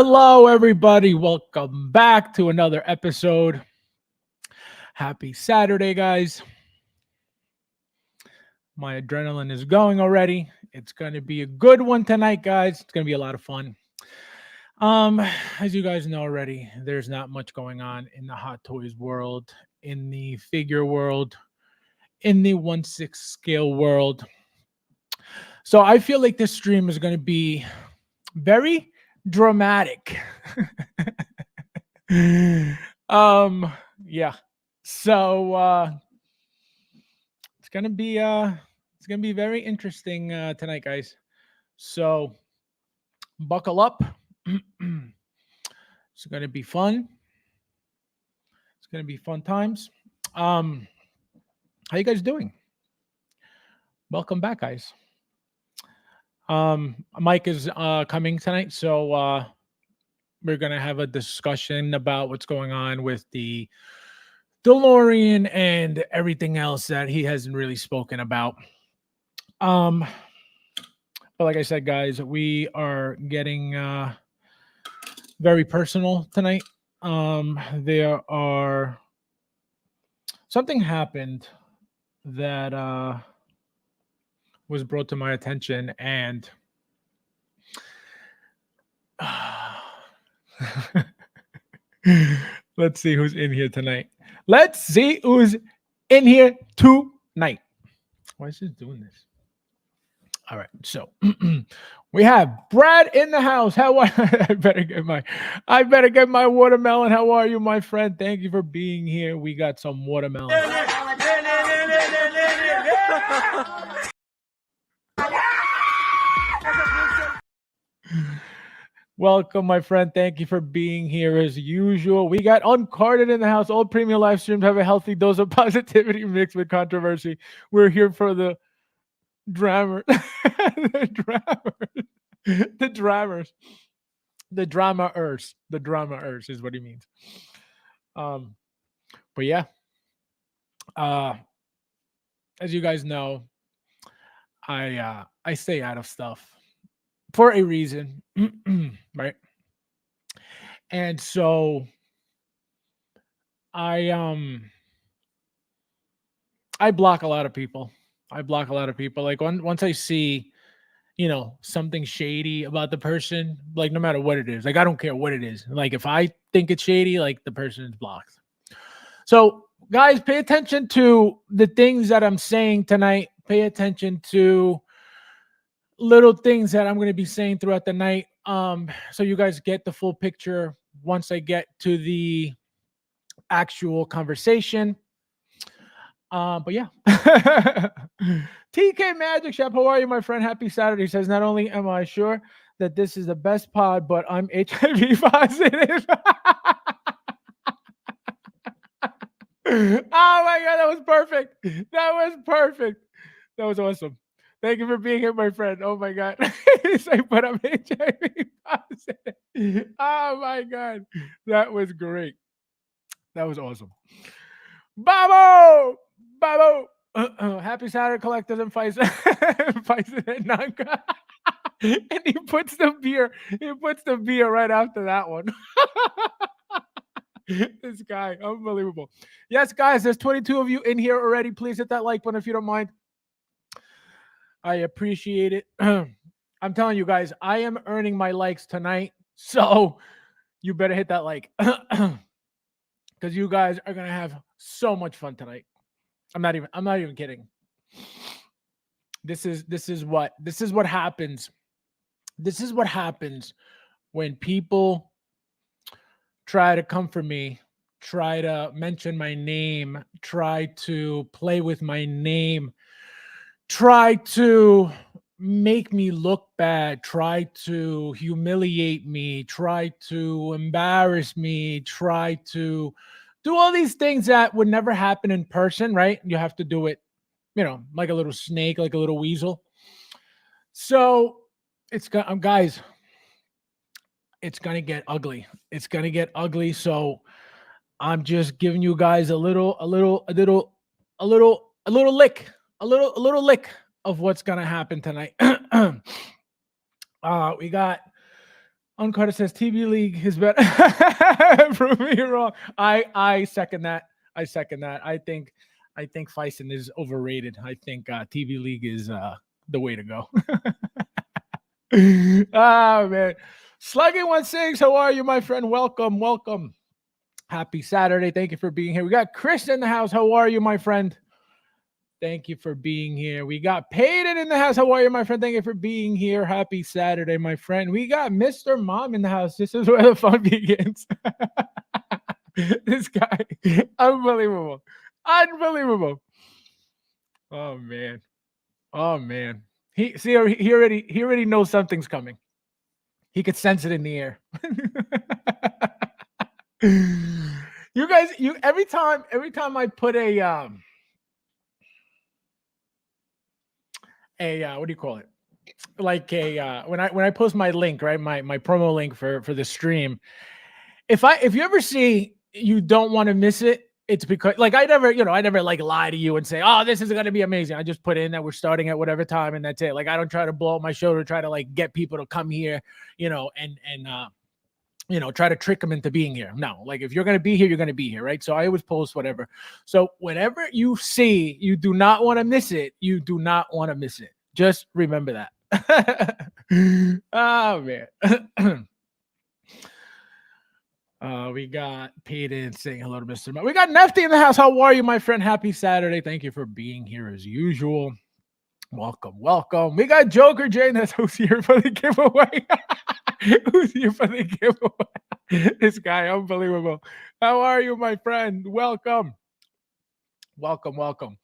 Hello, everybody. Welcome back to another episode. Happy Saturday, guys. My adrenaline is going already. It's going to be a good one tonight, guys. It's going to be a lot of fun. Um, as you guys know already, there's not much going on in the Hot Toys world, in the figure world, in the 1/6 scale world. So I feel like this stream is going to be very dramatic. um yeah. So it's gonna be very interesting tonight, guys. So buckle up. It's gonna be fun. It's gonna be fun times. Um how you guys doing? Welcome back, guys. Mike is coming tonight, so we're gonna have a discussion about what's going on with the DeLorean and everything else that he hasn't really spoken about. Um, but like I said, guys, we are getting very personal tonight. There are something happened that was brought to my attention, and let's see who's in here tonight. Let's see who's in here tonight. Why is this doing this? All right, so we have Brad in the house. How are I better get my watermelon. How are you, my friend? Thank you for being here. We got some watermelon. Welcome, my friend. Thank you for being here as usual. We got Uncarded in the house. All premium live streams have a healthy dose of positivity mixed with controversy. We're here for the drama, the drama is what he means. But yeah, as you guys know, I stay out of stuff for a reason, right? And so I block a lot of people. Like once I see, something shady about the person, like no matter what it is, like I don't care what it is. Like if I think it's shady, like the person is blocked. So guys, pay attention to the things that I'm saying tonight. Pay attention to little things that I'm going to be saying throughout the night. So you guys get the full picture once I get to the actual conversation. But yeah. TK Magic Shop, how are you, my friend? Happy Saturday. He says, not only am I sure that this is the best pod, but I'm HIV positive. Oh my God, that was perfect. That was awesome. Thank you for being here, my friend. Oh my God. He's like, but I'm HIV positive. Oh my God. That was great. That was awesome. Babo! Happy Saturday, collectors and fights and Nanka. And he puts the beer right after that one. This guy, unbelievable. Yes, guys, there's 22 of you in here already. Please hit that like button if you don't mind. I appreciate it. I'm telling you guys, I am earning my likes tonight, so you better hit that like because you guys are gonna have so much fun tonight. I'm not even kidding. This is what happens. This is what happens when people try to come for me, try to mention my name, try to play with my name, try to make me look bad, try to humiliate me, try to embarrass me, try to do all these things that would never happen in person, right? You have to do it, like a little snake, like a little weasel. So it's guys, it's gonna get ugly. It's gonna get ugly. So I'm just giving you guys a little lick of what's gonna happen tonight. We got Uncut says TV League is better. Prove me wrong. I second that. I second that. I think Feisen is overrated. I think TV League is the way to go. Oh man. Slugging16, how are you, my friend? Welcome, welcome. Happy Saturday. Thank you for being here. We got Chris in the house. How are you, my friend? Thank you for being here. We got Peyton in the house. How are you, my friend? Thank you for being here. Happy Saturday, my friend. We got Mr. Mom in the house. This is where the fun begins. This guy, unbelievable. Unbelievable. Oh man. Oh man. He already knows something's coming. He could sense it in the air. You guys, every time I put a what do you call it? Like a when I post my link, right? My promo link for the stream. If you ever see you don't want to miss it, it's because like I never like lie to you and say, oh, this is gonna be amazing. I just put in that we're starting at whatever time and that's it. Like I don't try to blow up my show to try to like get people to come here, and try to trick them into being here. No, like if you're going to be here, you're going to be here, right? So I always post whatever. So whenever you see, you do not want to miss it. You do not want to miss it. Just remember that. Oh, man. We got Peyton saying hello to Mr. We got Nefty in the house. How are you, my friend? Happy Saturday. Thank you for being here as usual. Welcome, welcome. We got Joker Jane. That's who's here for the giveaway. Who's here for the giveaway? This guy, unbelievable. How are you, my friend? Welcome. Welcome, welcome.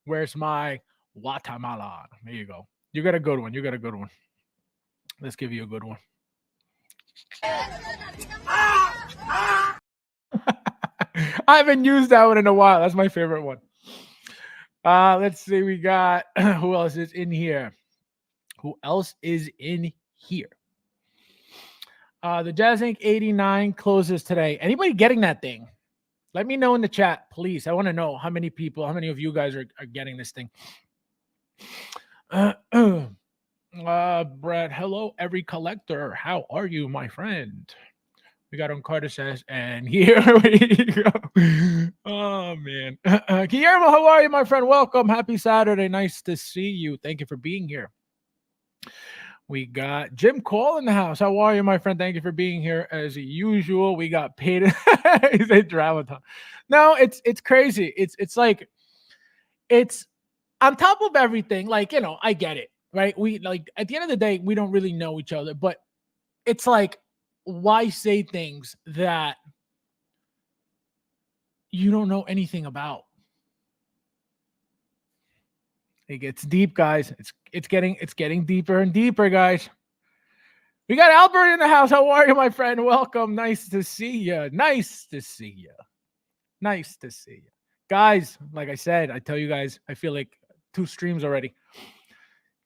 Where's my watermelon? There you go. You got a good one. You got a good one. Let's give you a good one. I haven't used that one in a while. That's my favorite one. Let's see. We got who else is in here? Who else is in here? The Jazz Inc. 89 closes today. Anybody getting that thing? Let me know in the chat, please. I want to know how many of you guys are getting this thing. Brad, hello, every collector. How are you, my friend? We got on Carter says, and here we go. Oh, man. Guillermo, how are you, my friend? Welcome. Happy Saturday. Nice to see you. Thank you for being here. We got Jim Cole in the house. How are you, my friend? Thank you for being here as usual. We got Peyton. He's a drama. No, it's crazy. It's like it's on top of everything. Like, I get it, right? We like at the end of the day, we don't really know each other, but it's like, why say things that you don't know anything about? It gets deep, guys. It's getting deeper and deeper, guys. We got Albert in the house. How are you, my friend? Welcome. Nice to see you. Nice to see you. Nice to see you. Guys, like I said, I tell you guys, I feel like 2 streams already.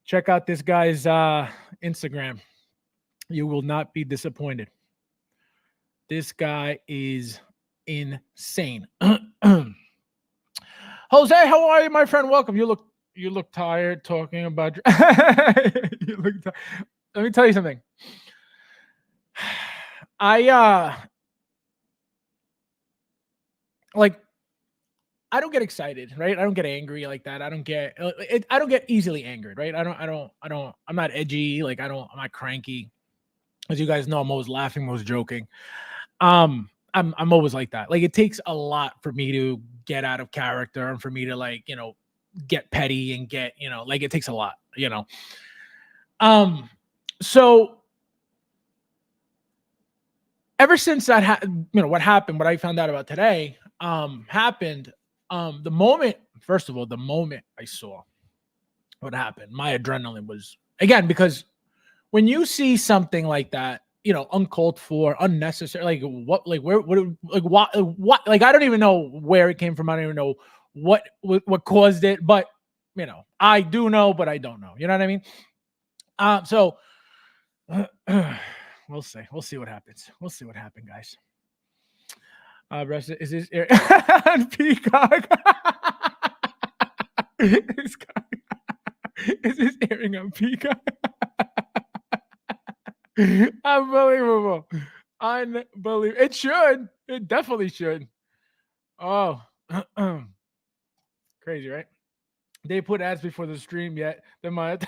Check out this guy's Instagram. You will not be disappointed. This guy is insane. Jose, how are you, my friend? Welcome. You look tired talking about you look Let me tell you something. I don't get excited, right? I don't get angry like that. I don't get easily angered, right? I'm not edgy. Like I'm not cranky. As you guys know, I'm always laughing, I'm always joking. I'm always like that. Like it takes a lot for me to get out of character and for me to get petty and get, like it takes a lot, So ever since that what happened, what I found out about today, happened, the moment I saw what happened, my adrenaline was again, because when you see something like that, uncalled for, unnecessary, like what, like where, what, like I don't even know where it came from. I don't even know what caused it, but I do know, but I don't know. You know what I mean? So we'll see what happens. We'll see what happens, guys. Is this on Peacock? Is this airing on Peacock? Unbelievable. Unbelievable. It should. It definitely should. Oh, crazy, right? They put ads before the stream yet. They might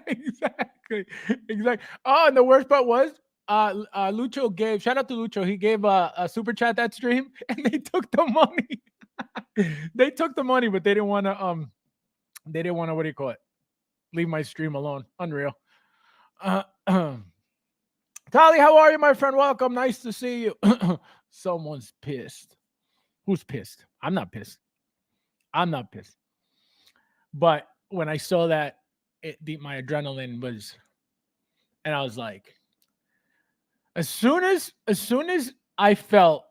exactly, exactly. Oh, and the worst part was, Lucho gave shout out to Lucho. He gave a super chat that stream, and they took the money. They took the money, but they didn't want to. They didn't want to. What do you call it? Leave my stream alone. Unreal. Uh, Tali, how are you, my friend? Welcome. Nice to see you. Someone's pissed. Who's pissed? I'm not pissed. I'm not pissed. But when I saw that, my adrenaline was, and I was like, as soon as I felt,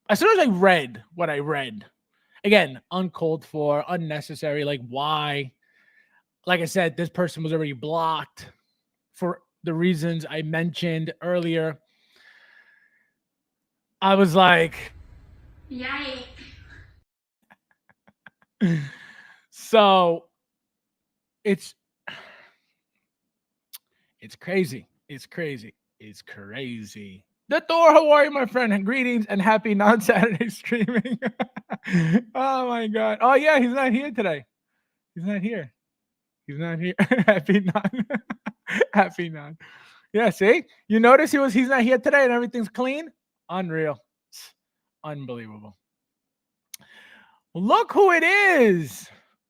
as soon as I read what I read, again, uncalled for, unnecessary. Like, why? Like I said, this person was already blocked for the reasons I mentioned earlier. I was like, yikes. So it's crazy. It's crazy. It's crazy. The Thor, how are you, my friend? And greetings and happy non-Saturday streaming. Oh my god. Oh yeah, he's not here today. He's not here. He's not here. Happy non. Happy non. Yeah, see? You notice he's not here today and everything's clean? Unreal. Unbelievable. Look who it is.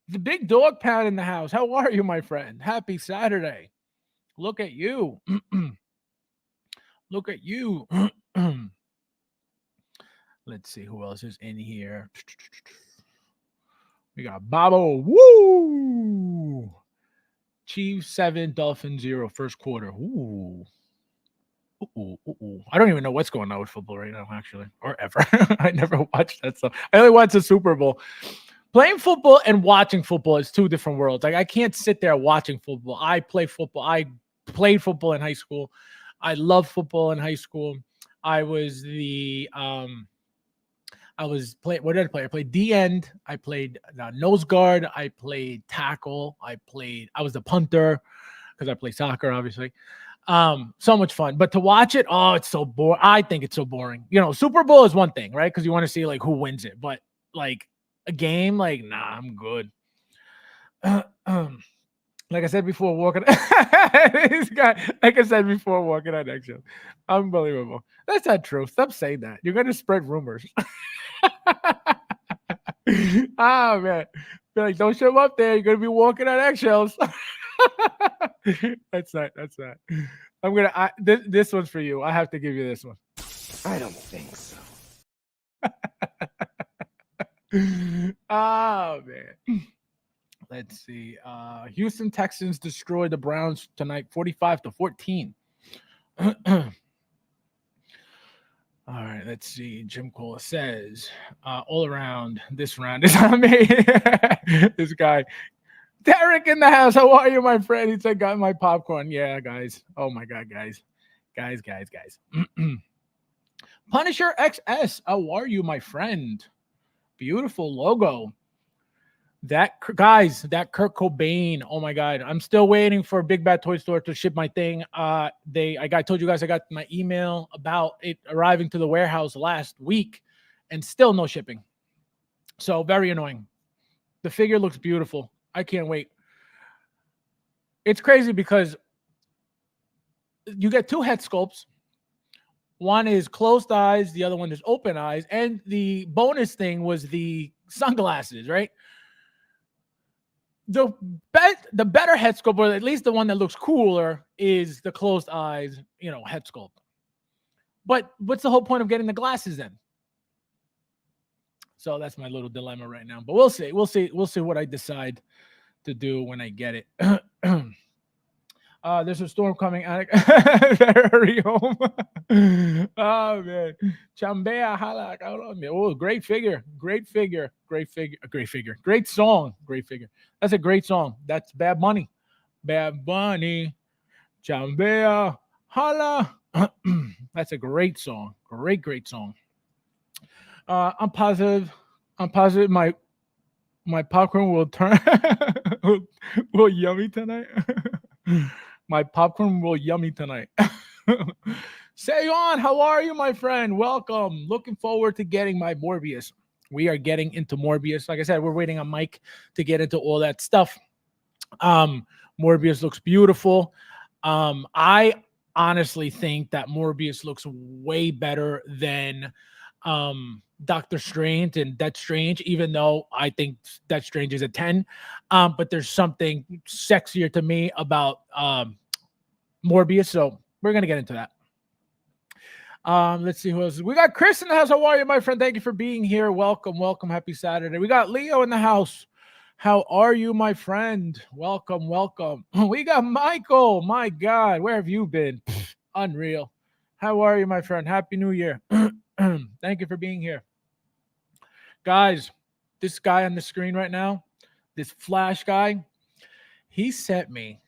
The big dog pound in the house. How are you, my friend? Happy Saturday. Look at you. Look at you. Let's see who else is in here. We got Bobo. Woo! Chiefs 7, Dolphins 0, first quarter. Ooh. I don't even know what's going on with football right now, actually, or ever. I never watched that stuff. I only watched the Super Bowl. Playing football and watching football is two different worlds. Like, I can't sit there watching football. I play football. I played football in high school. I love football in high school. I was the what did I play? I played D end. I played nose guard. I played tackle. I was the punter because I play soccer, obviously. So much fun. But to watch it, oh, it's so boring. I think it's so boring. You know, Super Bowl is one thing, right? Because you want to see like who wins it. But like a game, like, nah, I'm good. Like I said before, walking this guy, like I said before, walking on eggshells. Unbelievable. That's not true. Stop saying that. You're gonna spread rumors. Ah, man. Be like, don't show up there. You're gonna be walking on eggshells. That's not. I'm gonna this one's for you. I have to give you this one. I don't think so. Oh man. Let's see. Houston Texans destroyed the Browns tonight, 45-14. All right, let's see. Jim Cole says, all around this round is on me. This guy, Derek in the house. How are you, my friend? He said, got my popcorn. Yeah, guys. Oh my God, guys. Guys. Punisher XS. How are you, my friend? Beautiful logo. That Kurt Cobain. Oh my God. I'm still waiting for Big Bad Toy Store to ship my thing. I told you guys I got my email about it arriving to the warehouse last week and still no shipping. So very annoying. The figure looks beautiful. I can't wait. It's crazy because you get two head sculpts. One is closed eyes, the other one is open eyes, and the bonus thing was the sunglasses, right? The better head sculpt, or at least the one that looks cooler, is the closed eyes, head sculpt. But what's the whole point of getting the glasses then? So that's my little dilemma right now. But we'll see. We'll see what I decide to do when I get it. There's a storm coming. Hurry home. Oh man, Chambea hala. Oh, great figure. Great song. Great figure. That's a great song. That's Bad Bunny. Bad Bunny. Chambea hala. That's a great song. Great song. I'm positive my popcorn will turn will yummy tonight. My popcorn will yummy tonight. Say on, how are you, my friend? Welcome. Looking forward to getting my Morbius. We are getting into Morbius. Like I said, we're waiting on Mike to get into all that stuff. Morbius looks beautiful. I honestly think that Morbius looks way better than Doctor Strange and Death Strange, even though I think Death Strange is a 10. But there's something sexier to me about Morbius. So we're gonna get into that. Let's see who else. We got Chris in the house. How are you, my friend? Thank you for being here. Welcome, welcome. Happy Saturday. We got Leo in the house. How are you, my friend? Welcome, welcome. We got Michael. My God, where have you been? Unreal. How are you, my friend? Happy New Year. Thank you for being here. Guys, this guy on the screen right now, this Flash guy, he sent me,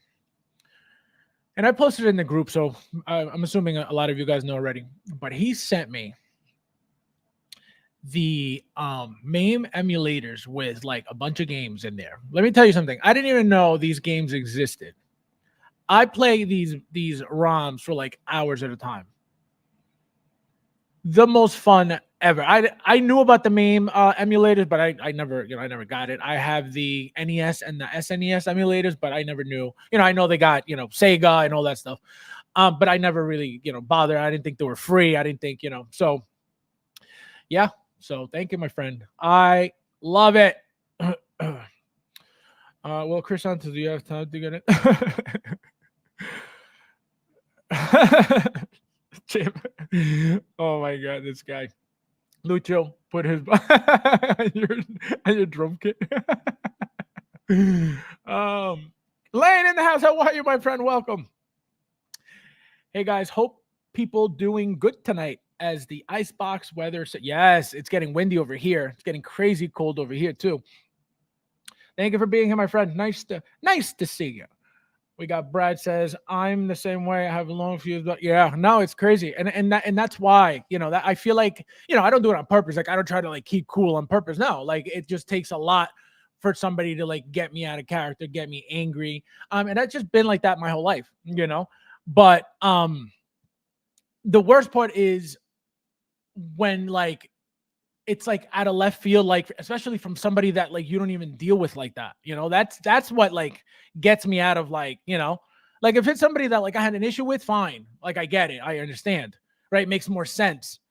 and I posted it in the group, so I'm assuming a lot of you guys know already, but he sent me the MAME emulators with like a bunch of games in there. Let me tell you something. I didn't even know these games existed. I play these ROMs for like hours at a time. The most fun ever. I knew about the MAME emulators, but I never got it. I have the NES and the SNES emulators, but I never knew. I know they got Sega and all that stuff, but I never really bothered. I didn't think they were free. I didn't think so. Yeah. So thank you, my friend. I love it. Well, Chris Santos, do you have time to get it? Chip. Oh my God, this guy. Lucho put his on your drum kit. Lane in the house. How are you, my friend? Welcome. Hey guys, hope people doing good tonight as the icebox weather. Yes, it's getting windy over here. It's getting crazy cold over here too. Thank you for being here, my friend. Nice to see you. We got Brad says, I'm the same way. I have a long fuse, but yeah, no, it's crazy. And that's why, that I feel like, I don't do it on purpose. Like I don't try to like keep cool on purpose. No, like it just takes a lot for somebody to like get me out of character, get me angry. And that's just been like that my whole life, But the worst part is when like it's like out of left field, like especially from somebody that like you don't even deal with like that. That's what like gets me out of like, like if it's somebody that like I had an issue with, fine. Like I get it. I understand. Right. It makes more sense.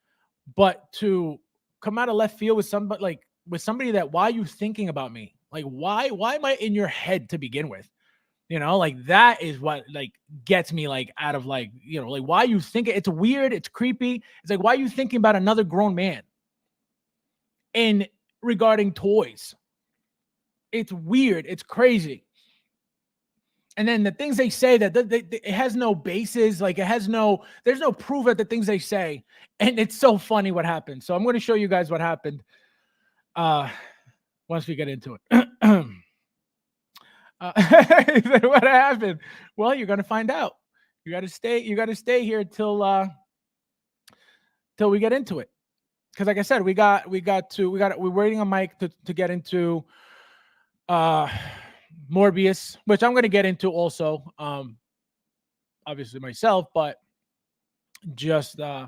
But to come out of left field with somebody that why are you thinking about me? Like why am I in your head to begin with? Like that is what like gets me like out of like, like why you think it's weird, it's creepy. It's like, why are you thinking about another grown man? And regarding toys, it's weird, it's crazy. And then the things they say that it has no basis, like there's no proof of the things they say, and it's so funny what happened. So I'm going to show you guys what happened once we get into it. What happened? Well, you're going to find out. You got to stay here till we get into it. Because like I said, we're waiting on Mike to get into Morbius, which I'm going to get into also, obviously myself, but just I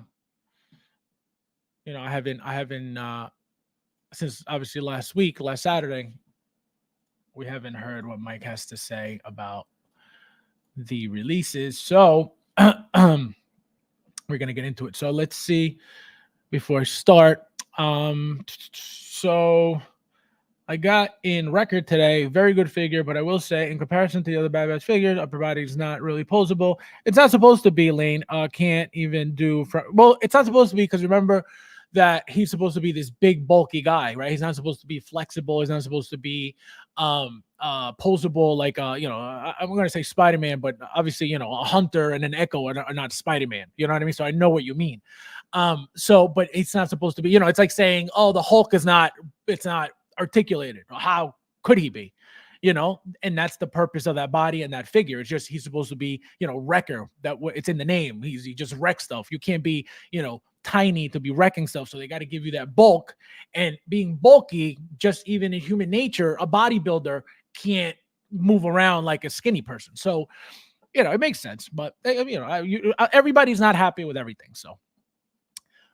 haven't since obviously last Saturday, we haven't heard what Mike has to say about the releases. So we're going to get into it. So let's see. Before I start, so I got in record today, very good figure, but I will say in comparison to the other Bad Batch figures I'm providing is not really posable. It's not supposed to be, Lane. Can't even do well, it's not supposed to be because remember that he's supposed to be this big bulky guy, right? He's not supposed to be flexible. He's not supposed to be posable like I'm going to say Spider-Man, but obviously, a Hunter and an Echo are not Spider-Man. You know what I mean? So I know what you mean. But it's not supposed to be, it's like saying, oh, the Hulk it's not articulated. How could he be? And that's the purpose of that body and that figure. It's just he's supposed to be, wrecker. It's in the name. He just wrecks stuff. You can't be, tiny to be wrecking stuff. So they got to give you that bulk. And being bulky, just even in human nature, a bodybuilder can't move around like a skinny person. So it makes sense. But everybody's not happy with everything. So,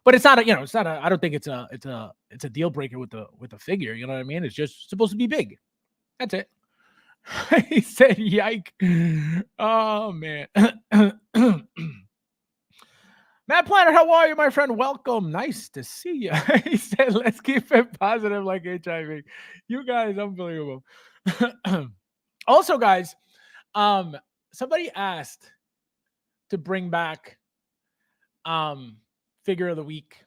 but it's not it's not I don't think it's a deal breaker with the figure. You know what I mean? It's just supposed to be big. That's it. He said, "Yike!" Oh man. Matt Planner, how are you, my friend? Welcome. Nice to see you. He said, let's keep it positive like HIV. You guys, unbelievable. Also, guys, somebody asked to bring back figure of the week.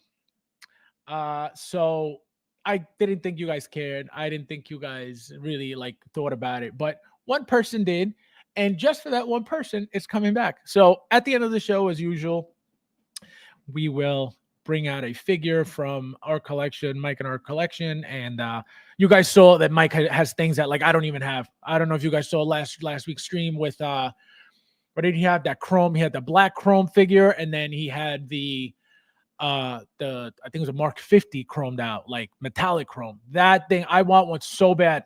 So I didn't think you guys cared. I didn't think you guys really thought about it, but one person did. And just for that one person, it's coming back. So at the end of the show, as usual, we will bring out a figure from our collection, Mike and our collection. And you guys saw that Mike has things that I don't even have. I don't know if you guys saw last week's stream with what did he have? That chrome. He had the black chrome figure, and then he had the I think it was a Mark 50 chromed out, metallic chrome. That thing, I want one so bad.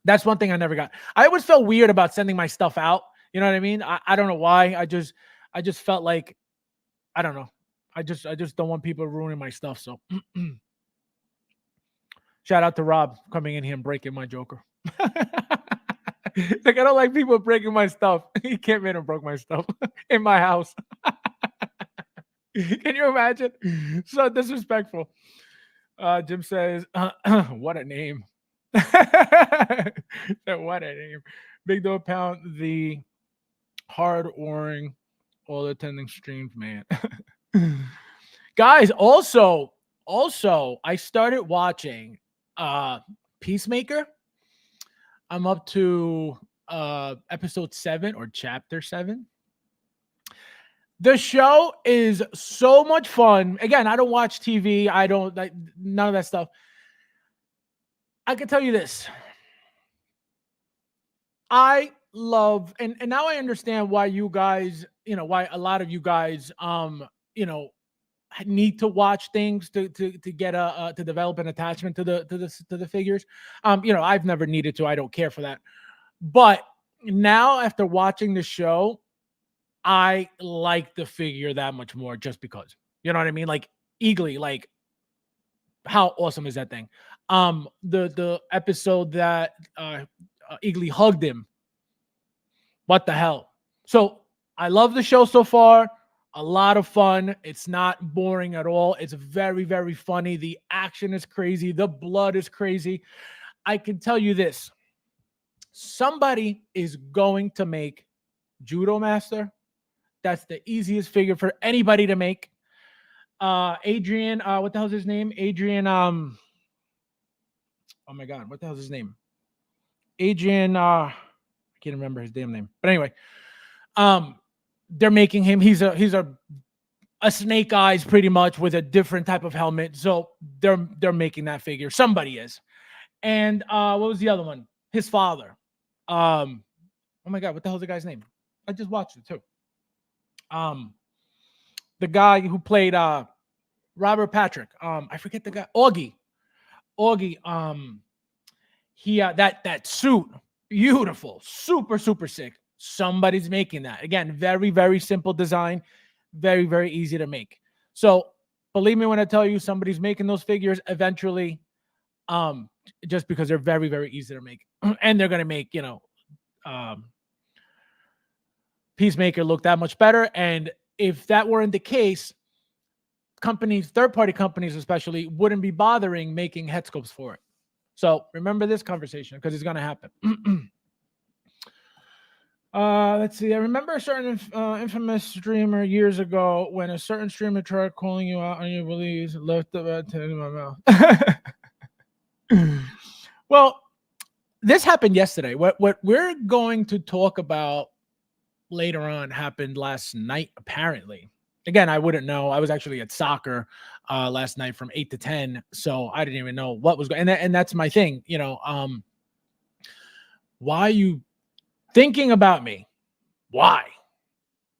That's one thing I never got. I always felt weird about sending my stuff out. You know what I mean? I don't know why. I just felt like, I don't know. I just don't want people ruining my stuff. So shout out to Rob coming in here and breaking my Joker. I don't like people breaking my stuff. He came in and broke my stuff in my house. Can you imagine? So disrespectful. Jim says, what a name. What a name. Big Dog Pound, the hard oring, all attending streams, man. Guys, also, I started watching Peacemaker. I'm up to episode 7 or chapter 7. The show is so much fun. Again, I don't watch TV. I don't none of that stuff. I can tell you this. I love, and now I understand why you guys, why a lot of you guys, need to watch things to get to develop an attachment to the figures. I've never needed to. I don't care for that. But now after watching the show, I like the figure that much more just because. You know what I mean? Like Eagly, how awesome is that thing? The episode that Eagly hugged him. What the hell? So I love the show so far. A lot of fun. It's not boring at all. It's very, very funny. The action is crazy. The blood is crazy. I can tell you this. Somebody is going to make Judo Master. That's the easiest figure for anybody to make. Adrian, what the hell's his name? Adrian, oh my God, what the hell's his name? Adrian, I can't remember his damn name. But anyway, they're making him, he's a Snake Eyes pretty much with a different type of helmet. So they're making that figure. Somebody is. And what was the other one? His father. Oh my God, what the hell's the guy's name? I just watched it too. The guy who played Robert Patrick. I forget the guy. Augie. He that suit, beautiful, super, super sick. Somebody's making that. Again, very, very simple design, very, very easy to make. So believe me when I tell you somebody's making those figures eventually, just because they're very, very easy to make. And they're gonna make, Peacemaker look that much better. And if that weren't the case, companies, third-party companies especially, wouldn't be bothering making head sculpts for it. So remember this conversation because it's going to happen. Let's see. I remember a certain infamous streamer years ago when a certain streamer tried calling you out on your beliefs, left the bad taste in my mouth. Well, this happened yesterday. What we're going to talk about later on happened last night, apparently. Again, I wouldn't know. I was actually at soccer last night from 8 to 10, so I didn't even know what was going on. And that's my thing, why are you thinking about me? Why?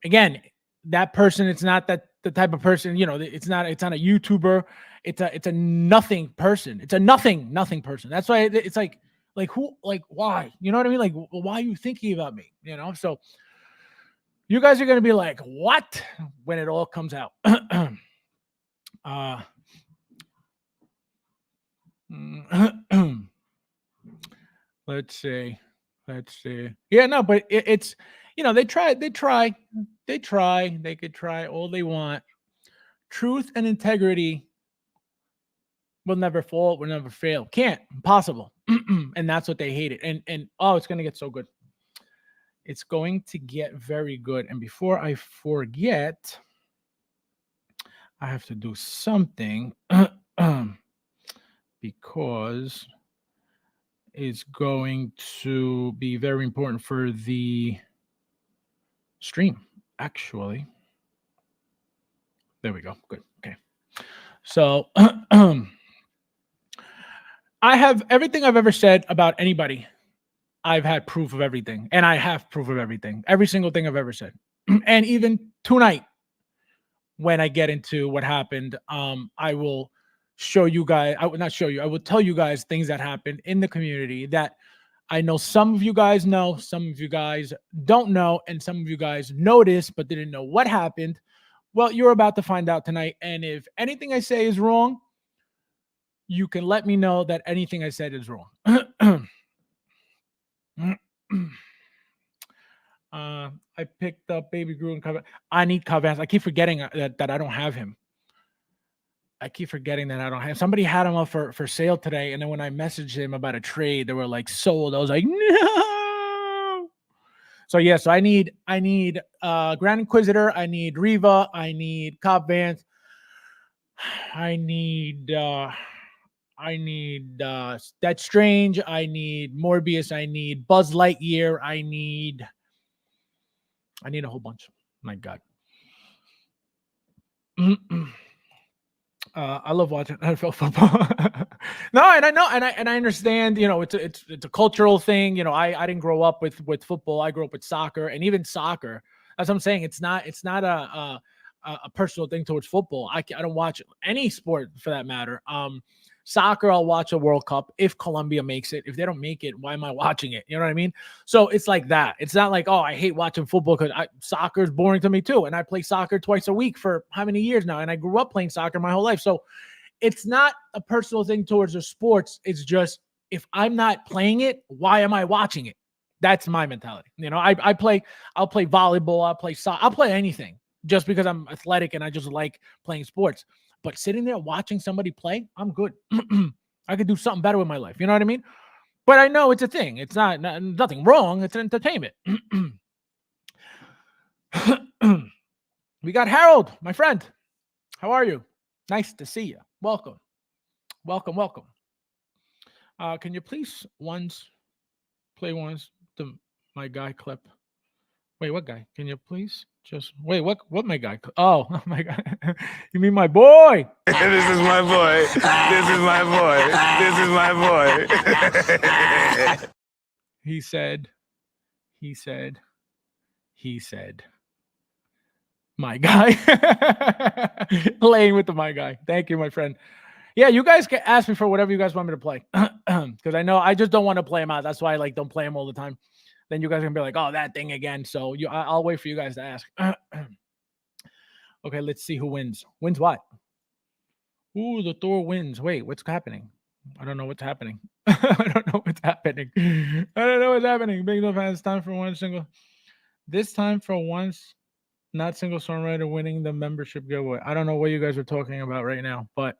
Again, that person, it's not that the type of person, it's not a YouTuber. It's a nothing person. It's a nothing person. That's why it's like, Like who? Like why? You know what I mean? Like why are you thinking about me? So you guys are gonna be like, what? When it all comes out. Let's see. Yeah, no, but it's they could try all they want. Truth and integrity will never fall, will never fail. Can't, impossible. And that's what they hated. And oh, it's gonna get so good. It's going to get very good. And before I forget, I have to do something because it's going to be very important for the stream, actually. There we go. Good. Okay. So I have everything I've ever said about anybody. I've had proof of everything, and I have proof of everything. Every single thing I've ever said. And even tonight, when I get into what happened, I will show you guys. I will not show you. I will tell you guys things that happened in the community that I know some of you guys know, some of you guys don't know, and some of you guys noticed but didn't know what happened. Well, you're about to find out tonight. And if anything I say is wrong, you can let me know that anything I said is wrong. I picked up Baby Groot and Cover. I need Covans. I keep forgetting that I don't have him. I keep forgetting that I don't have. Somebody had him up for sale today, and then when I messaged him about a trade, they were like sold. I was like, no. So yes, I need Grand Inquisitor. I need Riva. I need Cobb Vance. I need That's Strange. I need Morbius. I need Buzz Lightyear. I need a whole bunch. My God. I love watching NFL football. No, and I know, and I understand. It's a cultural thing. I didn't grow up with football. I grew up with soccer, and even soccer. As I'm saying, it's not a personal thing towards football. I don't watch any sport for that matter. Soccer, I'll watch a World Cup if Colombia makes it. If they don't make it, why am I watching it? You know what I mean? So it's like that. It's not like, oh, I hate watching football because soccer is boring to me too. And I play soccer twice a week for how many years now? And I grew up playing soccer my whole life. So it's not a personal thing towards the sports. It's just, if I'm not playing it, why am I watching it? That's my mentality. I'll play volleyball. I'll play soccer. I'll play anything just because I'm athletic and I just like playing sports. But sitting there watching somebody play, I'm good. I could do something better with my life. You know what I mean? But I know it's a thing. It's nothing wrong. It's entertainment. We got Harold, my friend. How are you? Nice to see you. Welcome. Can you please play my guy clip? Wait, what guy? Can you please just wait? What my guy? Oh, my God! You mean my boy? This is my boy. This is my boy. This is my boy. He said, my guy. Laying with my guy. Thank you, my friend. Yeah, you guys can ask me for whatever you guys want me to play, because I know I just don't want to play them out. That's why I don't play them all the time. Then you guys are gonna be like, oh, that thing again. So I'll wait for you guys to ask. Okay, let's see who wins. Wins what? Ooh, the Thor wins. Wait, what's happening? I don't know what's happening. I don't know what's happening. Big No fans, time for one single. This time for once, not single songwriter winning the membership giveaway. I don't know what you guys are talking about right now, but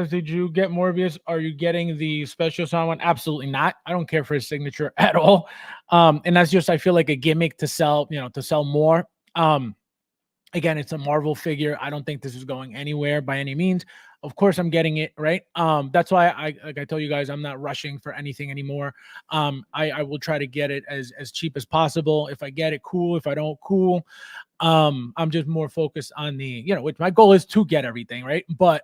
did you get Morbius? Are you getting the special song one? Absolutely not. I don't care for his signature at all. And that's just, I feel like, a gimmick to sell more. Again, it's a Marvel figure. I don't think this is going anywhere by any means. Of course, I'm getting it, right? That's why like I told you guys, I'm not rushing for anything anymore. I will try to get it as cheap as possible. If I get it, cool. If I don't, cool. I'm just more focused on which my goal is to get everything, right? But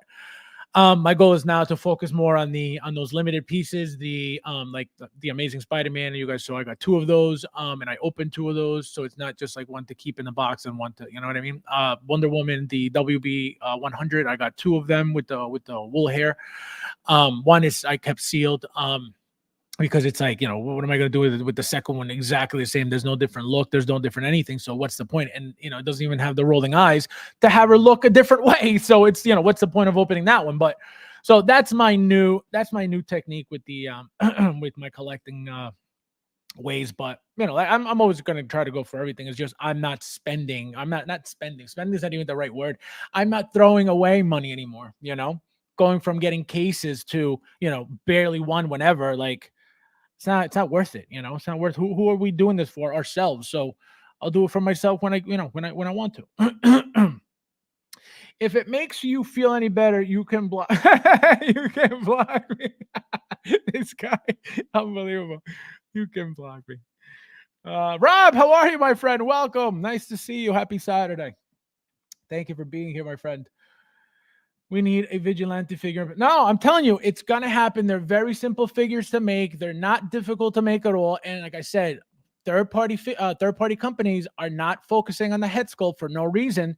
My goal is now to focus more on those limited pieces, like the Amazing Spider-Man. You guys saw I got 2 of those, and I opened 2 of those, so it's not just like one to keep in the box and one to, you know what I mean. Wonder Woman, the WB 100, I got 2 of them with the wool hair. One is I kept sealed. Because it's like, what am I going to do with the second one? Exactly the same. There's no different look. There's no different anything. So what's the point? And, it doesn't even have the rolling eyes to have her look a different way. So it's, what's the point of opening that one? But so that's my new technique with the, with my collecting, ways. But, I'm always going to try to go for everything. It's just, I'm not spending. Spending is not even the right word. I'm not throwing away money anymore, going from getting cases to, barely one whenever, like, it's not worth it. It's not worth. Who are we doing this for? Ourselves. So I'll do it for myself when I want to. If it makes you feel any better, you can block. You can block me. This guy, unbelievable. You can block me. Rob, how are you, my friend? Welcome. Nice to see you. Happy Saturday. Thank you for being here, my friend. We need a vigilante figure. No, I'm telling you, it's going to happen. They're very simple figures to make. They're not difficult to make at all. And like I said, third-party companies are not focusing on the head sculpt for no reason.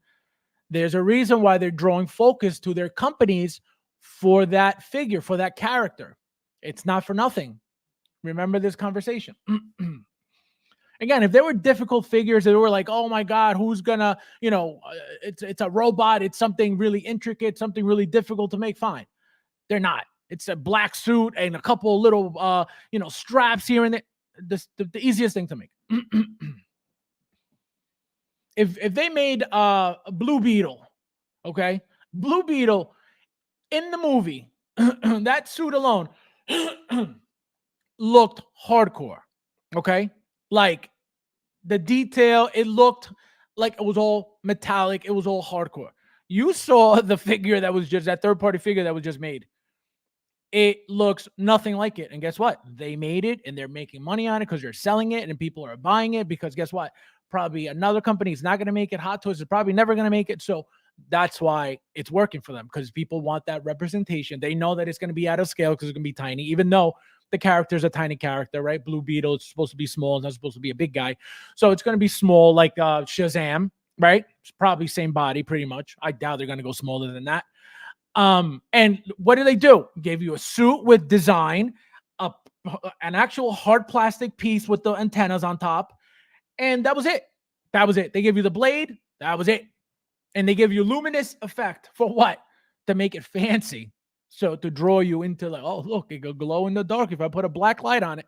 There's a reason why they're drawing focus to their companies for that figure, for that character. It's not for nothing. Remember this conversation. Again, if there were difficult figures that were like, oh my God, who's gonna, it's a robot, it's something really intricate, something really difficult to make, fine. They're not. It's a black suit and a couple little, straps here and there. The easiest thing to make. If they made a Blue Beetle, okay, Blue Beetle in the movie, that suit alone looked hardcore, okay, like. The detail, it looked like it was all metallic. It was all hardcore. You saw the figure that was just that third-party figure that was just made. It looks nothing like it. And guess what? They made it and they're making money on it because they're selling it and people are buying it because guess what? Probably another company is not going to make it. Hot Toys is probably never going to make it. So that's why it's working for them because people want that representation. They know that it's going to be out of scale because it's going to be tiny, even though the character's a tiny character, right? Blue Beetle, it's supposed to be small. It's not supposed to be a big guy. So it's going to be small like Shazam, right? It's probably same body pretty much. I doubt they're going to go smaller than that. And what do? Gave you a suit with design, an actual hard plastic piece with the antennas on top. And that was it. They gave you the blade. That was it. And they give you luminous effect for what? To make it fancy. So to draw you into like, oh, look, it could glow in the dark if I put a black light on it.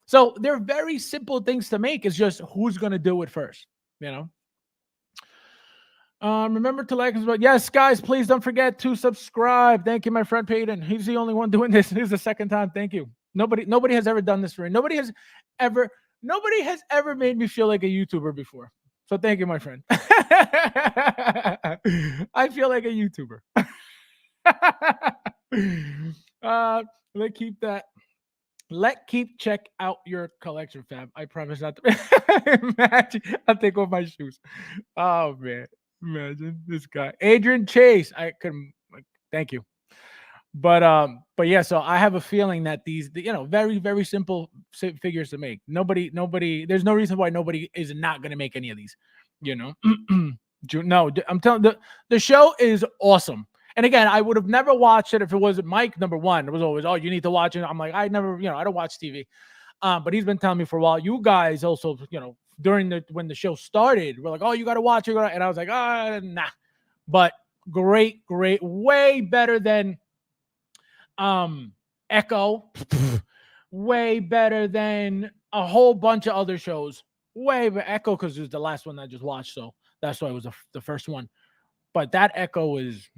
So they're very simple things to make. It's just who's going to do it first, Remember to like, but yes, guys, please don't forget to subscribe. Thank you, my friend Peyton. He's the only one doing this. This is the second time. Thank you. Nobody has ever done this for me. Nobody has ever made me feel like a YouTuber before. So thank you, my friend. I feel like a YouTuber. Check out your collection, Fab. I promise not to. Imagine, I'll take off my shoes. Oh man, imagine this guy, Adrian Chase. I couldn't. Thank you. But yeah. So I have a feeling that these, very very simple figures to make. Nobody. There's no reason why nobody is not going to make any of these. No, I'm telling the show is awesome. And again, I would have never watched it if it wasn't Mike. Number one, it was always, oh, you need to watch it. I'm like, I never, I don't watch TV. But he's been telling me for a while. You guys also, when the show started, we're like, oh, you got to watch it. And I was like, nah. But great, way better than Echo. Way better than a whole bunch of other shows. Way better. Echo, because it was the last one I just watched. So that's why it was the first one. But that Echo is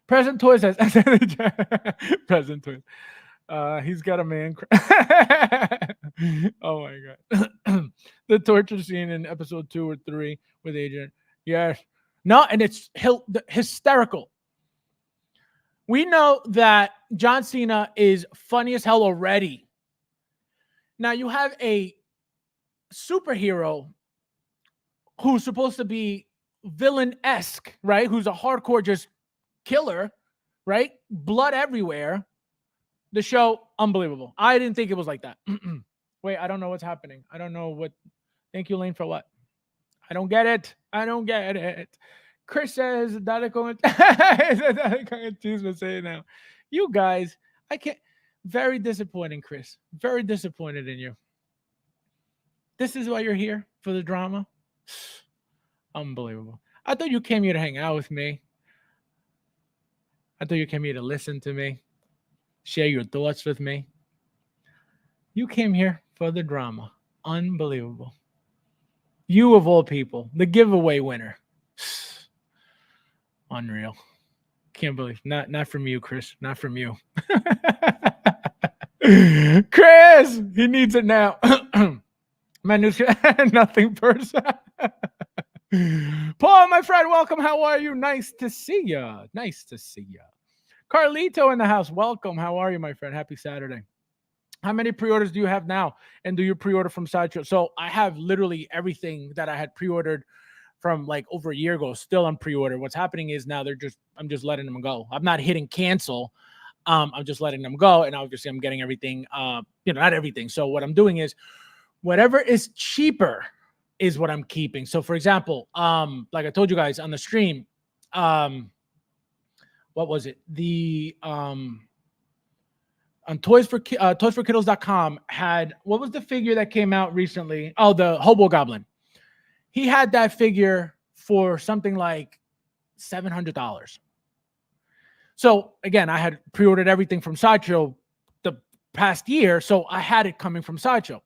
Present Toys has Present Toys. He's got a man. Oh my god. The torture scene in episode 2 or 3 with Adrian. Yes. No, and it's hysterical. We know that John Cena is funny as hell already. Now you have a superhero who's supposed to be villain-esque, right? Who's a hardcore just killer, right? Blood everywhere. The show, unbelievable. I didn't think it was like that. Wait, I don't know what's happening. I don't know what. Thank you, Lane, for what? I don't get it. I don't get it. Chris says, Dale con saying now. You guys, I can't. Very disappointing, Chris. Very disappointed in you. This is why you're here, for the drama? Unbelievable. I thought you came here to hang out with me. I thought you came here to listen to me, share your thoughts with me. You came here for the drama. Unbelievable. You, of all people, the giveaway winner. Unreal. Can't believe. Not from you, Chris. Not from you. Chris, he needs it now. My news, nothing person. Paul, my friend, welcome. How are you? Nice to see you. Nice to see you. Carlito in the house. Welcome. How are you, my friend? Happy Saturday. How many pre-orders do you have now? And do you pre-order from Sideshow? So I have literally everything that I had pre-ordered from like over a year ago still on pre-order. What's happening is now I'm just letting them go. I'm not hitting cancel. I'm just letting them go. And obviously I'm getting everything, not everything. So what I'm doing is whatever is cheaper is what I'm keeping. So for example, like I told you guys on the stream, what was it? The, on toysforkiddles.com had, what was the figure that came out recently? Oh, the Hobo Goblin. He had that figure for something like $700. So again, I had pre-ordered everything from Sideshow the past year, so I had it coming from Sideshow.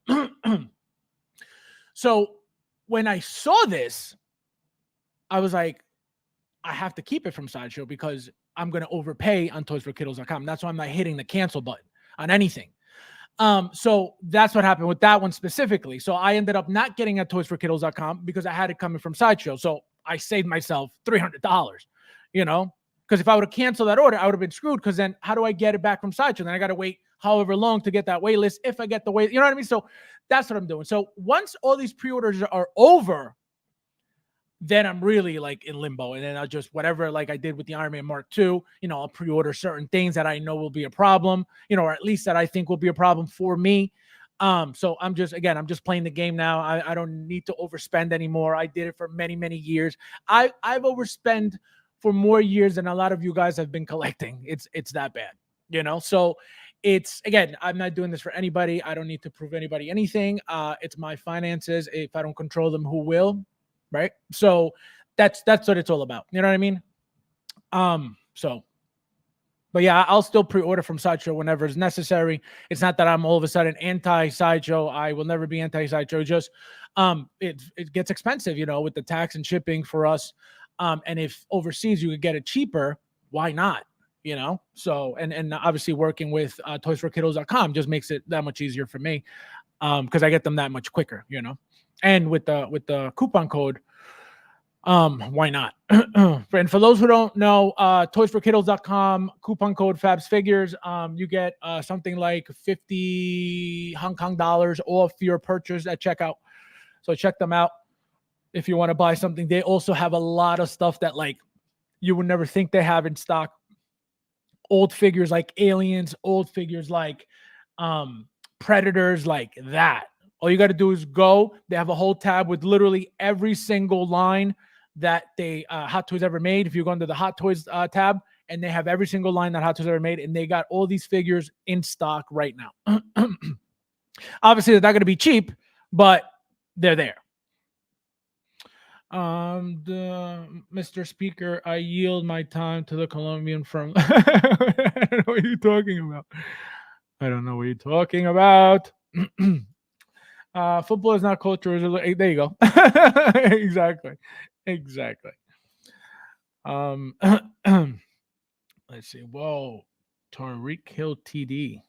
So when I saw this, I was like, I have to keep it from Sideshow because I'm going to overpay on toysforkiddles.com. That's why I'm not hitting the cancel button on anything. So that's what happened with that one specifically. So I ended up not getting at toysforkiddles.com because I had it coming from Sideshow. So I saved myself $300, because if I would have canceled that order, I would have been screwed. Because then how do I get it back from Sideshow? Then I got to wait however long to get that wait list. If I get the wait, you know what I mean? So that's what I'm doing. So once all these pre-orders are over, then I'm really like in limbo. And then I'll just, whatever, like I did with the Iron Man Mark II, I'll pre-order certain things that I know will be a problem, or at least that I think will be a problem for me. So I'm just playing the game now. I don't need to overspend anymore. I did it for many, many years. I've overspent for more years than a lot of you guys have been collecting. It's that bad, so it's, again, I'm not doing this for anybody. I don't need to prove anybody anything. It's my finances. If I don't control them, who will? Right. So that's what it's all about. You know what I mean? But yeah, I'll still pre-order from Sideshow whenever it's necessary. It's not that I'm all of a sudden anti-Sideshow. I will never be anti-Sideshow. Just it gets expensive, with the tax and shipping for us. And if overseas you could get it cheaper, why not? So and obviously working with toysforkiddles.com just makes it that much easier for me, because I get them that much quicker, and with the coupon code, why not? And for those who don't know, toysforkiddles.com, coupon code FabsFigures, you get something like 50 Hong Kong dollars off your purchase at checkout. So check them out if you want to buy something. They also have a lot of stuff that like you would never think they have in stock. Old figures like aliens, old figures like predators, like that. All you got to do is go. They have a whole tab with literally every single line that they Hot Toys ever made. If you go into the Hot Toys tab, and they have every single line that Hot Toys ever made, and they got all these figures in stock right now. Obviously, they're not going to be cheap, but they're there. Mr. Speaker, I yield my time to the Colombian from. I don't know what you're talking about. I don't know what you're talking about. Football is not culture. There you go. Exactly. Let's see. Whoa, Tariq Hill TD.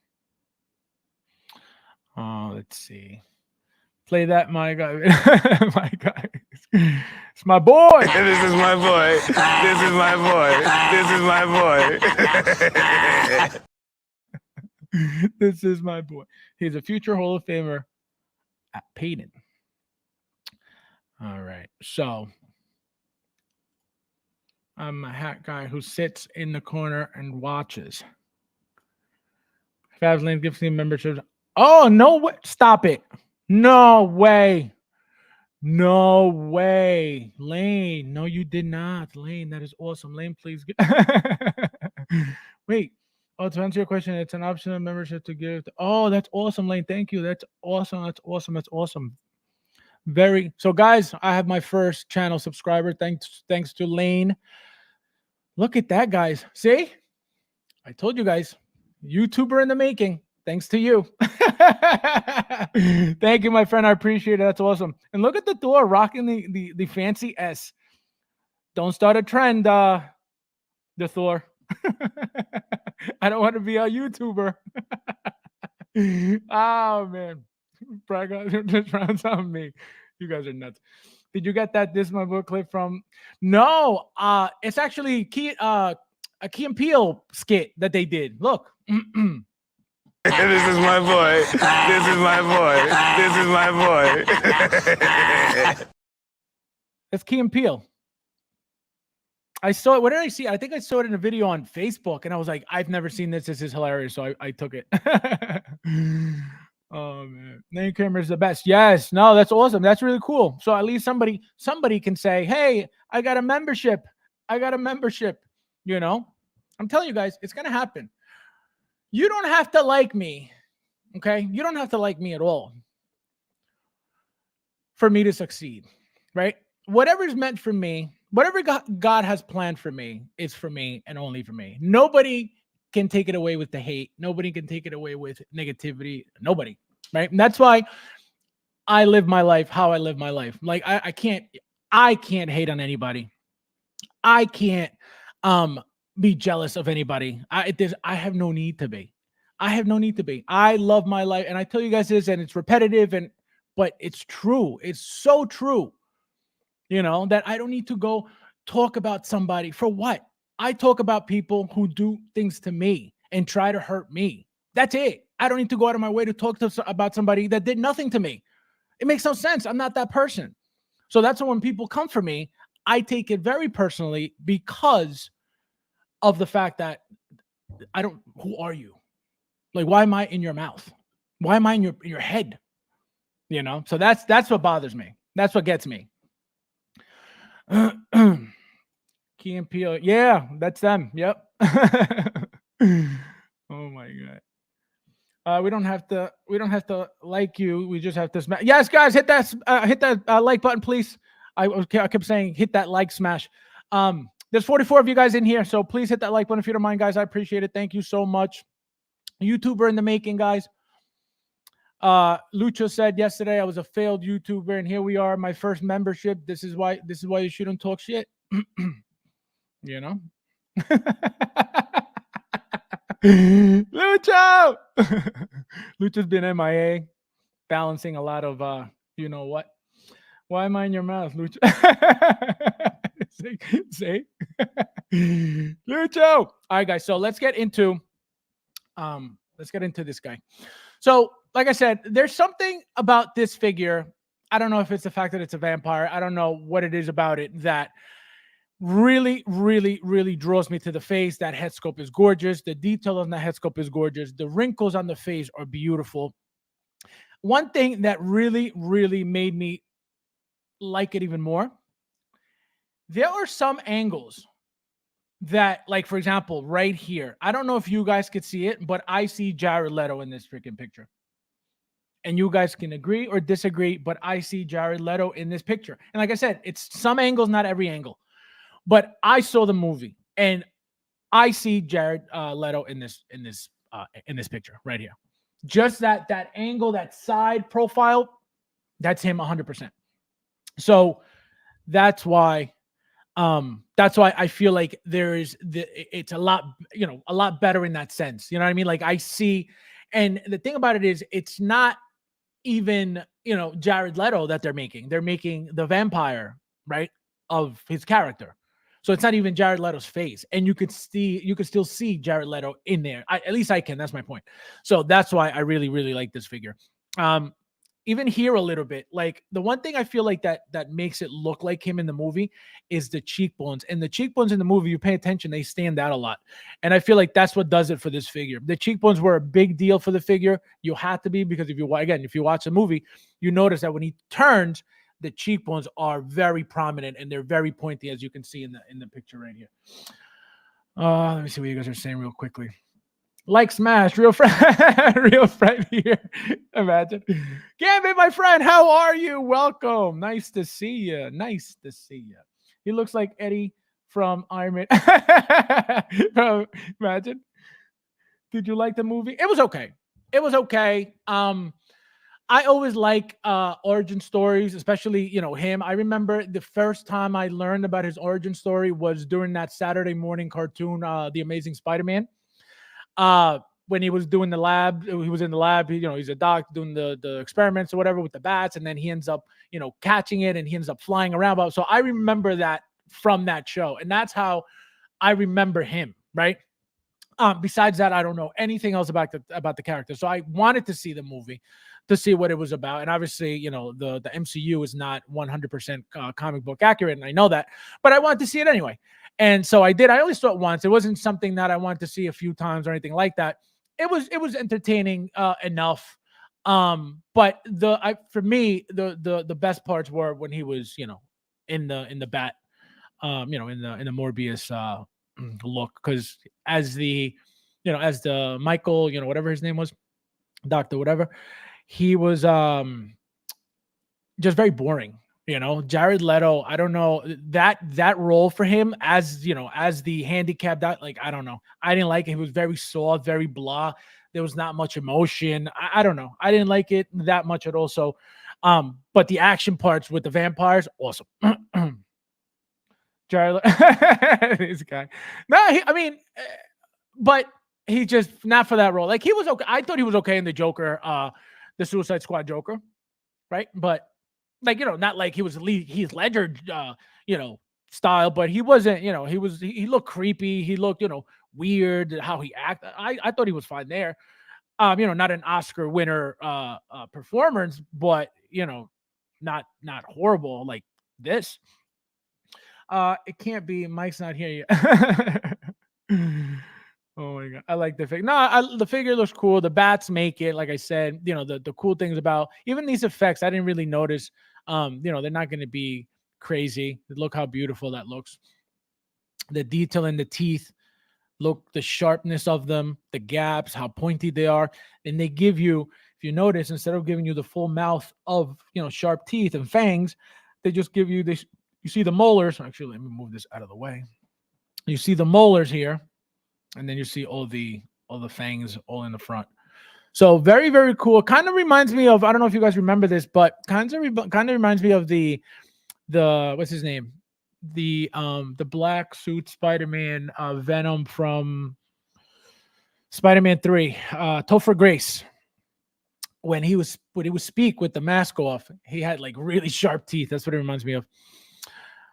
Let's see. Play that, my guy. My guy. It's my boy. This is my boy. This is my boy. This is my boy. This is my boy. He's a future Hall of Famer at Peyton. All right. So I'm a hat guy who sits in the corner and watches. Fabs Lane gives me memberships. Oh, no way. Stop it. No way. No way. Lane. No, you did not. Lane, that is awesome. Lane, please. Wait. Oh, to answer your question, it's an optional membership to give. Oh, that's awesome, Lane. Thank you. That's awesome. That's awesome. That's awesome. Very. So, guys, I have my first channel subscriber. Thanks to Lane. Look at that, guys. See? I told you guys. YouTuber in the making. Thanks to you. Thank you, my friend. I appreciate it. That's awesome. And look at the door rocking the fancy S. Don't start a trend, the Thor. I don't want to be a YouTuber. Oh man. Just rounds on me. You guys are nuts. Did you get that This Is My Book clip from? No, it's actually a Key and Peele skit that they did. Look. This is my boy. This is my boy. This is my boy. That's Key and Peele. I saw it. What did I see? I think I saw it in a video on Facebook, and I was like, I've never seen this. This is hilarious. So I took it. Oh man, name camera is the best. Yes, no, that's awesome. That's really cool. So at least somebody can say, hey, I got a membership. I got a membership. You know, I'm telling you guys, it's gonna happen. You don't have to like me. Okay, you don't have to like me at all for me to succeed, right? Whatever is meant for me, whatever God has planned for me is for me and only for me. Nobody can take it away with the hate. Nobody can take it away with negativity. Nobody, right? And that's why I live my life how I live my life. Like I can't hate on anybody. I can't be jealous of anybody. I have no need to be. I have no need to be. I love my life, and I tell you guys this, and it's repetitive, but it's true. It's so true. You know, that I don't need to go talk about somebody for what? I talk about people who do things to me and try to hurt me. That's it. I don't need to go out of my way to talk about somebody that did nothing to me. It makes no sense. I'm not that person. So that's why when people come for me, I take it very personally because of the fact that who are you? Like, why am I in your mouth? Why am I in your head? You know, so that's what bothers me. That's what gets me. Key and Peele. Yeah, that's them. Yep. Oh my god. We don't have to like you. We just have to smash. Yes, guys, hit that like button, please. I kept saying hit that like smash. There's 44 of you guys in here, so please hit that like button if you don't mind, guys. I appreciate it. Thank you so much. YouTuber in the making, guys. Lucha said yesterday I was a failed YouTuber, and here we are, my first membership. This is why you shouldn't talk shit. You know. Lucha. Lucha's been MIA, balancing a lot of you know what. Why am I in your mouth, Lucha? Say. Lucha. All right, guys. So let's get into this guy. So, like I said, there's something about this figure. I don't know if it's the fact that it's a vampire. I don't know what it is about it that really, really, really draws me to the face. That head sculpt is gorgeous. The detail on the head sculpt is gorgeous. The wrinkles on the face are beautiful. One thing that really, really made me like it even more, there are some angles that, like, for example, right here, I don't know if you guys could see it, but I see Jared Leto in this freaking picture. And you guys can agree or disagree, but I see Jared Leto in this picture. And like I said, it's some angles, not every angle. But I saw the movie, and I see Jared Leto in this picture right here. Just that angle, that side profile, that's him 100%. So that's why I feel like it's a lot better in that sense. You know what I mean? Like I see, and the thing about it is, it's not even, Jared Leto that they're making. They're making the vampire, right, of his character. So it's not even Jared Leto's face, and you could still see Jared Leto in there. At least I can. That's my point. So that's why I really, really like this figure. even here a little bit. Like the one thing I feel like that makes it look like him in the movie is the cheekbones. And the cheekbones in the movie, you pay attention, they stand out a lot. And I feel like that's what does it for this figure. The cheekbones were a big deal for the figure. You have to be, because if you watch the movie, you notice that when he turns, the cheekbones are very prominent and they're very pointy, as you can see in the picture right here. Let me see what you guys are saying real quickly. Like smash, real friend, real friend here. Imagine, Gambit, my friend, how are you? Welcome. Nice to see you. Nice to see you. He looks like Eddie from Iron Man. Imagine. Did you like the movie? It was okay. It was okay. I always like origin stories, especially him. I remember the first time I learned about his origin story was during that Saturday morning cartoon, The Amazing Spider-Man. When he was doing the lab, he was in the lab. He's a doc doing the experiments or whatever with the bats, and then he ends up catching it, and he ends up flying around. So I remember that from that show, and that's how I remember him, right? Besides that, I don't know anything else about the character. So I wanted to see the movie to see what it was about. And obviously, the MCU is not 100% comic book accurate, and I know that, but I wanted to see it anyway. And so I did. I only saw it once. It wasn't something that I wanted to see a few times or anything like that. It was entertaining enough. But for me, the best parts were when he was, in the bat, in the Morbius look, because as the Michael, whatever his name was, Doctor whatever, he was just very boring. Jared Leto, I don't know, that role for him as as the handicapped, like, I don't know, I didn't like it. He was very soft, very blah. There was not much emotion. I don't know, I didn't like it that much at all. So but the action parts with the vampires, awesome. Jared this guy, no, but he just not for that role. Like, he was okay. I thought he was okay in the Joker, the Suicide Squad Joker, right? But like, not like he was Heath Ledger, style, but he wasn't, he looked creepy. He looked, weird how he acted. I thought he was fine there. Not an Oscar winner performance, but not horrible like this. It can't be. Mike's not here yet. Oh my god, I like the figure. No, the figure looks cool. The bats make it. Like I said, the cool things about even these effects, I didn't really notice. They're not going to be crazy. Look how beautiful that looks. The detail in the teeth, look, the sharpness of them, the gaps, how pointy they are, and they give you, if you notice, instead of giving you the full mouth of sharp teeth and fangs, they just give you this. You see the molars. Actually, let me move this out of the way. You see the molars here, and then you see all the fangs all in the front. So very, very cool. Kind of reminds me of, I don't know if you guys remember this, but kind of reminds me of the what's his name? The black suit Spider-Man, Venom from Spider-Man 3, Topher Grace. When he would speak with the mask off, he had like really sharp teeth. That's what it reminds me of.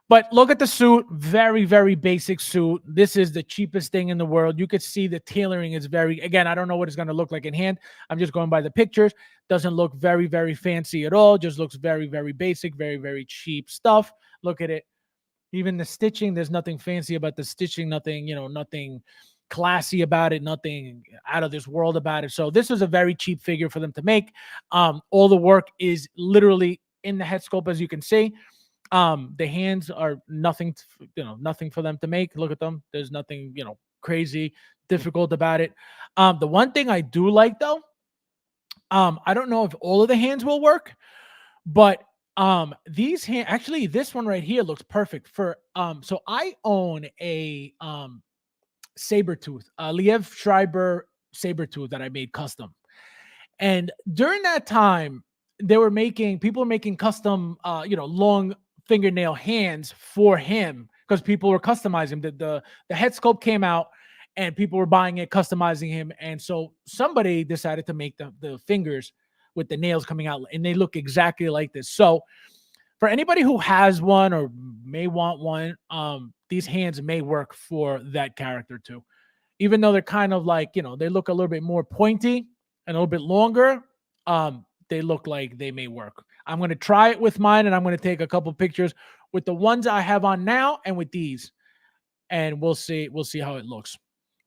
But look at the suit. Very, very basic suit. This is the cheapest thing in the world. You could see the tailoring is again, I don't know what it's going to look like in hand. I'm just going by the pictures. Doesn't look very, very fancy at all. Just looks very, very basic, very, very cheap stuff. Look at it. Even the stitching, there's nothing fancy about the stitching. Nothing, nothing classy about it. Nothing out of this world about it. So this is a very cheap figure for them to make. All the work is literally in the head sculpt, as you can see. The hands are nothing, nothing for them to make. Look at them. There's nothing, crazy difficult about it. The one thing I do like though, I don't know if all of the hands will work, but these hands, actually this one right here looks perfect for, so I own a Sabretooth, Liev Schreiber Sabretooth that I made custom. And during that time, people were making custom, long fingernail hands for him because people were customizing. The head sculpt came out and people were buying it, customizing him. And so somebody decided to make the fingers with the nails coming out, and they look exactly like this. So for anybody who has one or may want one, these hands may work for that character too. Even though they're kind of like, they look a little bit more pointy and a little bit longer. they look like they may work. I'm going to try it with mine, and I'm going to take a couple pictures with the ones I have on now and with these, and we'll see how it looks.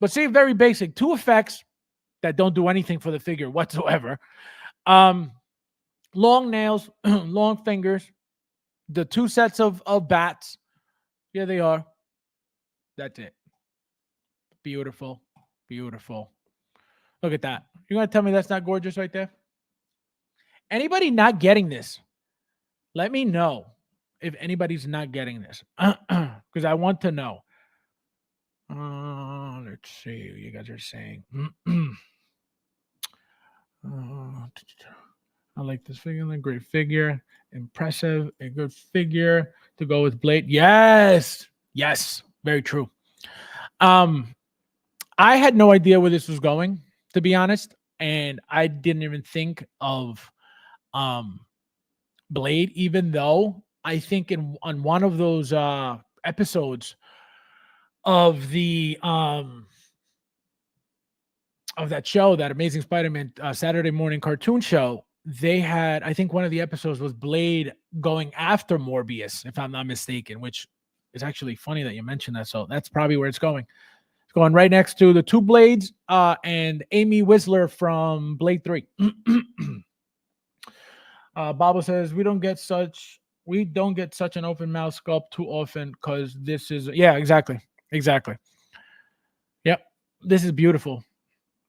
But see, very basic. 2 effects that don't do anything for the figure whatsoever. Long nails, long fingers, the 2 sets of bats. Here they are. That's it. Beautiful. Beautiful. Look at that. You're going to tell me that's not gorgeous right there? Anybody not getting this? Let me know if anybody's not getting this, because I want to know. Let's see what you guys are saying. I like this figure. A great figure. Impressive. A good figure to go with Blade. Yes. Yes. Very true. I had no idea where this was going, to be honest. And I didn't even think of Blade, even though I think on one of those episodes of the of that show, that Amazing Spider-Man Saturday morning cartoon show, they had, I think one of the episodes was Blade going after Morbius, if I'm not mistaken, which is actually funny that you mentioned that. So that's probably where it's going. It's going right next to the 2 Blades and Amy Whistler from Blade 3. Baba says we don't get such an open mouth sculpt too often because this is exactly. Yep, this is beautiful.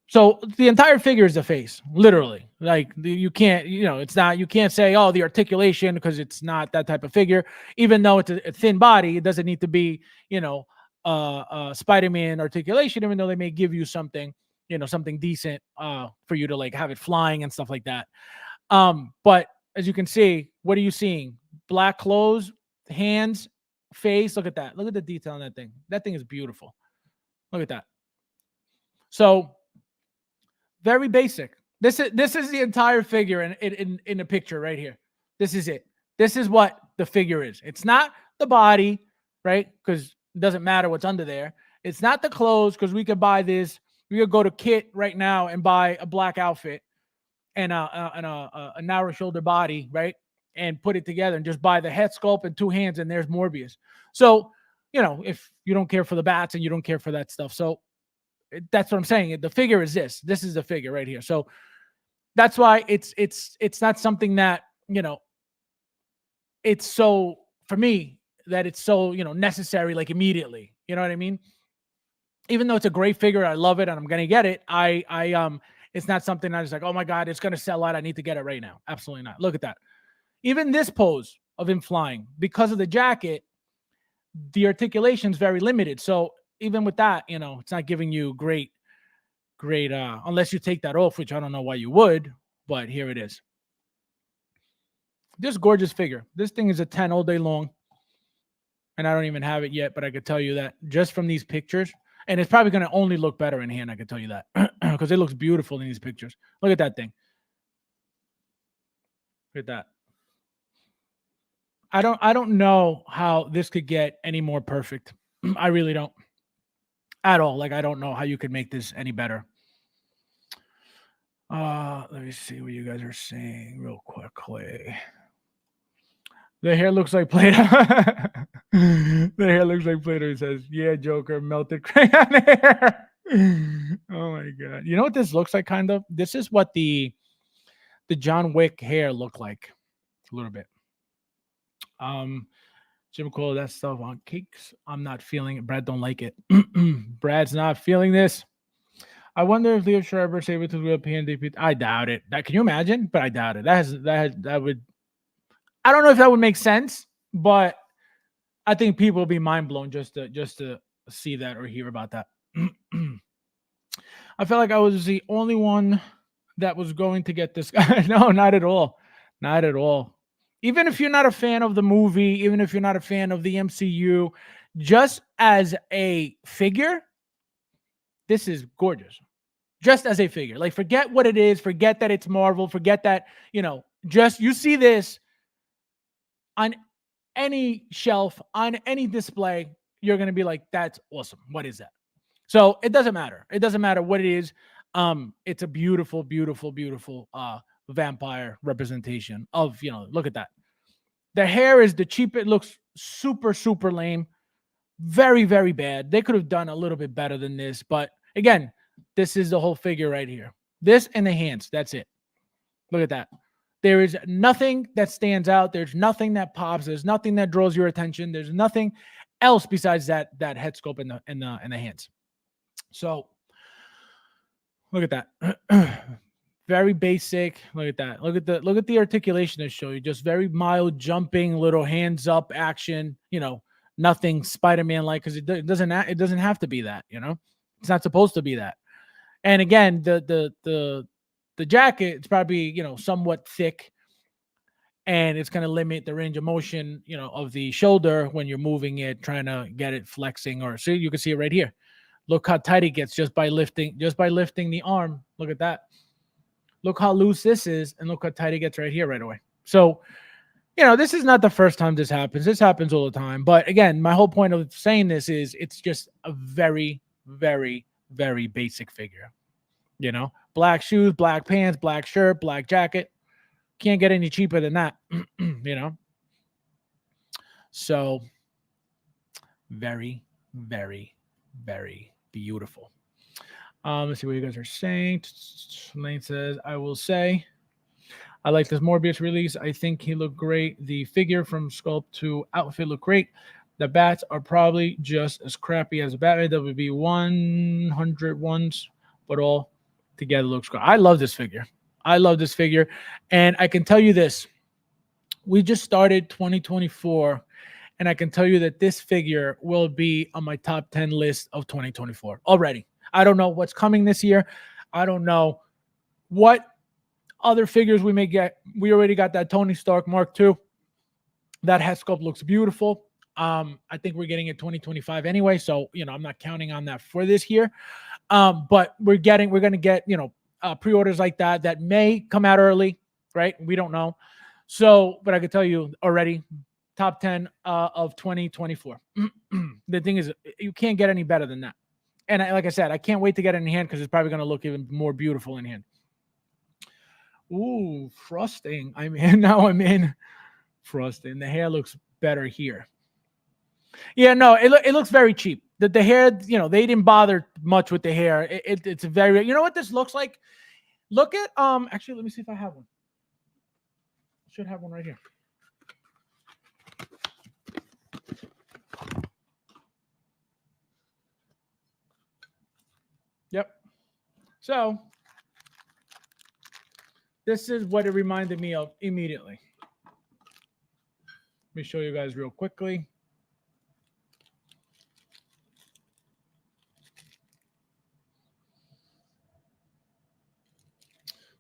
So the entire figure is the face, literally. Like you can't, it's not. You can't say, oh, the articulation, because it's not that type of figure. Even though it's a thin body, it doesn't need to be, Spider-Man articulation. Even though they may give you something, something decent for you to like have it flying and stuff like that. But as you can see, what are you seeing? Black clothes, hands, face. Look at that. Look at the detail on that thing. That thing is beautiful. Look at that. So very basic. This is the entire figure in the picture right here. This is it. This is what the figure is. It's not the body, right? Because it doesn't matter what's under there. It's not the clothes, because we could buy this. We could go to Kit right now and buy a black outfit and a narrow shoulder body, right? And put it together and just buy the head sculpt and 2 hands, and there's Morbius. So, if you don't care for the bats and you don't care for that stuff. So that's what I'm saying. The figure is this. This is the figure right here. So that's why it's not something that, it's so, for me, that it's so, necessary, like immediately. You know what I mean? Even though it's a great figure, I love it and I'm going to get it. It's not something I was like, oh my God, it's going to sell out. I need to get it right now. Absolutely not. Look at that. Even this pose of him flying, because of the jacket, the articulation is very limited. So even with that, it's not giving you great, unless you take that off, which I don't know why you would, but here it is. This gorgeous figure. This thing is a 10 all day long. And I don't even have it yet, but I could tell you that just from these pictures, and it's probably going to only look better in hand. I can tell you that because it looks beautiful in these pictures. Look at that thing. Look at that. I don't know how this could get any more perfect. I really don't. At all. Like, I don't know how you could make this any better. Let me see what you guys are saying real quickly. The hair looks like Play-Doh. The hair looks like Play-Doh. He says, yeah, Joker, melted crayon hair. Oh my God. You know what this looks like, kind of? This is what the John Wick hair looked like a little bit. Jim Cole, that stuff on cakes. I'm not feeling it. Brad don't like it. Brad's not feeling this. I wonder if Leo Schreiber is able to do a PNDP. I doubt it. Can you imagine? But I doubt it. That would. I don't know if that would make sense, but I think people will be mind blown just to see that or hear about that. I felt like I was the only one that was going to get this guy. No, not at all. Not at all. Even if you're not a fan of the movie, even if you're not a fan of the MCU, just as a figure, this is gorgeous. Just as a figure. Like, forget what it is. Forget that it's Marvel. Forget that, just you see this on any shelf, on any display, you're going to be like, that's awesome. What is that? So it doesn't matter. It doesn't matter what it is. It's a beautiful, beautiful, beautiful vampire representation of, look at that. The hair is the cheap. It looks super, super lame. Very, very bad. They could have done a little bit better than this. But again, this is the whole figure right here. This and the hands. That's it. Look at that. There is nothing that stands out. There's nothing that pops. There's nothing that draws your attention. There's nothing else besides that head sculpt and the hands. So look at that. Very basic. Look at that. Look at the articulation I show you. Just very mild jumping, little hands up action. Nothing Spider-Man like, because it doesn't have to be that. It's not supposed to be that. And again, the jacket, it's probably somewhat thick, and it's going to limit the range of motion of the shoulder when you're moving it, trying to get it flexing. Or so you can see it right here. Look how tight it gets just by lifting the arm. Look at that. Look how loose this is, and look how tight it gets right here right away. So, this is not the first time this happens. This happens all the time. But again, my whole point of saying this is it's just a very, very, very basic figure. Black shoes, black pants, black shirt, black jacket. Can't get any cheaper than that. So very, very, very beautiful. Let's see what you guys are saying. Lane says, I will say, I like this Morbius release. I think he looked great. The figure from sculpt to outfit looked great. The bats are probably just as crappy as a Batman. There would be 100 ones, but all together looks good. I love this figure. And I can tell you this. We just started 2024, and I can tell you that this figure will be on my top 10 list of 2024 already. I don't know what's coming this year. I don't know what other figures we may get. We already got that Tony Stark Mark II. That head sculpt looks beautiful. I think we're getting it 2025 anyway, so I'm not counting on that for this year. But we're going to get pre-orders like that may come out early, right? We don't know. So, but I can tell you already, top 10 of 2024. The thing is, you can't get any better than that. And like I said, I can't wait to get it in hand because it's probably going to look even more beautiful in hand. Ooh, frosting. I'm in frosting. The hair looks better here. Yeah, no, it looks very cheap. The hair, they didn't bother much with the hair. It's very, what this looks like? Look at, actually, let me see if I have one. I should have one right here. Yep. So this is what it reminded me of immediately. Let me show you guys real quickly.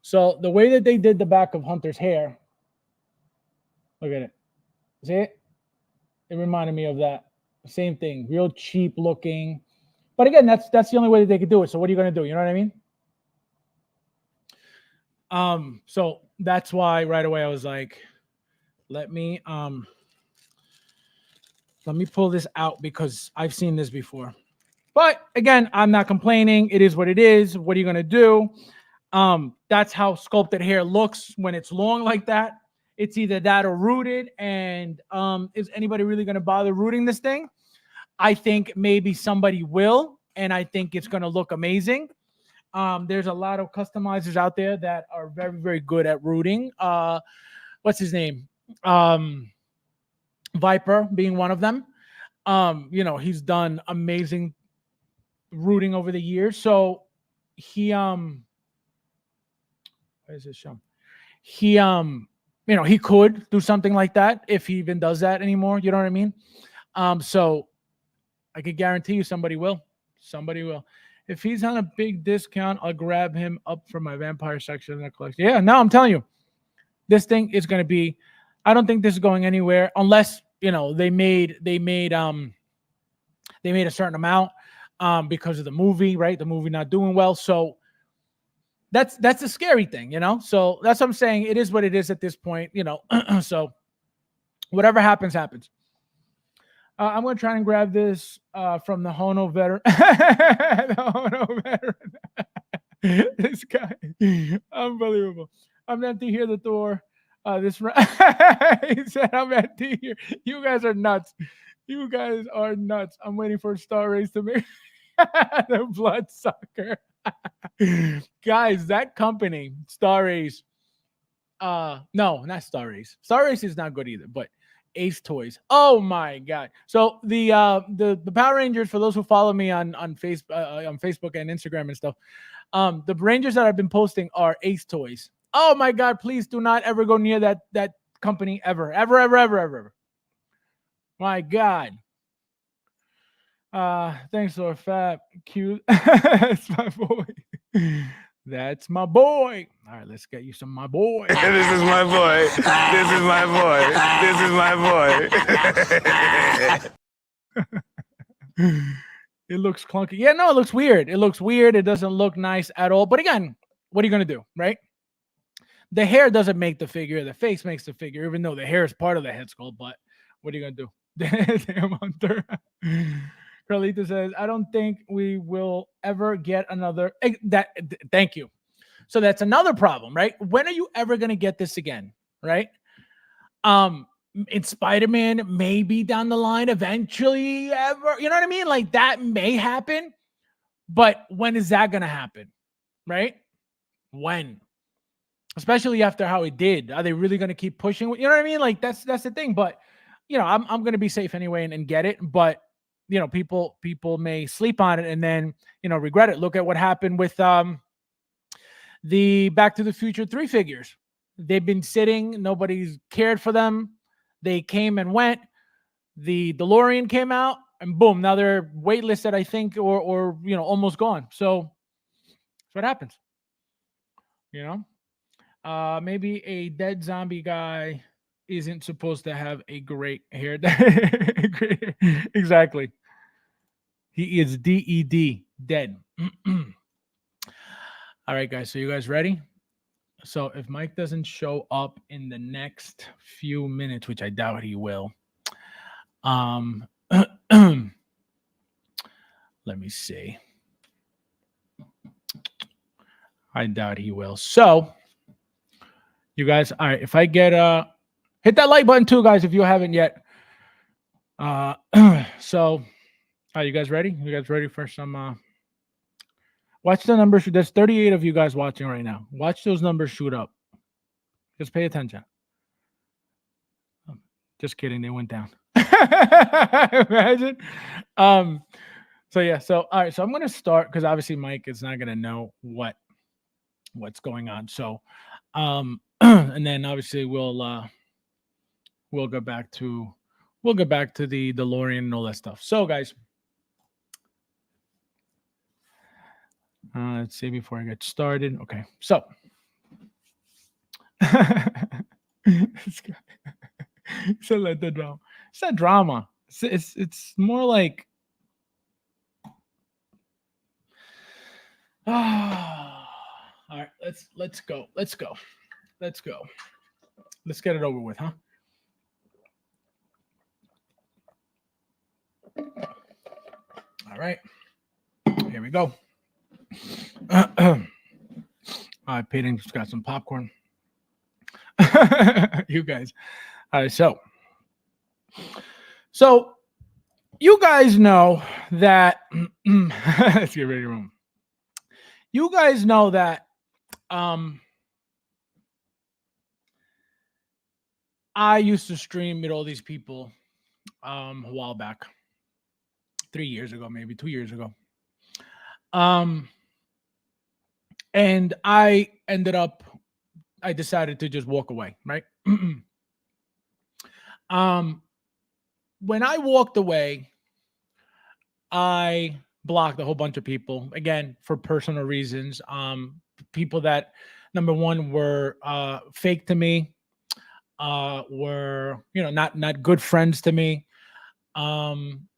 So the way that they did the back of Hunter's hair, look at it. See it? It reminded me of that. Same thing, real cheap looking. But again, that's the only way that they could do it. So what are you going to do? You know what I mean? So that's why right away I was like, let me pull this out because I've seen this before. But again, I'm not complaining. It is what it is. What are you going to do? That's how sculpted hair looks when it's long like that. It's either that or rooted. And is anybody really going to bother rooting this thing? I think maybe somebody will, and I think it's going to look amazing. There's a lot of customizers out there that are very, very good at rooting. What's his name? Viper being one of them. He's done amazing rooting over the years. So he where's his show? He he could do something like that if he even does that anymore. You know what I mean? So I could guarantee you somebody will. Somebody will. If he's on a big discount, I'll grab him up for my vampire section in the collection. Yeah, now I'm telling you, this thing is going to be, I don't think this is going anywhere unless, they made a certain amount because of the movie, right? The movie not doing well. So that's a scary thing, So that's what I'm saying. It is what it is at this point, So whatever happens, happens. I'm going to try and grab this from the Hono veteran. The Hono veteran. This guy. Unbelievable. Unbelievable. I'm empty here. The door. He said, I'm empty here. You guys are nuts. You guys are nuts. I'm waiting for Star Race to make the bloodsucker. Guys, that company, Star Race. No, not Star Race. Star Race is not good either, but Ace Toys. Oh my god. So the Power Rangers, for those who follow me on Facebook and Instagram and stuff, the Rangers that I've been posting are Ace Toys. Oh my god, please do not ever go near that company ever. My god. Thanks for Fab. Cute. That's my boy. That's my boy. All right, let's get you some my boy. This is my boy. This is my boy. This is my boy. It looks clunky. Yeah, no, it looks weird. It looks weird. It doesn't look nice at all. But again, what are you going to do, right? The hair doesn't make the figure. The face makes the figure, even though the hair is part of the head sculpt. But what are you going to do? Damn, Hunter. Carlita says, I don't think we will ever get another. Thank you. So that's another problem, right? When are you ever going to get this again, right? In Spider-Man, maybe down the line, eventually, ever. You know what I mean? Like that may happen. But when is that going to happen, right? When? Especially after how it did. Are they really going to keep pushing? You know what I mean? Like that's the thing. But, you know, I'm going to be safe anyway and get it. But, you know, people may sleep on it and then, you know, regret it. Look at what happened with the Back to the Future 3 figures. They've been sitting. Nobody's cared for them. They came and went. The DeLorean came out and boom, now they're waitlisted, I think, or you know, almost gone. So that's what happens. You know? Maybe a dead zombie guy isn't supposed to have a great hair. Exactly. He is DED, dead. All right, guys. So you guys ready? So if Mike doesn't show up in the next few minutes, which I doubt he will, let me see. I doubt he will. So you guys, all right, if I get hit that like button too, guys, if you haven't yet. So are you guys ready? You guys ready for some watch the numbers? There's 38 of you guys watching right now. Watch those numbers shoot up. Just pay attention. Just kidding, they went down. Imagine. So yeah, so all right, so I'm gonna start because obviously Mike is not gonna know what's going on. So and then obviously we'll get back to the DeLorean and all that stuff. So guys, let's see before I get started. Okay, so so let the drama. It's not drama. It's more like all right, let's go. Let's get it over with, huh? All right, here we go. All right, Peyton just got some popcorn. You guys. All right, so you guys know that let's get ready to room. You guys know that I used to stream with all these people a while back. 3 years ago, maybe 2 years ago. And I decided to just walk away, right? When I walked away, I blocked a whole bunch of people, again, for personal reasons. People that, number one, were fake to me, were, you know, not good friends to me.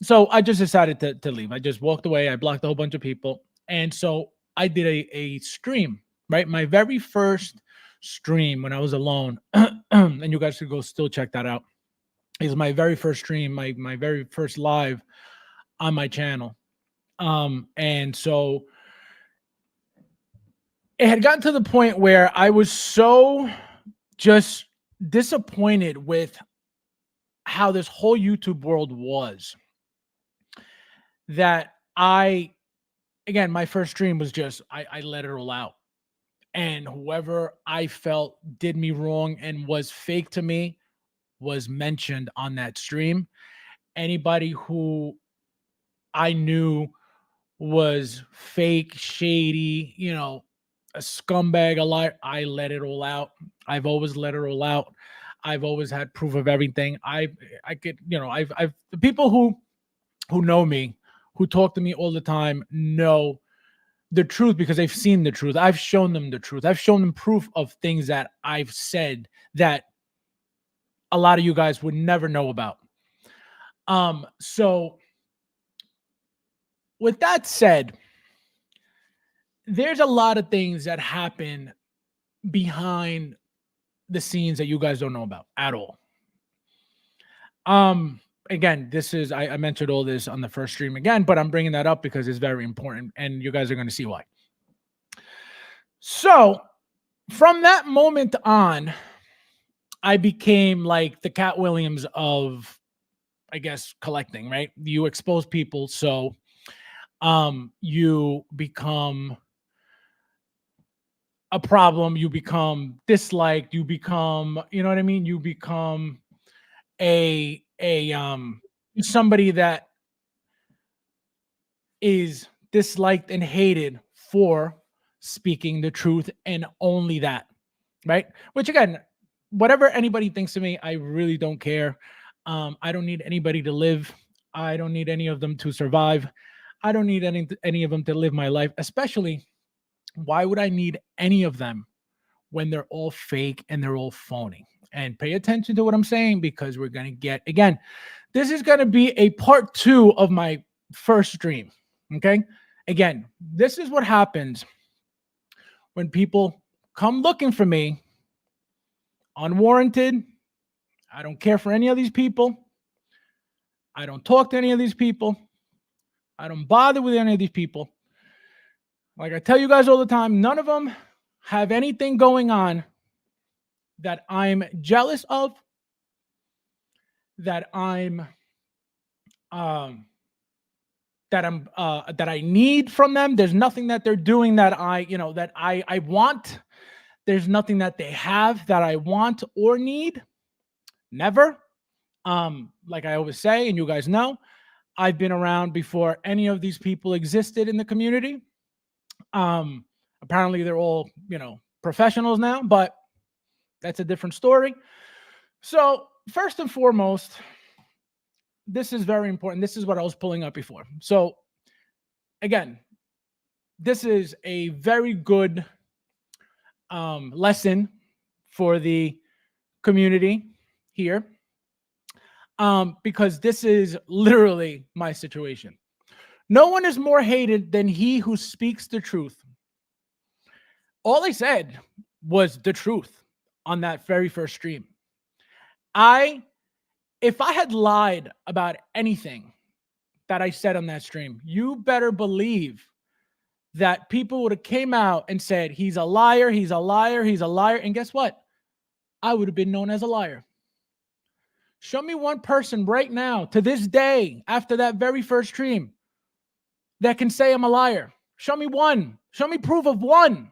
So I just decided to leave. I just walked away. I blocked a whole bunch of people. And so I did a stream, right? My very first stream when I was alone, and you guys should go still check that out. It was my very first stream, my very first live on my channel. And so it had gotten to the point where I was so just disappointed with how this whole YouTube world was that again, my first stream was just, I let it all out. And whoever I felt did me wrong and was fake to me was mentioned on that stream. Anybody who I knew was fake, shady, a scumbag, a liar, I let it all out. I've always let it all out. I've always had proof of everything. I could, I've the people who know me, who talk to me all the time, know the truth because they've seen the truth. I've shown them the truth. I've shown them proof of things that I've said that a lot of you guys would never know about. So with that said, there's a lot of things that happen behind the scenes that you guys don't know about at all. Again, this is, I mentioned all this on the first stream again, but I'm bringing that up because it's very important and you guys are going to see why. So from that moment on, I became like the Cat Williams of, I guess, collecting, right? You expose people, so you become a problem, you become disliked, you become, you know what I mean? You become a somebody that is disliked and hated for speaking the truth and only that, right? Which again, whatever anybody thinks of me, I really don't care. I don't need anybody to live. I don't need any of them to survive. I don't need any of them to live my life, especially why would I need any of them when they're all fake and they're all phony? And pay attention to what I'm saying because we're going to get, again, this is going to be a part 2 of my first stream. Okay. Again, this is what happens when people come looking for me unwarranted. I don't care for any of these people. I don't talk to any of these people. I don't bother with any of these people. Like I tell you guys all the time, none of them have anything going on that I'm jealous of, that that I need from them. There's nothing that they're doing that I want. There's nothing that they have that I want or need. Never. Like I always say, and you guys know, I've been around before any of these people existed in the community. Apparently they're all, professionals now, but that's a different story. So first and foremost, this is very important. This is what I was pulling up before. So again, this is a very good lesson for the community here, because this is literally my situation. No one is more hated than he who speaks the truth. All I said was the truth on that very first stream. If I had lied about anything that I said on that stream, you better believe that people would have came out and said, he's a liar, he's a liar, he's a liar. And guess what? I would have been known as a liar. Show me one person right now, to this day, after that very first stream, that can say I'm a liar. Show me one. Show me proof of one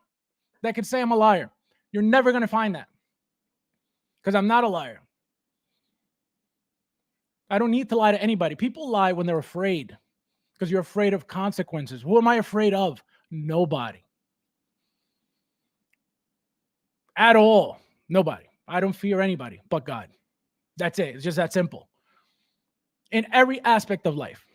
that can say I'm a liar. You're never going to find that because I'm not a liar. I don't need to lie to anybody. People lie when they're afraid because you're afraid of consequences. Who am I afraid of? Nobody. At all. Nobody. I don't fear anybody but God. That's it. It's just that simple. In every aspect of life.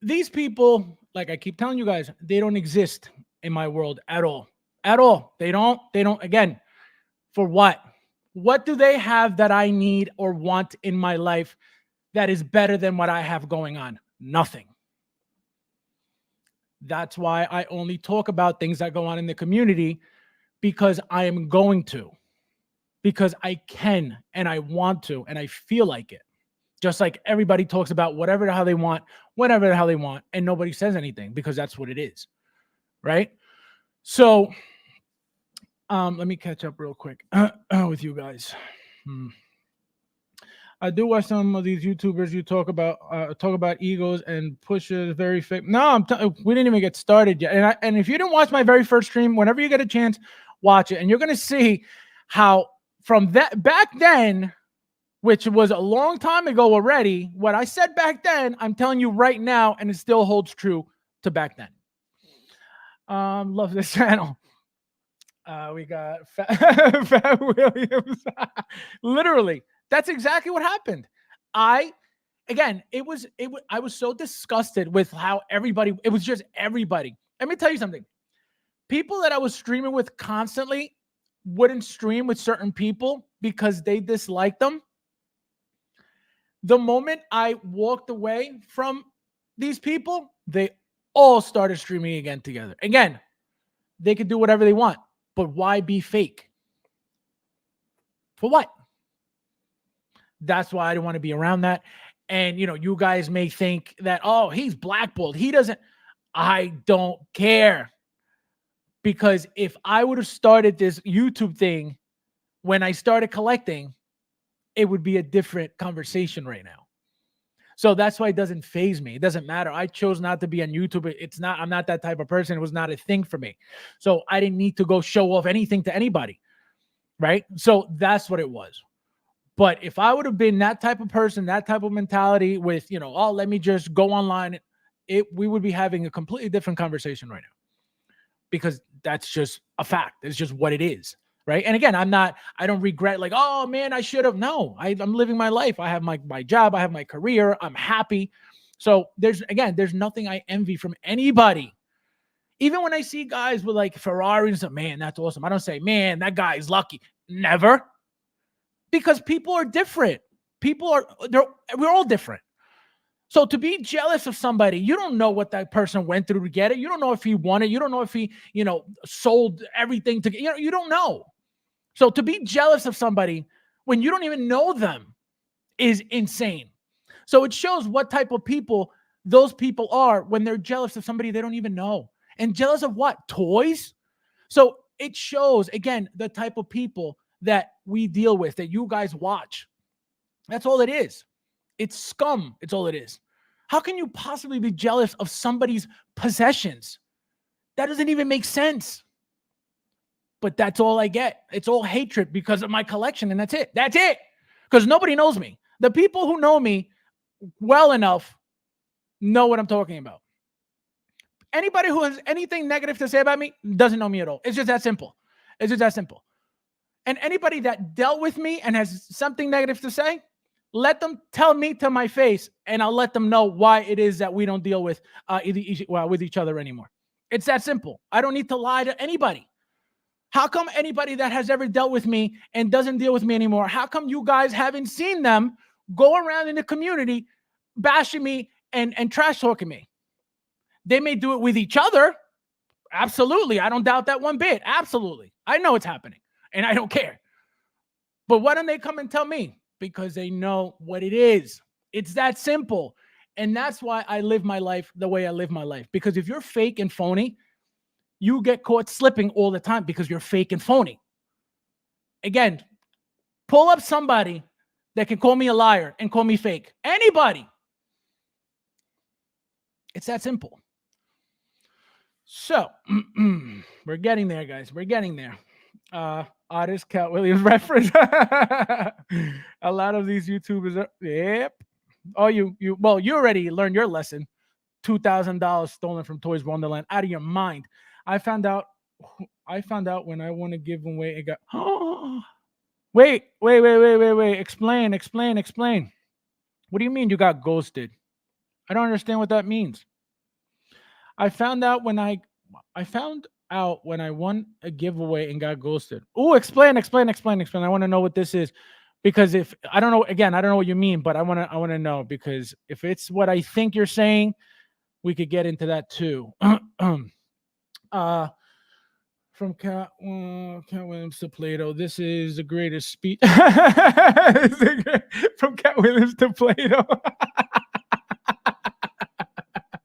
These people, like I keep telling you guys, they don't exist in my world at all. At all. They don't. Again, for what? What do they have that I need or want in my life that is better than what I have going on? Nothing. That's why I only talk about things that go on in the community, because I am going to, because I can and I want to and I feel like it. Just like everybody talks about whatever the hell they want, whatever the hell they want, and nobody says anything because that's what it is. right? So let me catch up real quick with you guys. I do watch some of these YouTubers. You talk about egos and pushes very fake. No, we didn't even get started yet. And if you didn't watch my very first stream, whenever you get a chance, watch it, and you're gonna see how from that back then, which was a long time ago already, what I said back then, I'm telling you right now, and it still holds true to back then. Love this channel. We got Fat Williams. Literally, that's exactly what happened. I was so disgusted with how everybody, it was just everybody. Let me tell you something. People that I was streaming with constantly wouldn't stream with certain people because they disliked them. The moment I walked away from these people, they all started streaming again together. Again, they could do whatever they want, but why be fake? For what? That's why I didn't want to be around that. And, you guys may think that, oh, he's blackballed. He doesn't. I don't care. Because if I would have started this YouTube thing when I started collecting, it would be a different conversation right now. So that's why it doesn't faze me. It doesn't matter. I chose not to be on YouTube. I'm not that type of person. It was not a thing for me. So I didn't need to go show off anything to anybody. Right? So that's what it was. But if I would have been that type of person, that type of mentality with, oh, let me just go online, we would be having a completely different conversation right now. Because that's just a fact. It's just what it is. Right. And again, I don't regret like, oh man, I should have. No, I'm living my life. I have my job. I have my career. I'm happy. So there's nothing I envy from anybody. Even when I see guys with like Ferraris, man, that's awesome. I don't say, man, that guy is lucky. Never. Because people are different. We're all different. So to be jealous of somebody, you don't know what that person went through to get it. You don't know if he won it. You don't know if he, sold everything to get, you don't know. So to be jealous of somebody when you don't even know them is insane. So it shows what type of people those people are when they're jealous of somebody they don't even know. And jealous of what? Toys? So it shows, again, the type of people that we deal with, that you guys watch. That's all it is. It's scum. It's all it is. How can you possibly be jealous of somebody's possessions? That doesn't even make sense. But that's all I get. It's all hatred because of my collection, and that's it. That's it. Because nobody knows me. The people who know me well enough know what I'm talking about. Anybody who has anything negative to say about me doesn't know me at all. It's just that simple. It's just that simple. And anybody that dealt with me and has something negative to say, let them tell me to my face, and I'll let them know why it is that we don't deal with with each other anymore. It's that simple. I don't need to lie to anybody. How come anybody that has ever dealt with me and doesn't deal with me anymore, how come you guys haven't seen them go around in the community bashing me and trash talking me? They may do it with each other. Absolutely. I don't doubt that one bit. Absolutely. I know it's happening, and I don't care. But why don't they come and tell me? Because they know what it is. It's that simple. And that's why I live my life the way I live my life. Because if you're fake and phony, you get caught slipping all the time because you're fake and phony. Again, pull up somebody that can call me a liar and call me fake. Anybody. It's that simple. So, we're getting there, guys. We're getting there. Artist Cat Williams reference. A lot of these YouTubers are, yep. Oh, you already learned your lesson. $2,000 stolen from Toys Wonderland. Out of your mind. I found out when I want to give away. It got. Wait. Explain. What do you mean you got ghosted? I don't understand what that means. I found out when I won a giveaway and got ghosted. Oh, explain. I want to know what this is, because if I don't know, again, I don't know what you mean, but I want to know, because if it's what I think you're saying, we could get into that too. From Cat Williams to Plato, this is the greatest speech. From Cat Williams to Plato.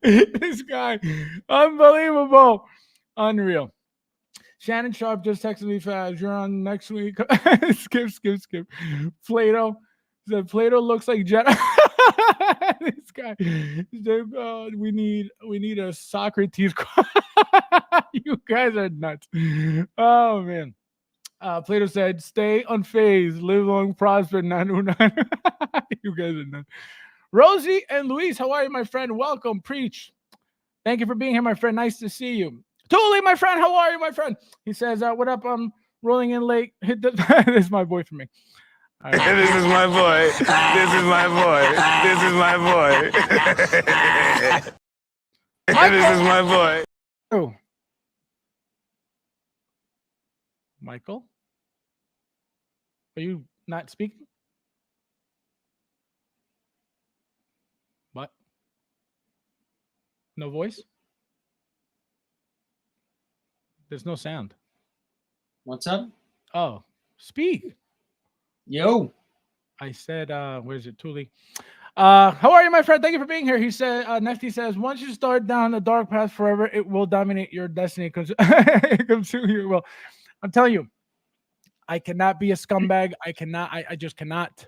This guy, unbelievable. Unreal. Shannon Sharp just texted me fast. You're on next week. skip. Plato said Plato looks like Jedi. This guy. We need a Socrates. You guys are nuts. Oh man. Plato said, stay unfazed, live long, prosper, 909. You guys are nuts. Rosie and Luis, how are you, my friend? Welcome. Preach. Thank you for being here, my friend. Nice to see you. Totally, my friend. How are you, my friend? He says, what up? I'm rolling in late. Hit the. This is my boy for me. Right. This is my boy. This is my boy. This is my boy. This is my boy. Oh. Michael? Are you not speaking? What? No voice? There's no sound. What's up? Oh, speak. Yo. I said, where's it, Thule? How are you, my friend? Thank you for being here. He said, Nefty says, once you start down the dark path forever, it will dominate your destiny. Consume you. Well, I'm telling you, I cannot be a scumbag. I just cannot.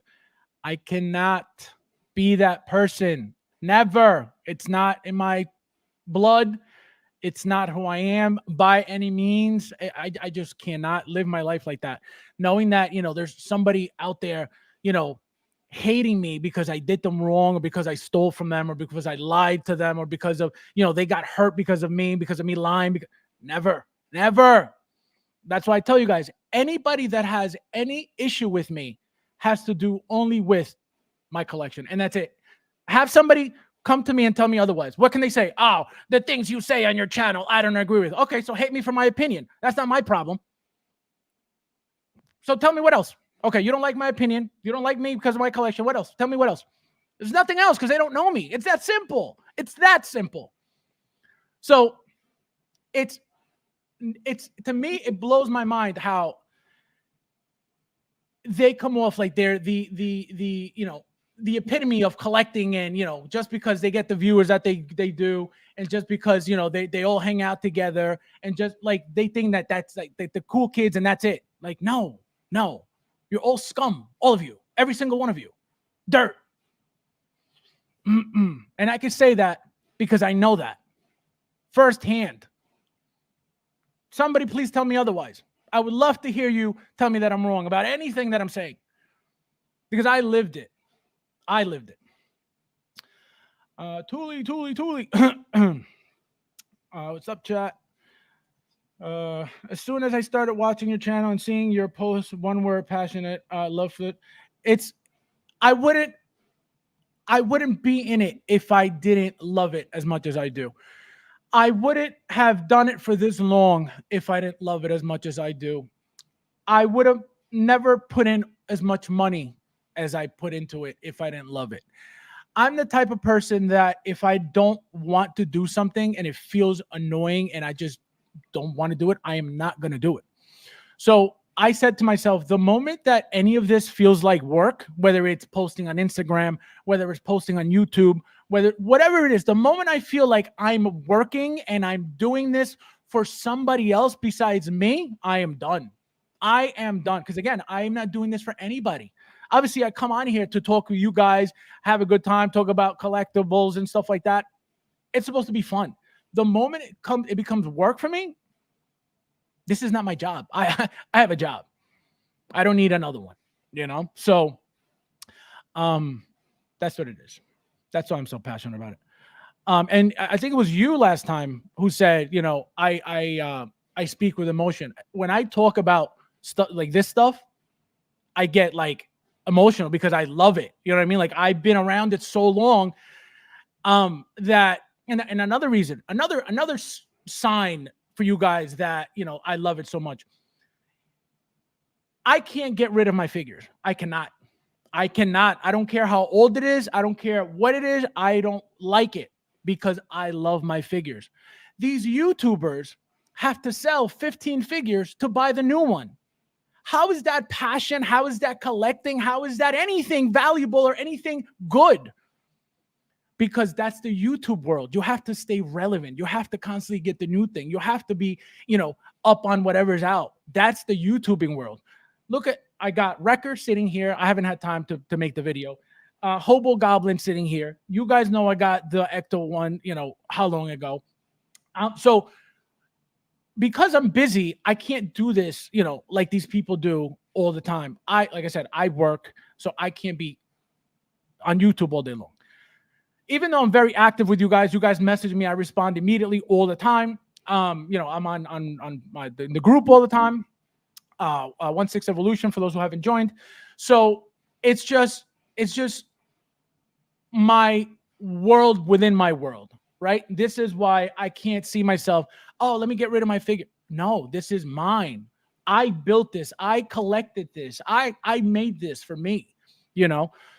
I cannot be that person. Never. It's not in my blood. It's not who I am by any means. I just cannot live my life like that. Knowing that, there's somebody out there, hating me because I did them wrong, or because I stole from them, or because I lied to them, or because of, they got hurt because of me lying. Never. That's why I tell you guys, anybody that has any issue with me has to do only with my collection. And that's it. Have somebody come to me and tell me otherwise. What can they say? Oh, the things you say on your channel, I don't agree with. Okay, so hate me for my opinion. That's not my problem. So tell me what else. Okay, you don't like my opinion. You don't like me because of my collection. What else? Tell me what else. There's nothing else because they don't know me. It's that simple. It's that simple. So it's to me, it blows my mind how they come off like they're the epitome of collecting, and just because they get the viewers that they do, and just because they all hang out together, and just like they think that that's like the cool kids and that's it. Like no, you're all scum, all of you, every single one of you, dirt. And I can say that because I know that firsthand. Somebody please tell me otherwise. I would love to hear you tell me that I'm wrong about anything that I'm saying, because I lived it. Thule. What's up, chat? As soon as I started watching your channel and seeing your posts, one word, passionate, love it. I wouldn't be in it if I didn't love it as much as I do. I wouldn't have done it for this long if I didn't love it as much as I do. I would have never put in as much money as I put into it if I didn't love it. I'm the type of person that if I don't want to do something and it feels annoying and I just don't want to do it, I am not going to do it. So I said to myself, the moment that any of this feels like work, whether it's posting on Instagram, whether it's posting on YouTube, whatever it is, the moment I feel like I'm working and I'm doing this for somebody else besides me, I am done. I am done. Because again, I am not doing this for anybody. Obviously, I come on here to talk with you guys, have a good time, talk about collectibles and stuff like that. It's supposed to be fun. The moment it becomes work for me, this is not my job. I have a job. I don't need another one, So that's what it is. That's why I'm so passionate about it. And I think it was you last time who said, I speak with emotion. When I talk about stuff like this stuff, I get like emotional because I love it. You know what I mean? Like I've been around it so long that, and another reason, another sign for you guys that, I love it so much. I can't get rid of my figures. I cannot. I don't care how old it is. I don't care what it is. I don't like it because I love my figures. These YouTubers have to sell 15 figures to buy the new one. How is that passion? How is that collecting? How is that anything valuable or anything good? because that's the YouTube world. You have to stay relevant. You have to constantly get the new thing. You have to be, up on whatever's out. That's the YouTubing world. Look at, I got Wrecker sitting here. I haven't had time to make the video. Hobo Goblin sitting here. You guys know I got the Ecto one, how long ago. So because I'm busy, I can't do this, like these people do all the time. Like I said, I work, so I can't be on YouTube all day long. Even though I'm very active with you guys message me, I respond immediately all the time. I'm on the group all the time. 1/6 Evolution for those who haven't joined. So it's just my world within my world, right? This is why I can't see myself, oh, let me get rid of my figure. No, this is mine. I built this. I collected this. I made this for me,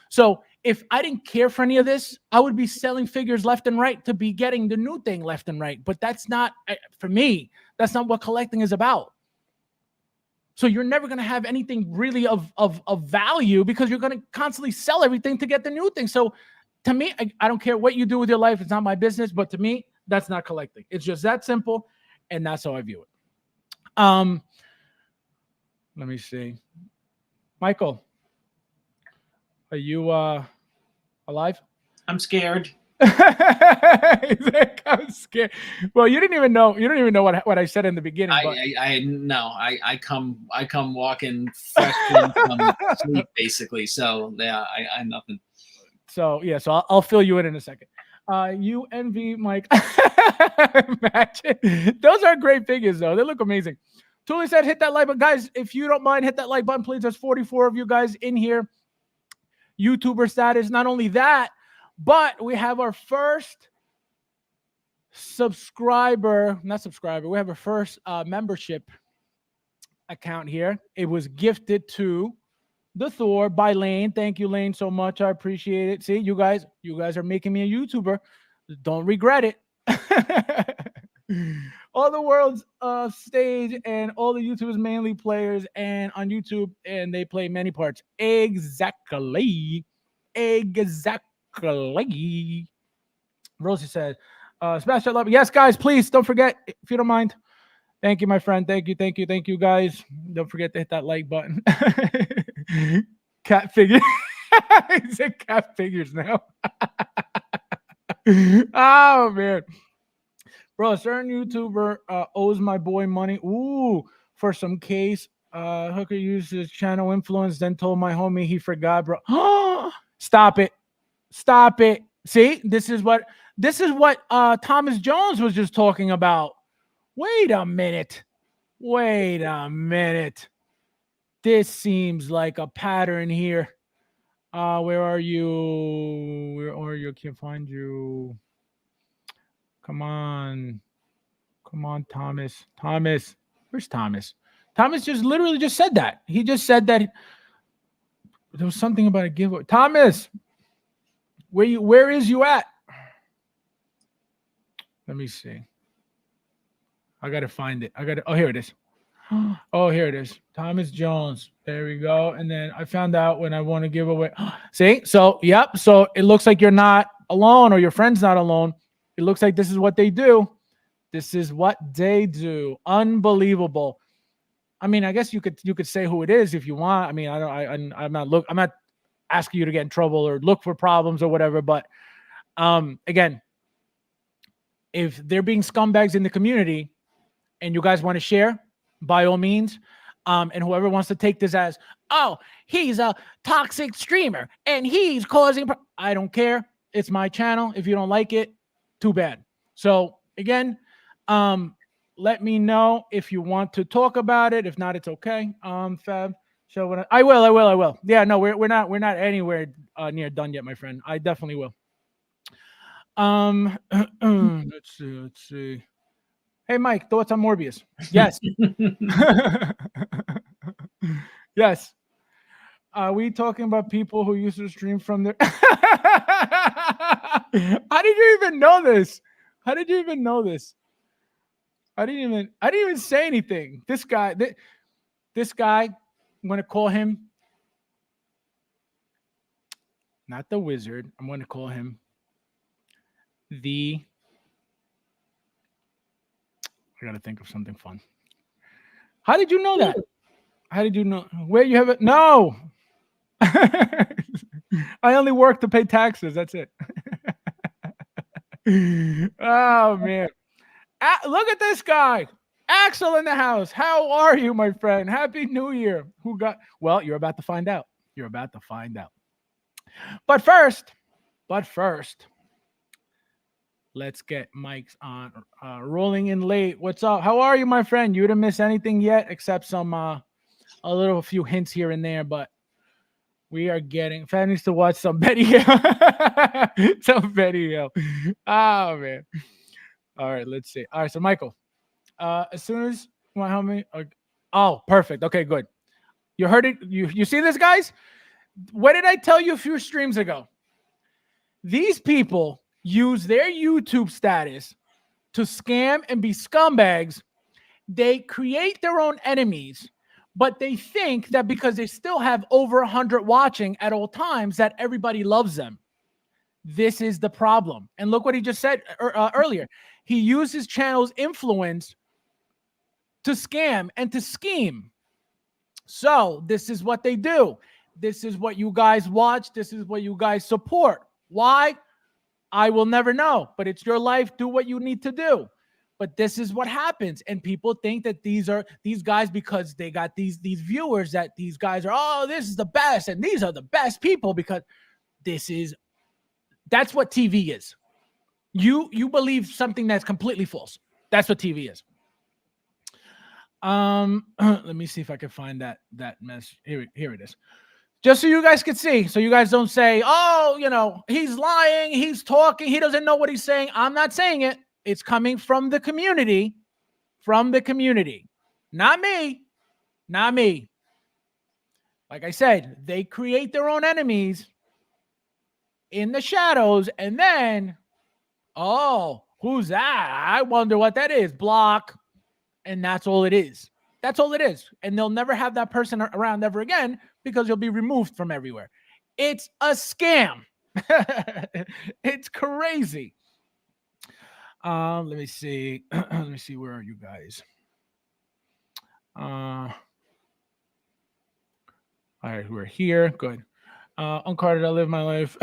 So if I didn't care for any of this, I would be selling figures left and right to be getting the new thing left and right. But that's not, for me, that's not what collecting is about. So you're never going to have anything really of value because you're going to constantly sell everything to get the new thing. So to me, I don't care what you do with your life. It's not my business. But to me, that's not collecting. It's just that simple. And that's how I view it. Let me see. Michael, are you alive? I'm scared. He's like, I'm scared. Well, you didn't even know. You don't even know what I said in the beginning. I come walking fresh from sleep basically. So yeah, I nothing. So yeah, so I'll fill you in a second. You envy Mike. Imagine. Those are great figures though. They look amazing. Tuli said, hit that like button. Guys, if you don't mind, hit that like button, please. There's 44 of you guys in here. YouTuber status. Not only that, but we have our first we have our first membership account here. It was gifted to the Thor by Lane. Thank you, Lane, so much. I appreciate it. See, you guys are making me a YouTuber. Don't regret it. All the world's stage and all the YouTubers mainly players and on YouTube, and they play many parts. Exactly. Rosie said, smash that love. Yes, guys, please don't forget, if you don't mind. Thank you, my friend. Thank you, guys. Don't forget to hit that like button. Cat figure. He said cat figures now. Oh, man. Bro, a certain YouTuber owes my boy money. Ooh, for some case. Hooker used his channel influence, then told my homie he forgot, bro. Stop it. See, this is what Thomas Jones was just talking about. Wait a minute. This seems like a pattern here. Where are you? Can't find you. Come on, Thomas. Where's Thomas? Thomas literally just said that. He just said that there was something about a giveaway. Thomas, where is you at? Let me see. I gotta find it. Oh, here it is. Oh, here it is. Thomas Jones. There we go. And then I found out when I want to give away. See? So, yep. So it looks like you're not alone or your friend's not alone. It looks like this is what they do. Unbelievable. I mean, I guess you could say who it is if you want. I mean, I'm not asking you to get in trouble or look for problems or whatever. But again, if they're being scumbags in the community and you guys want to share, by all means. And whoever wants to take this as, oh, he's a toxic streamer and he's causing, I don't care. It's my channel. If you don't like it, too bad. So again, let me know if you want to talk about it. If not, it's okay. Fab. So I will. Yeah, no, we're not anywhere near done yet, my friend. I definitely will. Let's see. Hey, Mike, thoughts on Morbius? Yes. Yes. Are we talking about people who used to stream from their... How did you even know this? I didn't even say anything. This guy, I'm going to call him not the wizard. I'm going to call him I gotta think of something fun. How did you know that? How did you know where you have it? No. I only work to pay taxes. That's it. Oh man. Look at this guy. Axel in the house. How are you, my friend? Happy New Year. Who got well, you're about to find out. You're about to find out. But first, let's get Mike's on rolling in late. What's up? How are you, my friend? You didn't miss anything yet except some a few hints here and there, but we are getting Fat needs to watch some Betty Hill. Some Betty Hill. Oh man. All right, let's see. All right, so Michael, as soon as you want to help me. Oh, perfect. Okay, good. You heard it. You see this, guys? What did I tell you a few streams ago? These people use their YouTube status to scam and be scumbags. They create their own enemies, but they think that because they still have over 100 watching at all times that everybody loves them. This is the problem. And look what he just said earlier. He used his channel's influence to scam and to scheme. So this is what they do. This is what you guys watch. This is what you guys support. Why? I will never know, but it's your life. Do what you need to do. But this is what happens. And people think that these guys, because they got these viewers, that these guys are, oh, this is the best. And these are the best people because that's what TV is. You believe something that's completely false. That's what TV is. Let me see if I can find that mess. Here it is. Just so you guys can see, so you guys don't say, oh, he's lying, he's talking, he doesn't know what he's saying. I'm not saying it. It's coming from the community. Not me. Like I said, they create their own enemies in the shadows, and then, oh, who's that? I wonder what that is. Block. And that's all it is. That's all it is. And they'll never have that person around ever again because you'll be removed from everywhere. It's a scam. It's crazy. Let me see. Let me see. Where are you guys? All right, we're here. Good. Uncarded, I live my life.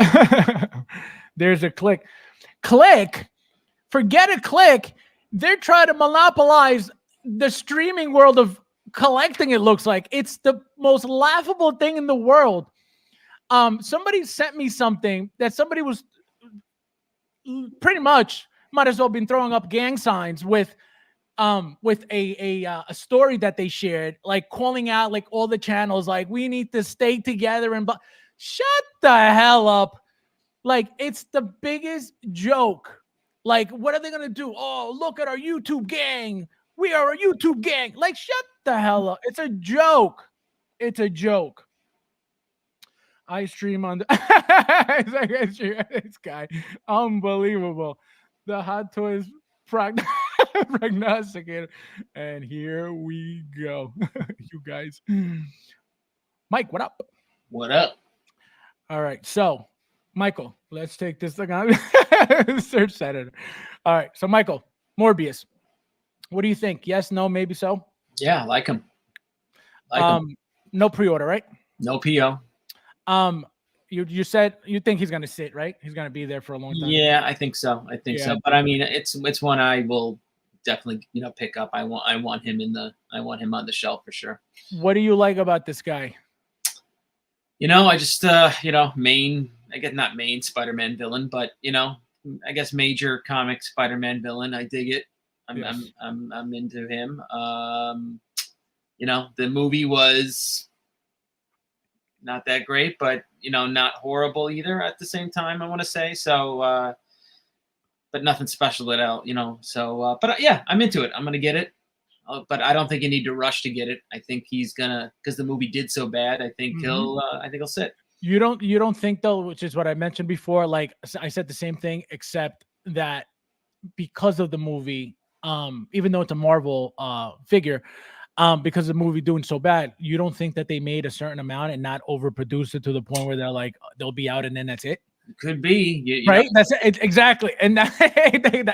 There's a click. Forget a click. They're trying to monopolize the streaming world of collecting. It looks like it's the most laughable thing in the world. Somebody sent me something that somebody was pretty much might as well been throwing up gang signs with a story that they shared, like calling out like all the channels, like we need to stay together and shut the hell up. Like it's the biggest joke. Like, what are they gonna do? Oh, look at our YouTube gang. We are a YouTube gang. Like, shut the hell up. It's a joke. I stream on this guy. Unbelievable. The Hot Toys prognosticator. And here we go. You guys. Mike, what up? What up? All right. So, Michael, let's take this thing on. Search Saturday. All right. So, Michael, Morbius. What do you think? Yes, no, maybe so? Yeah, I like him. No pre-order, right? No PO. You said you think he's gonna sit, right? He's gonna be there for a long time. Yeah, I think so. So. But I mean, it's one I will definitely pick up. I want him on the shelf for sure. What do you like about this guy? I just not main Spider-Man villain, but I guess major comic Spider-Man villain. I dig it. I'm into him. The movie was not that great, but not horrible either at the same time, I want to say. So but nothing special at all, So but yeah, I'm into it. I'm gonna get it. But I don't think you need to rush to get it. I think he's gonna, because the movie did so bad, I think he'll sit. You don't think though, which is what I mentioned before, like I said the same thing, except that because of the movie, even though it's a Marvel figure, because the movie doing so bad, you don't think that they made a certain amount and not overproduce it to the point where they're like, they'll be out and then that's it? Could be. You right? know, That's it, exactly. And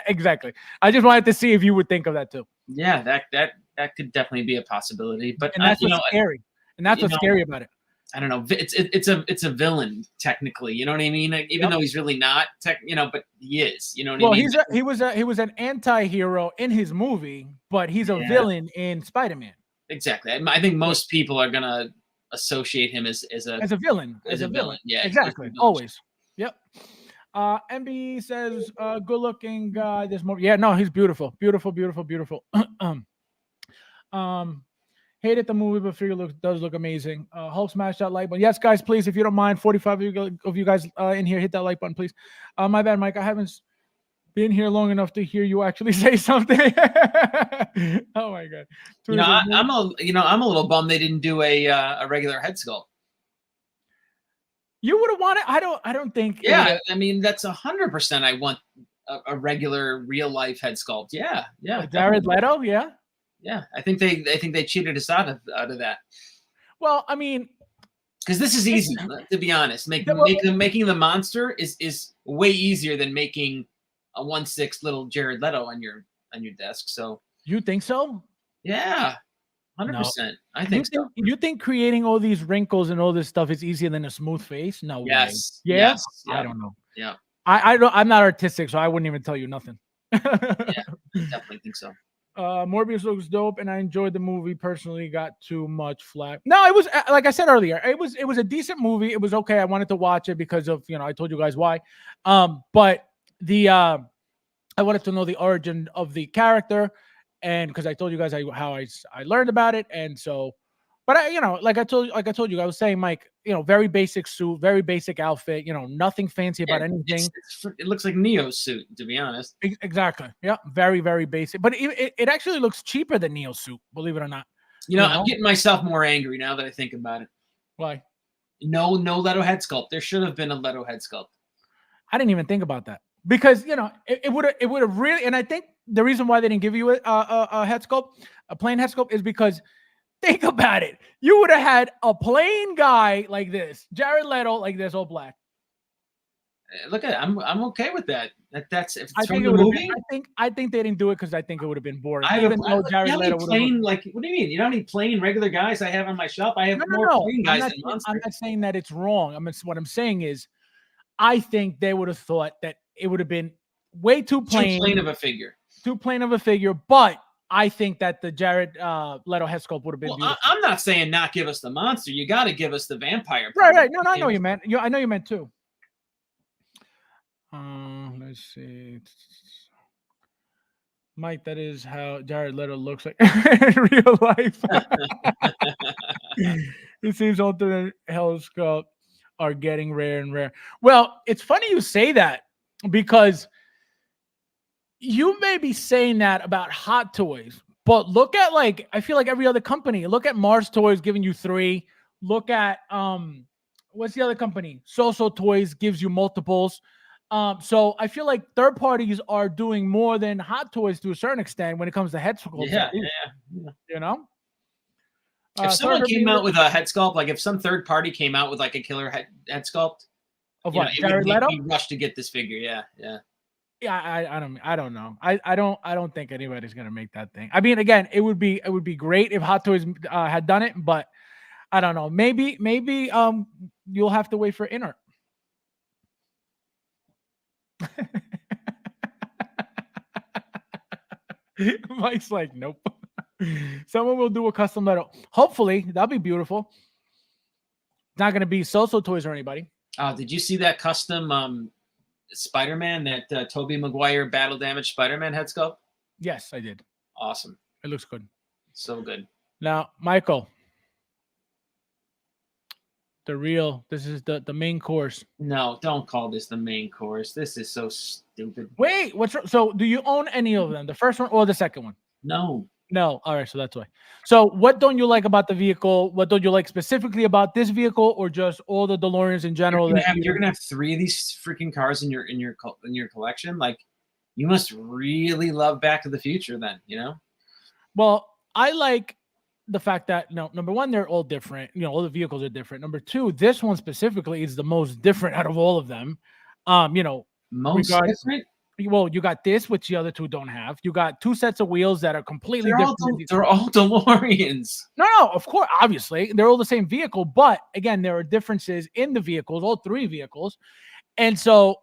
exactly. I just wanted to see if you would think of that too. yeah, that could definitely be a possibility. But And that's you what's know, scary. And that's you what's know, scary about it. I don't know. It's a villain technically. You know what I mean? Like, even Yep. though he's really not but he is. You know what I Well, mean? he was an anti-hero in his movie, but he's a Yeah. villain in Spider-Man. Exactly. I think most people are gonna associate him as a villain. as a villain. Yeah, Exactly. villain. Always. Yep. MB says, good looking guy. There's more. Yeah, no, he's beautiful. Beautiful, beautiful, beautiful. Hated the movie, but figure does look amazing. Hulk smash that like button. Yes, guys, please, if you don't mind, 45 of you guys in here, hit that like button, please. My bad, Mike. I haven't been here long enough to hear you actually say something. Oh my god. I'm a little bummed they didn't do a regular head sculpt. You would have wanted. I don't think. Yeah, I mean that's 100%. I want a regular real life head sculpt. Yeah, Jared Leto. Yeah. Yeah, I think they cheated us out of that. Well, I mean, because this is easy, to be honest. Making the monster is way easier than making a 1/6 little Jared Leto on your desk. So you think so? Yeah, 100%. I think so. You think creating all these wrinkles and all this stuff is easier than a smooth face? No way. Yes. Yeah. Yes. I don't know. Yeah. I don't. I'm not artistic, so I wouldn't even tell you nothing. Yeah, I definitely think so. Morbius looks dope, and I enjoyed the movie. Personally, got too much flack. No, it was like I said earlier. It was a decent movie. It was okay. I wanted to watch it because of I told you guys why. But I wanted to know the origin of the character, and because I told you guys how I learned about it, and so. But like I told you, I was saying, Mike, very basic suit, very basic outfit, nothing fancy about anything. It looks like Neo's suit, to be honest. Exactly. Yeah. Very, very basic. But it actually looks cheaper than Neo's suit, believe it or not. I'm getting myself more angry now that I think about it. Why? No Leto head sculpt. There should have been a Leto head sculpt. I didn't even think about that because it would have really, and I think the reason why they didn't give you a head sculpt, a plain head sculpt, is because think about it. You would have had a plain guy like this, Jared Leto, like this, all black. Look at it. I'm okay with that. That's if it's I think from the movie. I think they didn't do it because I think it would have been boring. Even though Jared Leto plain, like, what do you mean? You know how many plain regular guys I have on my shelf? I have more plain guys than monsters. I'm not saying that it's wrong. What I'm saying is, I think they would have thought that it would have been way too plain. Too plain of a figure. Too plain of a figure, but I think that the Jared Leto head sculpt would have been beautiful. I'm not saying not give us the monster. You got to give us the vampire. Right. No, I know you meant. I know you meant too. Let's see. Mike, that is how Jared Leto looks like in real life. It seems alternate hell sculpt are getting rare and rare. Well, it's funny you say that because you may be saying that about Hot Toys, but look at I feel like every other company. Look at Mars Toys giving you 3. Look at what's the other company? So Toys gives you multiples. So I feel like third parties are doing more than Hot Toys to a certain extent when it comes to head sculpts. Yeah. If someone came out with a head sculpt, like if some third party came out with like a killer head sculpt of what, Jared Leto, we rush to get this figure. Yeah. I don't know. I don't think anybody's gonna make that thing. I mean, again, it would be great if Hot Toys had done it, but I don't know. Maybe you'll have to wait for Inert. Mike's like, nope. Someone will do a custom Leto. Hopefully, that'll be beautiful. It's not gonna be So Toys or anybody. Did you see that custom Spider-Man, that Tobey Maguire battle damage Spider-Man head sculpt? Yes, I did. Awesome. It looks good. So good. Now, Michael, this is the main course. No, don't call this the main course. This is so stupid. Wait, so do you own any of them? The first one or the second one? No. All right, so that's why. So what don't you like about the vehicle? What don't you like specifically about this vehicle, or just all the DeLoreans in general? You're gonna have 3 of these freaking cars in your collection. Like, you must really love Back to the Future, then. Well, I like the fact that number one, they're all different. All the vehicles are different. Number two, this one specifically is the most different out of all of them. You know, Most regard different. well, you got this, which the other two don't have. You got two sets of wheels that are completely They're all different. they're all DeLoreans. No, of course, obviously, they're all the same vehicle, but again, there are differences in the vehicles, all three vehicles, and so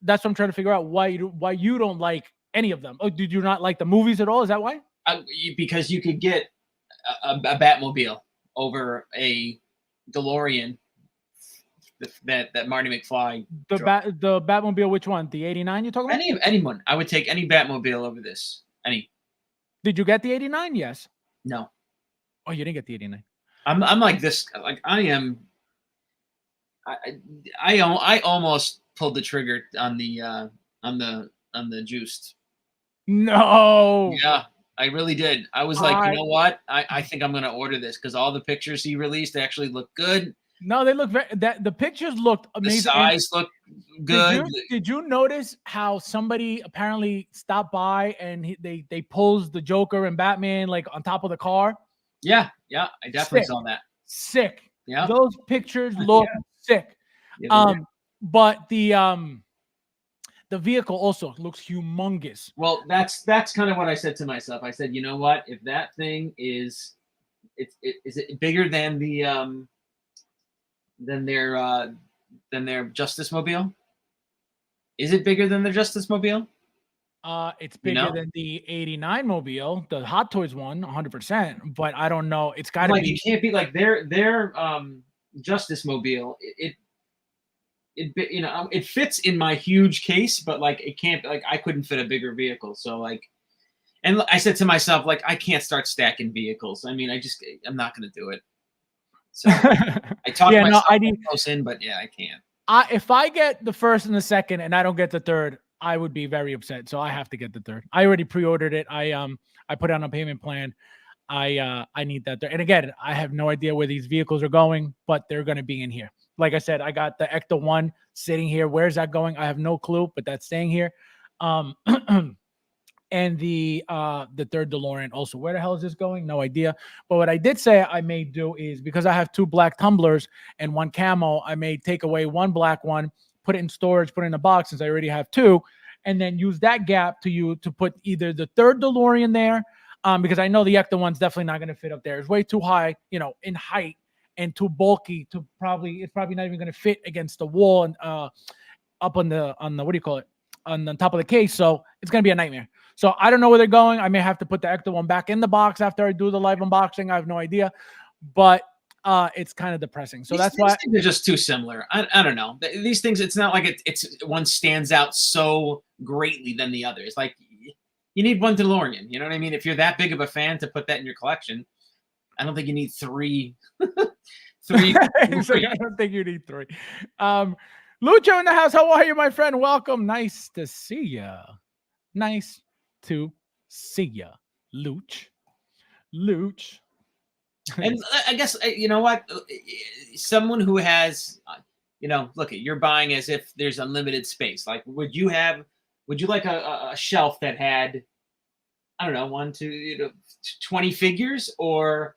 that's what I'm trying to figure out why you don't like any of them. Oh, did you not like the movies at all? Is that why? Because you could get a Batmobile over a DeLorean that Marty McFly The drove. the Batmobile, which one? The 89 you talking about? Anyone. I would take any Batmobile over this. Any. Did you get the 89? Yes. No. Oh, you didn't get the 89. I'm like this. Like I am. I almost pulled the trigger on the juiced. No. Yeah, I really did. I was like, you know what? I think I'm gonna order this because all the pictures he released actually look good. No, they look the pictures looked The amazing. size looked good. Did you notice how somebody apparently stopped by and they posed the Joker and Batman like on top of the car? Yeah, I definitely saw that. Sick. Yeah, those pictures look sick. Yeah, but the vehicle also looks humongous. Well, that's kind of what I said to myself. I said, you know what? If that thing is it bigger than the than their Justice Mobile? Is it bigger than the Justice Mobile? It's bigger than the 89 Mobile, the Hot Toys one, 100%. But I don't know. It's got to be. It can't be like their Justice Mobile. It fits in my huge case, but like it can't. Like I couldn't fit a bigger vehicle. So like, and I said to myself, like I can't start stacking vehicles. I mean, I'm not going to do it. So I talked myself close in, but yeah, I can't. If I get the first and the second and I don't get the third, I would be very upset. So I have to get the third. I already pre-ordered it. I put it on a payment plan. I need that third. And again, I have no idea where these vehicles are going, but they're going to be in here. Like I said, I got the Ecto 1 sitting here. Where's that going? I have no clue, but that's staying here. And the third DeLorean also. Where the hell is this going? No idea. But what I did say I may do is, because I have two black tumblers and one camo, I may take away one black one, put it in storage, put it in a box since I already have two, and then use that gap to put either the third DeLorean there, because I know the Ecto one's definitely not going to fit up there. It's way too high, in height, and too bulky to it's probably not even going to fit against the wall and up on the what do you call it, on the top of the case. So it's going to be a nightmare. So I don't know where they're going. I may have to put the Ecto one back in the box after I do the live unboxing. I have no idea, but it's kind of depressing. So that's why they're just too similar. I don't know. These things, it's not like it's one stands out so greatly than the others. Like you need one DeLorean. You know what I mean? If you're that big of a fan to put that in your collection, I don't think you need three. Three. I don't think you need three. Lucho in the house. How are you, my friend? Welcome. Nice to see you. Nice to see you, Luch. And I guess, you know what? Someone who has, look, you're buying as if there's unlimited space. Like, would you like a shelf that had, I don't know, 20 figures, or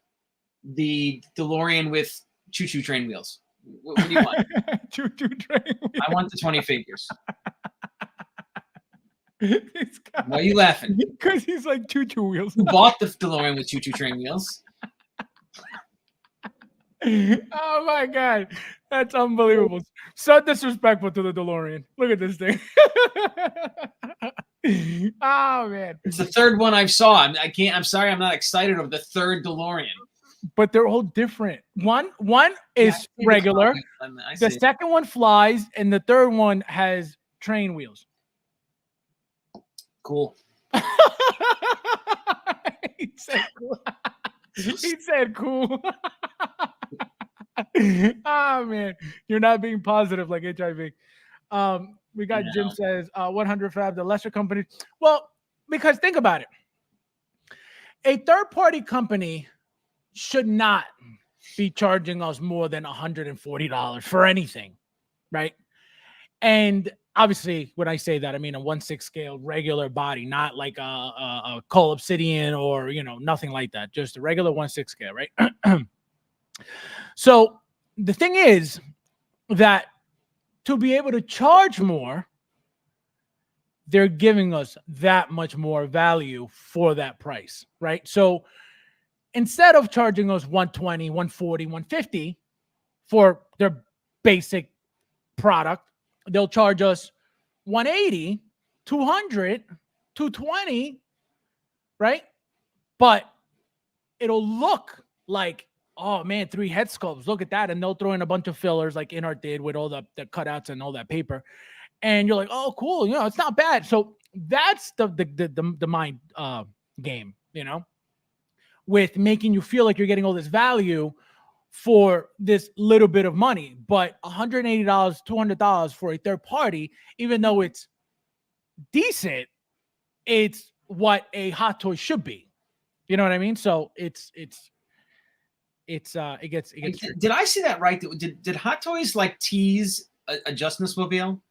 the DeLorean with choo-choo train wheels? What do you want? Choo-choo train wheels. I want the 20 figures. Why are you laughing? Because he's like choo-choo wheels. Who bought the DeLorean with choo-choo train wheels? Oh my god, that's unbelievable. So disrespectful to the DeLorean. Look at this thing. Oh man, it's the third one I saw. I'm sorry, I'm not excited over the third DeLorean. But they're all different. One is regular. The second one flies, and the third one has train wheels. Cool. He said cool. He said cool. Oh man, you're not being positive like HIV. We got Jim says 100 Fab, the lesser companies. Well, because think about it. A third-party company should not be charging us more than $140 for anything, right? And obviously, when I say that, I mean a 1/6 scale regular body, not like a Coal Obsidian or nothing like that. Just a regular 1/6 scale, right? So the thing is that to be able to charge more, they're giving us that much more value for that price, right? So instead of charging us 120, 140, 150 for their basic product, they'll charge us 180, 200, 220, right? But it'll look like, oh man, 3 head sculpts. Look at that. And they'll throw in a bunch of fillers like Inart did with all the cutouts and all that paper. And you're like, oh, cool. You know, it's not bad. So that's the mind game, you know, with making you feel like you're getting all this value for this little bit of money. But $180, $200 for a third party, even though it's decent, it's what a Hot Toy should be. You know what I mean? So it gets tricky. Did I see that right? Did Hot Toys like tease a Justice Mobile?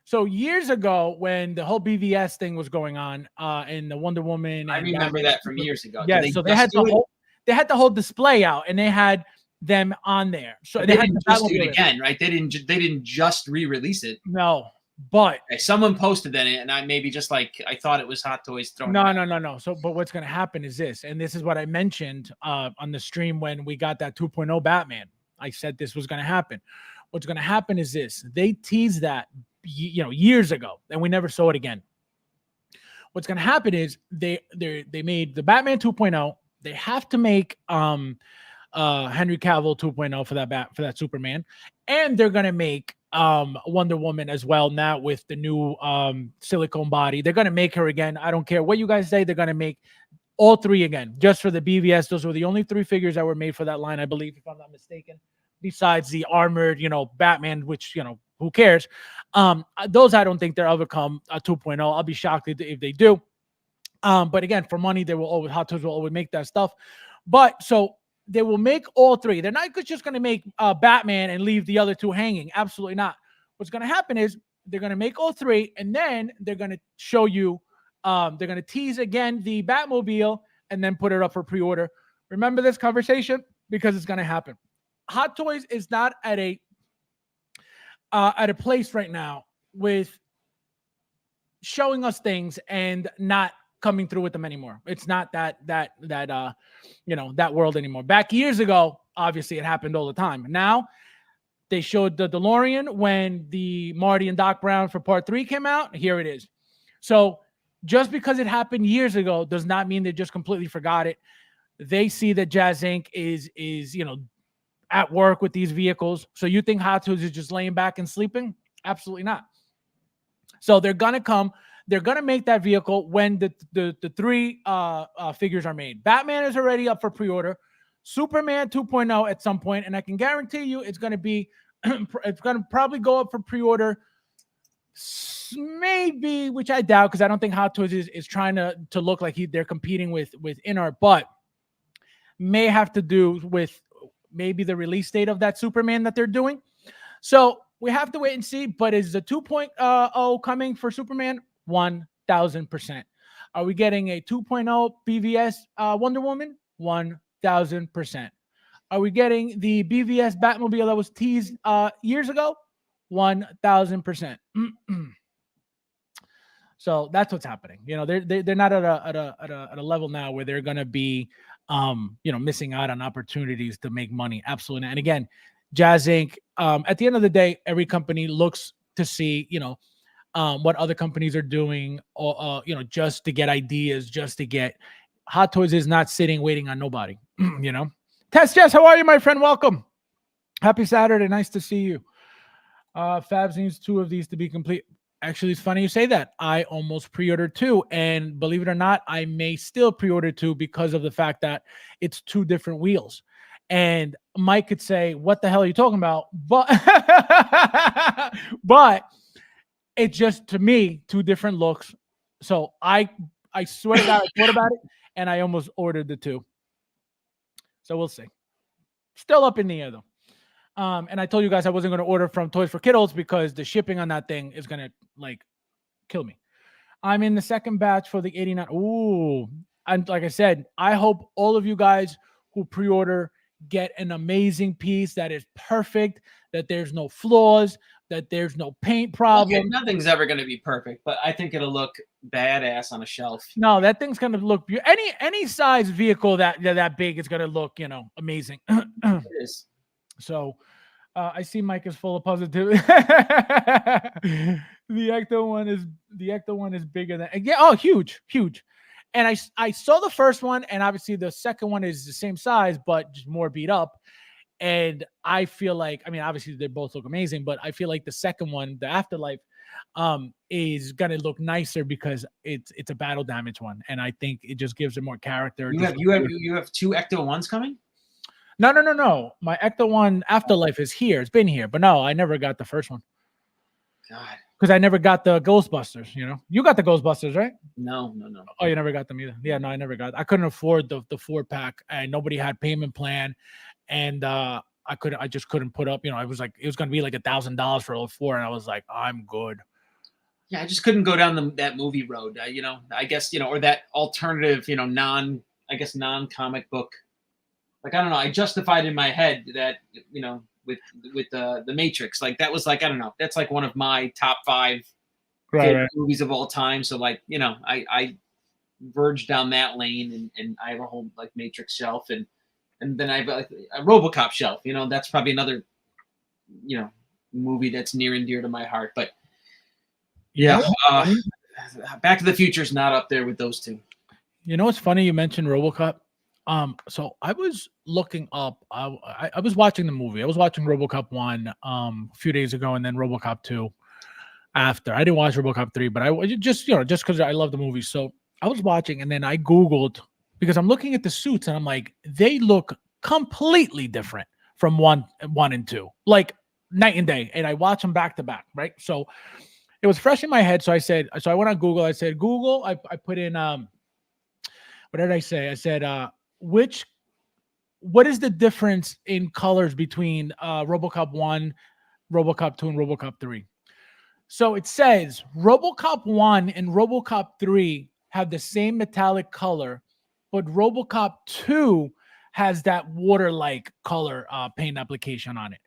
So years ago, when the whole BVS thing was going on, and the Wonder Woman, I remember that from years ago. Yeah, so they had the whole display out, and they had them on there. So they didn't just do it again, right? They didn't just re-release it. No, but okay, someone posted that, and I maybe just like I thought it was Hot Toys throwing. No. So, but what's going to happen is this, and this is what I mentioned on the stream when we got that 2.0 Batman. I said this was going to happen. What's going to happen is this: they teased that, you know, years ago, and we never saw it again. What's going to happen is they made the Batman 2.0. They have to make Henry Cavill 2.0 for that Superman, and they're going to make Wonder Woman as well now with the new silicone body. They're going to make her again. I don't care what you guys say. They're going to make all 3 again just for the BVS. Those were the only 3 figures that were made for that line, I believe, if I'm not mistaken, besides the armored, you know, Batman, which, you know, who cares? Those I don't think they'll ever come a 2.0. I'll be shocked if they do. But again, for money, Hot Toys will always make that stuff. But so they will make all 3. They're not just going to make Batman and leave the other 2 hanging. Absolutely not. What's going to happen is they're going to make all 3, and then they're going to show you, they're going to tease again the Batmobile and then put it up for pre-order. Remember this conversation because it's going to happen. Hot Toys is not at a place right now with showing us things and not coming through with them anymore. It's not that you know, that world anymore. Back years ago, obviously it happened all the time. Now they showed the DeLorean when the Marty and Doc Brown for part 3 came out. Here it is. So just because it happened years ago does not mean they just completely forgot it. They see that Jazz Inc. is you know, at work with these vehicles. So you think Hot Toys is just laying back and sleeping? Absolutely not. So they're gonna come. They're gonna make that vehicle when the 3 figures are made. Batman is already up for pre-order. Superman 2.0 at some point, and I can guarantee you it's gonna be it's gonna probably go up for pre-order. Maybe, which I doubt, because I don't think Hot Toys is trying to look like they're competing with Inart, but may have to do with maybe the release date of that Superman that they're doing. So we have to wait and see. But is the 2.0 coming for Superman? 1,000%. Are we getting a 2.0 BVS Wonder Woman? 1,000%. Are we getting the BVS Batmobile that was teased years ago? 1,000%. So that's what's happening. You know, they're not at a level now where they're gonna be you know, missing out on opportunities to make money. Absolutely not. And again, Jazz Inc. At the end of the day, every company looks to see, you know, what other companies are doing, or you know, just to get ideas, just to get. Hot Toys is not sitting waiting on nobody. You know, Tess Jess, how are you, my friend? Welcome. Happy Saturday. Nice to see you. Fabs needs 2 of these to be complete. Actually, it's funny you say that. I almost pre-ordered 2, and believe it or not, I may still pre-order 2 because of the fact that it's 2 different wheels. And Mike could say, "What the hell are you talking about?" But but it's just, to me, 2 different looks. So I swear to God, I thought about it, and I almost ordered the 2. So we'll see. Still up in the air though. And I told you guys I wasn't going to order from Toys for Kiddos because the shipping on that thing is going to like kill me. I'm in the second batch for the 89. Ooh. And like I said, I hope all of you guys who pre-order get an amazing piece that is perfect, that there's no flaws. that there's no paint Okay, problem. nothing's ever going to be perfect, but I think it'll look badass on a shelf. No, that thing's gonna look any size vehicle that big is gonna look, amazing. It is. So I see Mike is full of positivity. The Ecto one is bigger than huge, huge. And I saw the first one, and obviously the second one is the same size, but just more beat up. And I feel like, I mean, obviously they both look amazing, but I feel like the second one, the Afterlife, is gonna look nicer because it's a battle damage one, and I think it just gives it more character. You have 2 Ecto 1s coming? No. My Ecto one Afterlife is here. It's been here, but no, I never got the first one. God. Because I never got the Ghostbusters. You got the Ghostbusters, right? No. Oh, you never got them either. Yeah, no, I never got. I couldn't afford the 4-pack, and nobody had payment plan, and I just couldn't put up. It was gonna be like $1,000 for all 4, and I was like, I'm good. Yeah, I just couldn't go down that movie road. I guess or that alternative, non-comic book. Like, I don't know. I justified in my head that with the Matrix, like that was like, I don't know. That's like one of my top 5 favorite movies of all time. So like I verged down that lane, and I have a whole like Matrix shelf, and then I have like a RoboCop shelf. That's probably another movie that's near and dear to my heart. But yeah, Back to the Future is not up there with those 2. It's funny you mentioned RoboCop. So I was looking up. I was watching the movie. I was watching RoboCop 1 a few days ago, and then RoboCop 2 after. I didn't watch RoboCop 3, but I just because I love the movie. So I was watching, and then I Googled, because I'm looking at the suits, and I'm like, they look completely different from one and 2, like night and day. And I watch them back to back, right? So it was fresh in my head. So I went on Google. I said, Google. I put in what did I say? I said what is the difference in colors between RoboCop 1, RoboCop 2, and RoboCop 3? So it says RoboCop 1 and RoboCop 3 have the same metallic color, but RoboCop 2 has that water-like color paint application on it.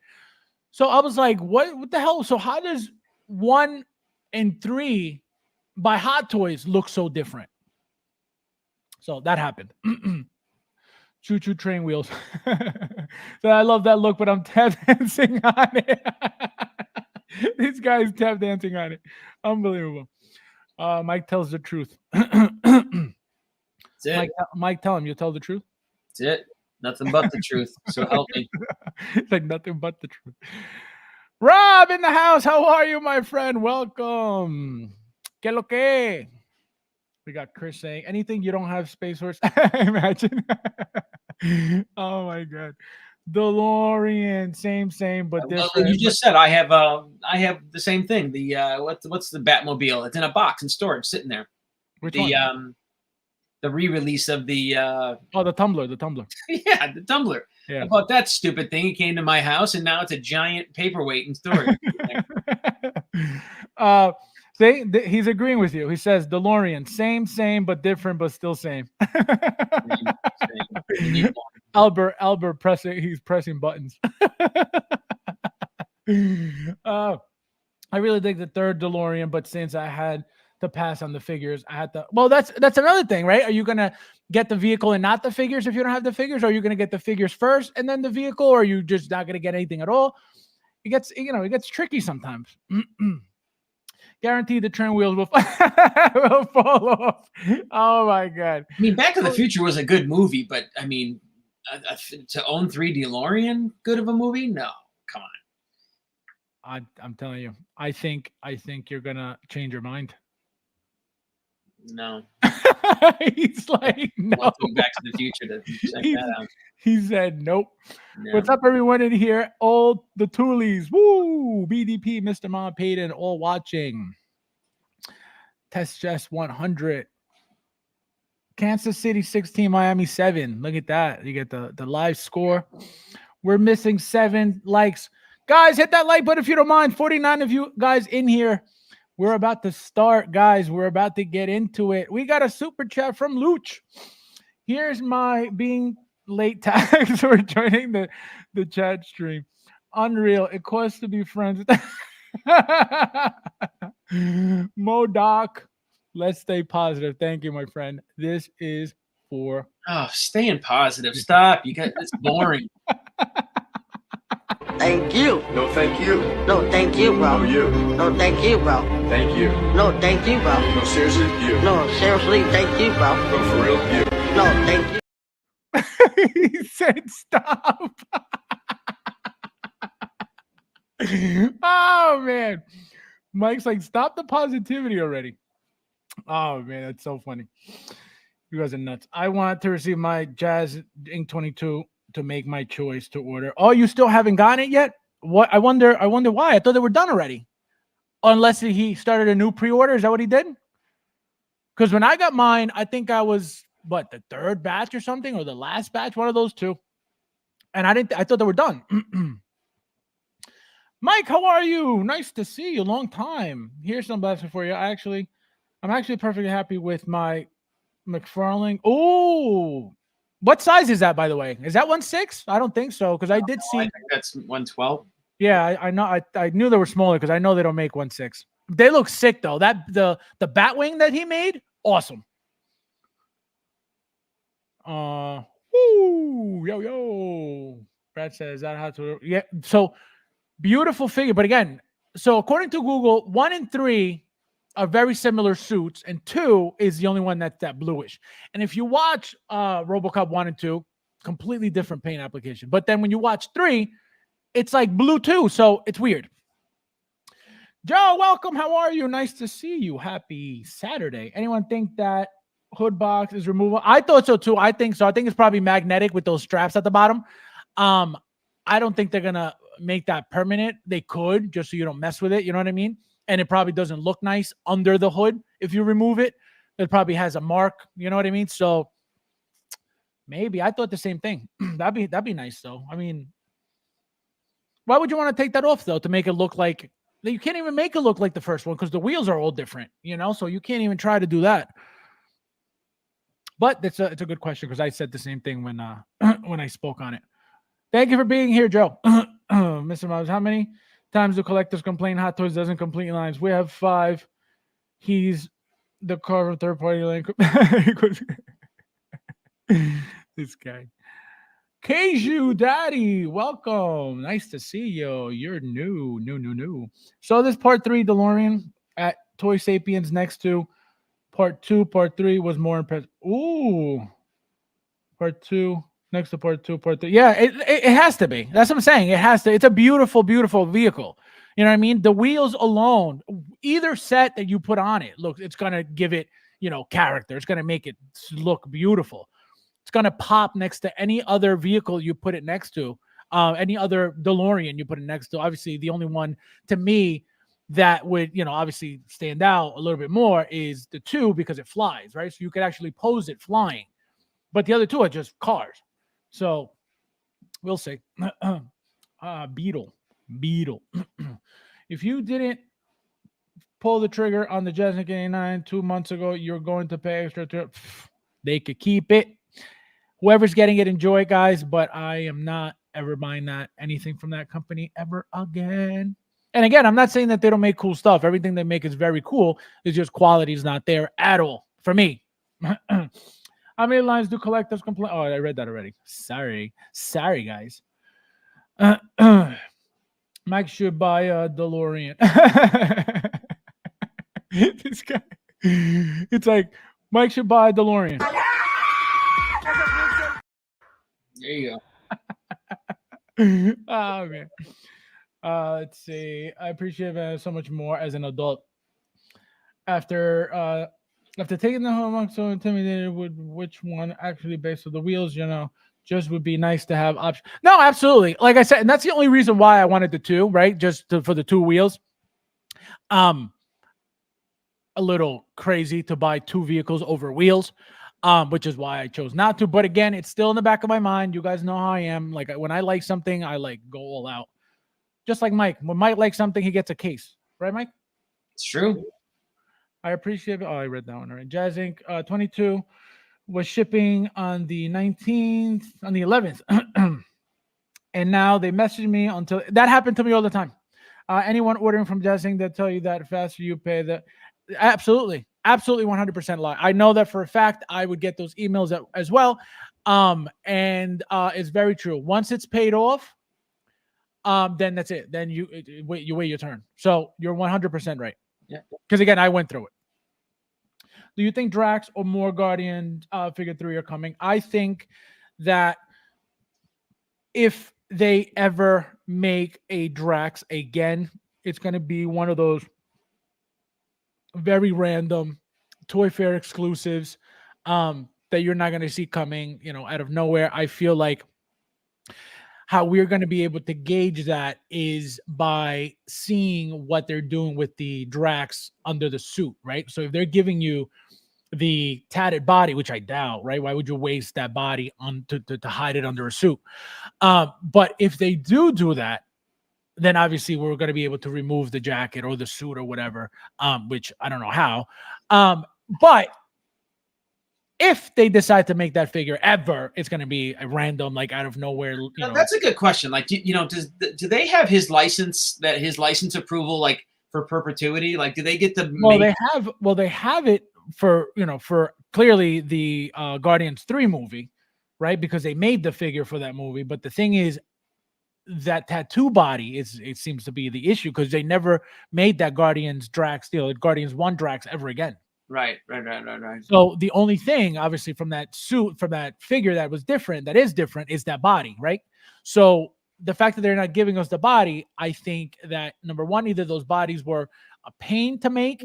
So I was like, what the hell? So how does 1 and 3 by Hot Toys look so different? So that happened. Choo-choo train wheels. So I love that look, but I'm tap dancing on it. This guy's tap dancing on it. Unbelievable. Mike tells the truth. That's it. Mike, tell him you tell the truth. That's it. Nothing but the truth. So help me. It's like nothing but the truth. Rob in the house. How are you, my friend? Welcome. Que lo que? We got Chris saying, anything you don't have, Space Horse. Imagine. Oh my God. DeLorean, same, but different. Well, you just said I have the same thing. The what's the Batmobile? It's in a box in storage, sitting there. Which one? The re-release of the the Tumbler. Yeah, the Tumbler. Yeah. About that stupid thing. It came to my house, and now it's a giant paperweight in storage. See, he's agreeing with you. He says DeLorean, same, but different, but still same. Albert he's pressing buttons. I really dig the third DeLorean, but since I had to pass on the figures, I had to. Well, that's another thing, right? Are you gonna get the vehicle and not the figures if you don't have the figures? Or are you gonna get the figures first and then the vehicle? Or are you just not gonna get anything at all? It gets tricky sometimes. Guaranteed the train wheels will fall off. Oh my God. I mean, Back to the Future was a good movie, but I mean, to own 3 DeLorean, good of a movie? No, come on. I'm telling you, I think you're gonna change your mind. No. He's like, no. I'll go Back to the Future to check that out. He said, nope. No. What's up, everyone in here? All the Toolies. Woo! BDP, Mr. Mom, Payton, all watching. Test Jess 100. Kansas City 16, Miami 7. Look at that. You get the live score. We're missing 7 likes. Guys, hit that like button if you don't mind. 49 of you guys in here. We're about to start, guys. We're about to get into it. We got a super chat from Luch. Here's my being late tags for joining the chat stream. Unreal. It costs to be friends. Modoc, let's stay positive. Thank you, my friend. This is for. Oh, staying positive. Stop. You got it's boring. Thank you. No, thank you. No, thank you, bro. No, you. No, thank you, bro. Thank you. No, thank you, bro. No, seriously, you. No, seriously, thank you, bro. No, for real, you. No, thank you. He said stop. Oh man, Mike's like, stop the positivity already. Oh man, that's so funny. You guys are nuts. I want to receive my Jazz Ink 22 to make my choice to order. Oh, you still haven't gotten it yet? What? I wonder why. I thought they were done already. Unless he started a new pre-order. Is that what he did? Because when I got mine, I think I was the third batch or something, or the last batch, one of those two. And I thought they were done. Mike, how are you? Nice to see you. Long time. Here's some blessing for you. I'm actually perfectly happy with my McFarlane. Oh, what size is that, by the way? Is that 1/6? I don't think so, because I did see. I think that's 112. Yeah, I know. I knew they were smaller because I know they don't make 1/6. They look sick though. That the Batwing that he made, awesome. Yo. Brad says that how to. Yeah, so beautiful figure. But again, so according to Google, 1 and 3 are very similar suits, and 2 is the only one that's that bluish. And if you watch RoboCop 1 and 2, completely different paint application. But then when you watch 3, it's like blue too, so it's weird. Joe, welcome. How are you? Nice to see you. Happy Saturday. Anyone think that hood box is removable? I thought so too. I think so. I think it's probably magnetic with those straps at the bottom. I don't think they're gonna make that permanent. They could, just so you don't mess with it. You know what I mean? And it probably doesn't look nice under the hood if you remove it. It probably has a mark. You know what I mean? So maybe I thought the same thing. that'd be nice though. I mean, why would you want to take that off though to make it look like you can't even make it look like the first one because the wheels are all different, you know? So you can't even try to do that. But it's a good question because I said the same thing when I spoke on it. Thank you for being here, Joe. Mr. Miles, how many times do collectors complain Hot Toys doesn't complete lines? We have 5. He's the car from third-party link. This guy. Keiju Daddy, welcome. Nice to see you. You're new. So this part 3 DeLorean at Toy Sapiens next to part 2. Part 3 was more impressive. Ooh. Part 2 next to part 2, part 3. Yeah, it has to be. That's what I'm saying. It has to. It's a beautiful, beautiful vehicle. You know what I mean? The wheels alone, either set that you put on it, look, it's going to give it, character. It's going to make it look beautiful. It's going to pop next to any other vehicle you put it next to, any other DeLorean you put it next to. Obviously, the only one to me that would, obviously stand out a little bit more is the 2 because it flies, right? So you could actually pose it flying. But the other 2 are just cars. So we'll see. Beetle. If you didn't pull the trigger on the Jesnick 89 2 months ago, you're going to pay extra. They could keep it. Whoever's getting it, enjoy it, guys. But I am not ever buying anything from that company ever again. And again, I'm not saying that they don't make cool stuff. Everything they make is very cool. It's just quality is not there at all for me. How many lines do collectors complain? Oh, I read that already. Sorry, guys. Mike should buy a DeLorean. This guy. It's like Mike should buy a DeLorean. There you go. Oh man. Let's see. I appreciate it so much more as an adult. After taking the home, I'm so intimidated with which one actually based on the wheels, just would be nice to have options. No, absolutely. Like I said, and that's the only reason why I wanted the 2, right? For the 2 wheels. A little crazy to buy 2 vehicles over wheels, which is why I chose not to. But again, it's still in the back of my mind. You guys know how I am. Like when I like something, I go all out. Just like Mike. When Mike likes something, he gets a case. Right, Mike? It's true. I appreciate it. Oh, I read that one. All right. Jazz Ink 22 was shipping on the 19th, on the 11th. And now they messaged me until that happened to me all the time. Anyone ordering from Desing, they'll tell you that faster you pay. That absolutely, absolutely, 100% lie. I know that for a fact. I would get those emails as well, and it's very true. Once it's paid off, then that's it. Then you wait your turn. So you're 100% right. Yeah. Because again, I went through it. Do you think Drax or more Guardian Figure 3 are coming? I think that if they ever make a Drax again, it's going to be one of those very random Toy Fair exclusives that you're not going to see coming, out of nowhere. I feel like how we're going to be able to gauge that is by seeing what they're doing with the Drax under the suit, right? So if they're giving you the tatted body, which I doubt, right? Why would you waste that body to hide it under a suit? But if they do that, then obviously we're going to be able to remove the jacket or the suit or whatever, which I don't know how. But if they decide to make that figure ever, it's going to be a random, like out of nowhere. That's a good question. Like, do they have his license approval, like for perpetuity? Like, do they get to? They have it for clearly the Guardians 3 movie, right? Because they made the figure for that movie. But the thing is, that tattoo body it seems to be the issue because they never made that Guardians Drax Guardians 1 Drax ever again. Right. So the only thing, obviously, from that suit, from that figure that is different, is that body, right? So the fact that they're not giving us the body, I think that number one, either those bodies were a pain to make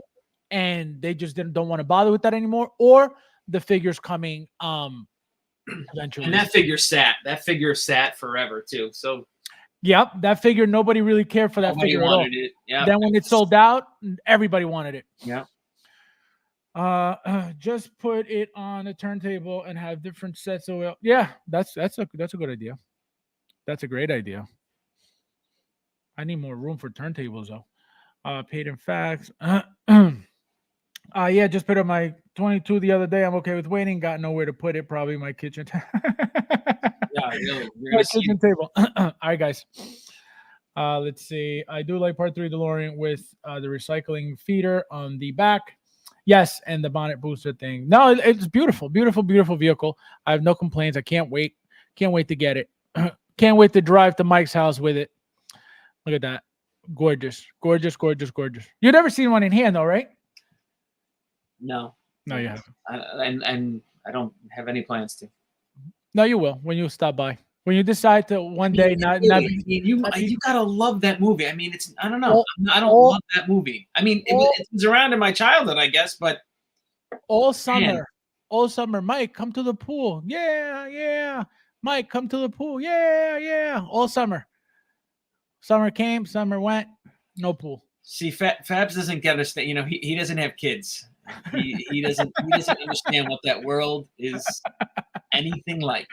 and they just don't want to bother with that anymore, or the figure's coming eventually. And that figure sat forever too. So yep, that figure, nobody really cared for that figure at all. It. Yep. Then when it sold out, everybody wanted it. Yeah. Just put it on a turntable and have different sets of yeah, that's a good idea. That's a great idea. I need more room for turntables though. Paid in fax. Yeah, just put up my 22 the other day. I'm okay with waiting. Got nowhere to put it. Probably my kitchen. Yeah, really. My kitchen table. All right, guys. Let's see. I do like part 3 DeLorean with the recycling feeder on the back. Yes, and the bonnet booster thing. No, it's beautiful, beautiful, beautiful vehicle. I have no complaints. I can't wait. Can't wait to get it. Can't wait to drive to Mike's house with it. Look at that. Gorgeous, gorgeous, gorgeous, gorgeous. You've never seen one in hand, though, right? No, you haven't. And I don't have any plans to. No, you will when you stop by. When you decide to one day you gotta love that movie. I mean, I don't know. I don't love that movie. I mean, it was around in my childhood, I guess, but all summer, Mike, come to the pool. Yeah. Mike, come to the pool. Yeah. All summer. Summer came, summer went, no pool. See, Fabs doesn't get us that. He doesn't have kids. He doesn't understand what that world is anything like.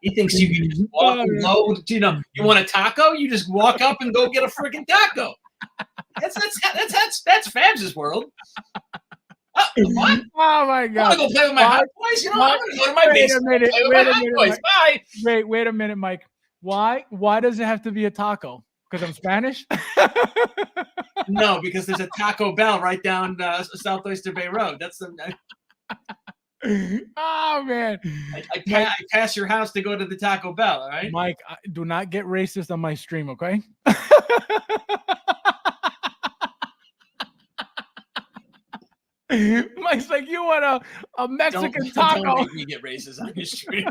He thinks you can just walk load. You want a taco? You just walk up and go get a freaking taco. That's Fabs' world. What? Oh my God! I want to go play with my hot boys. I'm going to go to my basement. Wait a minute, Mike. Why does it have to be a taco? Because I'm Spanish? No, because there's a Taco Bell right down South Oyster Bay Road. That's the. Oh man! I pass your house to go to the Taco Bell. All right, Mike. Do not get racist on my stream, okay? Mike's like, you want a Mexican taco? Don't make me get racist on your stream.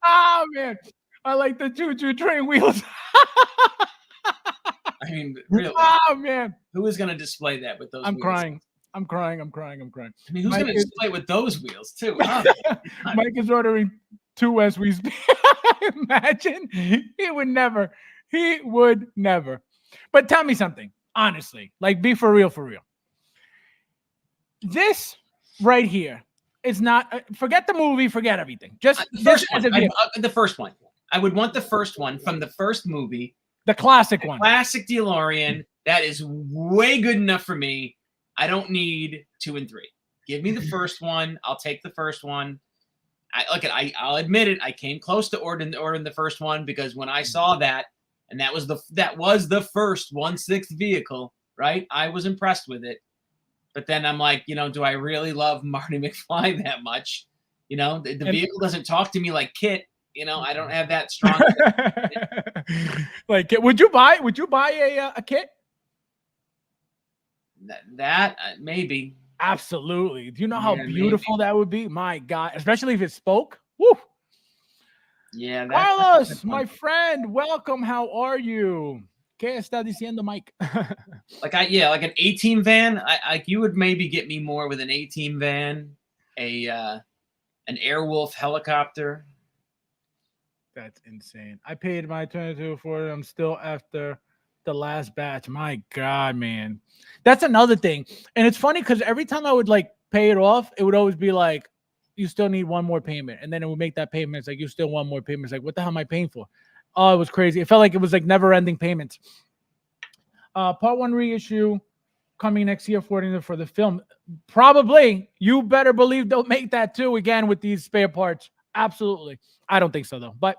Oh man, I like the choo-choo train wheels. I mean, really? Oh man, who is going to display that with those? I'm wheels? crying. I mean, who's going to display with those wheels too? Oh, Mike is ordering 2 as we speak. Imagine he would never. But tell me something, honestly. Like, be for real. This right here is not. Forget the movie. Forget everything. Just the first one. I would want the first one from the first movie. The classic one. Classic DeLorean. That is way good enough for me. I don't need 2 and 3. Give me the first one. I'll take the first one. I'll admit it. I came close to ordering the first one because when I saw that, and that was the first 1/6 vehicle, right? I was impressed with it, but then I'm like, do I really love Marty McFly that much? The vehicle doesn't talk to me like Kit. I don't have that strong. Like, would you buy a kit? That maybe. Absolutely. Do you know how Yeah, beautiful that would be? My God, especially if it spoke. Woo. Yeah, Carlos, my friend, welcome. How are you? ¿Qué está diciendo Mike? like an A-Team van. You would maybe get me more with an A-Team van, an Airwolf helicopter. That's insane. I paid my 22 for it. I'm still after the last batch. My God, man. That's another thing. And it's funny because every time I would like pay it off, it would always be like, you still need one more payment. And then it would make that payment. It's like, you still one more payment. It's like, what the hell am I paying for? Oh, it was crazy. It felt like it was like never ending payments. Part 1 reissue coming next year for the film. Probably. You better believe they'll make that too again with these spare parts. Absolutely. I don't think so though, but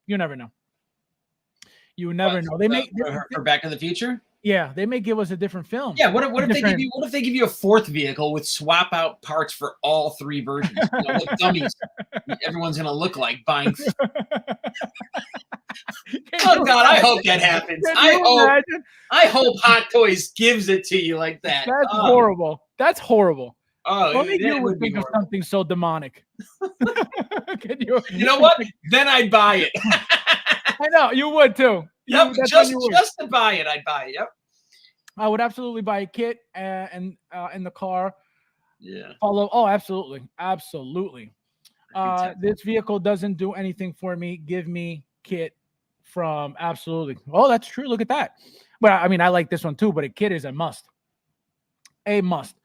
you never know. You never know. They make for Back to the Future. Yeah, they may give us a different film. Yeah, what if they give you a 4th vehicle with swap out parts for all 3 versions? Like dummies. Everyone's gonna look like buying. Oh God, I hope that happens. I hope Hot Toys gives it to you like that. That's horrible. That's horrible. Oh, only you would think of something so demonic. You know what? Then I'd buy it. I know you would too. Yep, just to buy it, I'd buy it. Yep. I would absolutely buy a kit and in the car. Yeah. Oh, absolutely, absolutely. This vehicle doesn't do anything for me. Give me kit from absolutely. Oh, that's true. Look at that. But I mean, I like this one too. But a kit is a must. A must.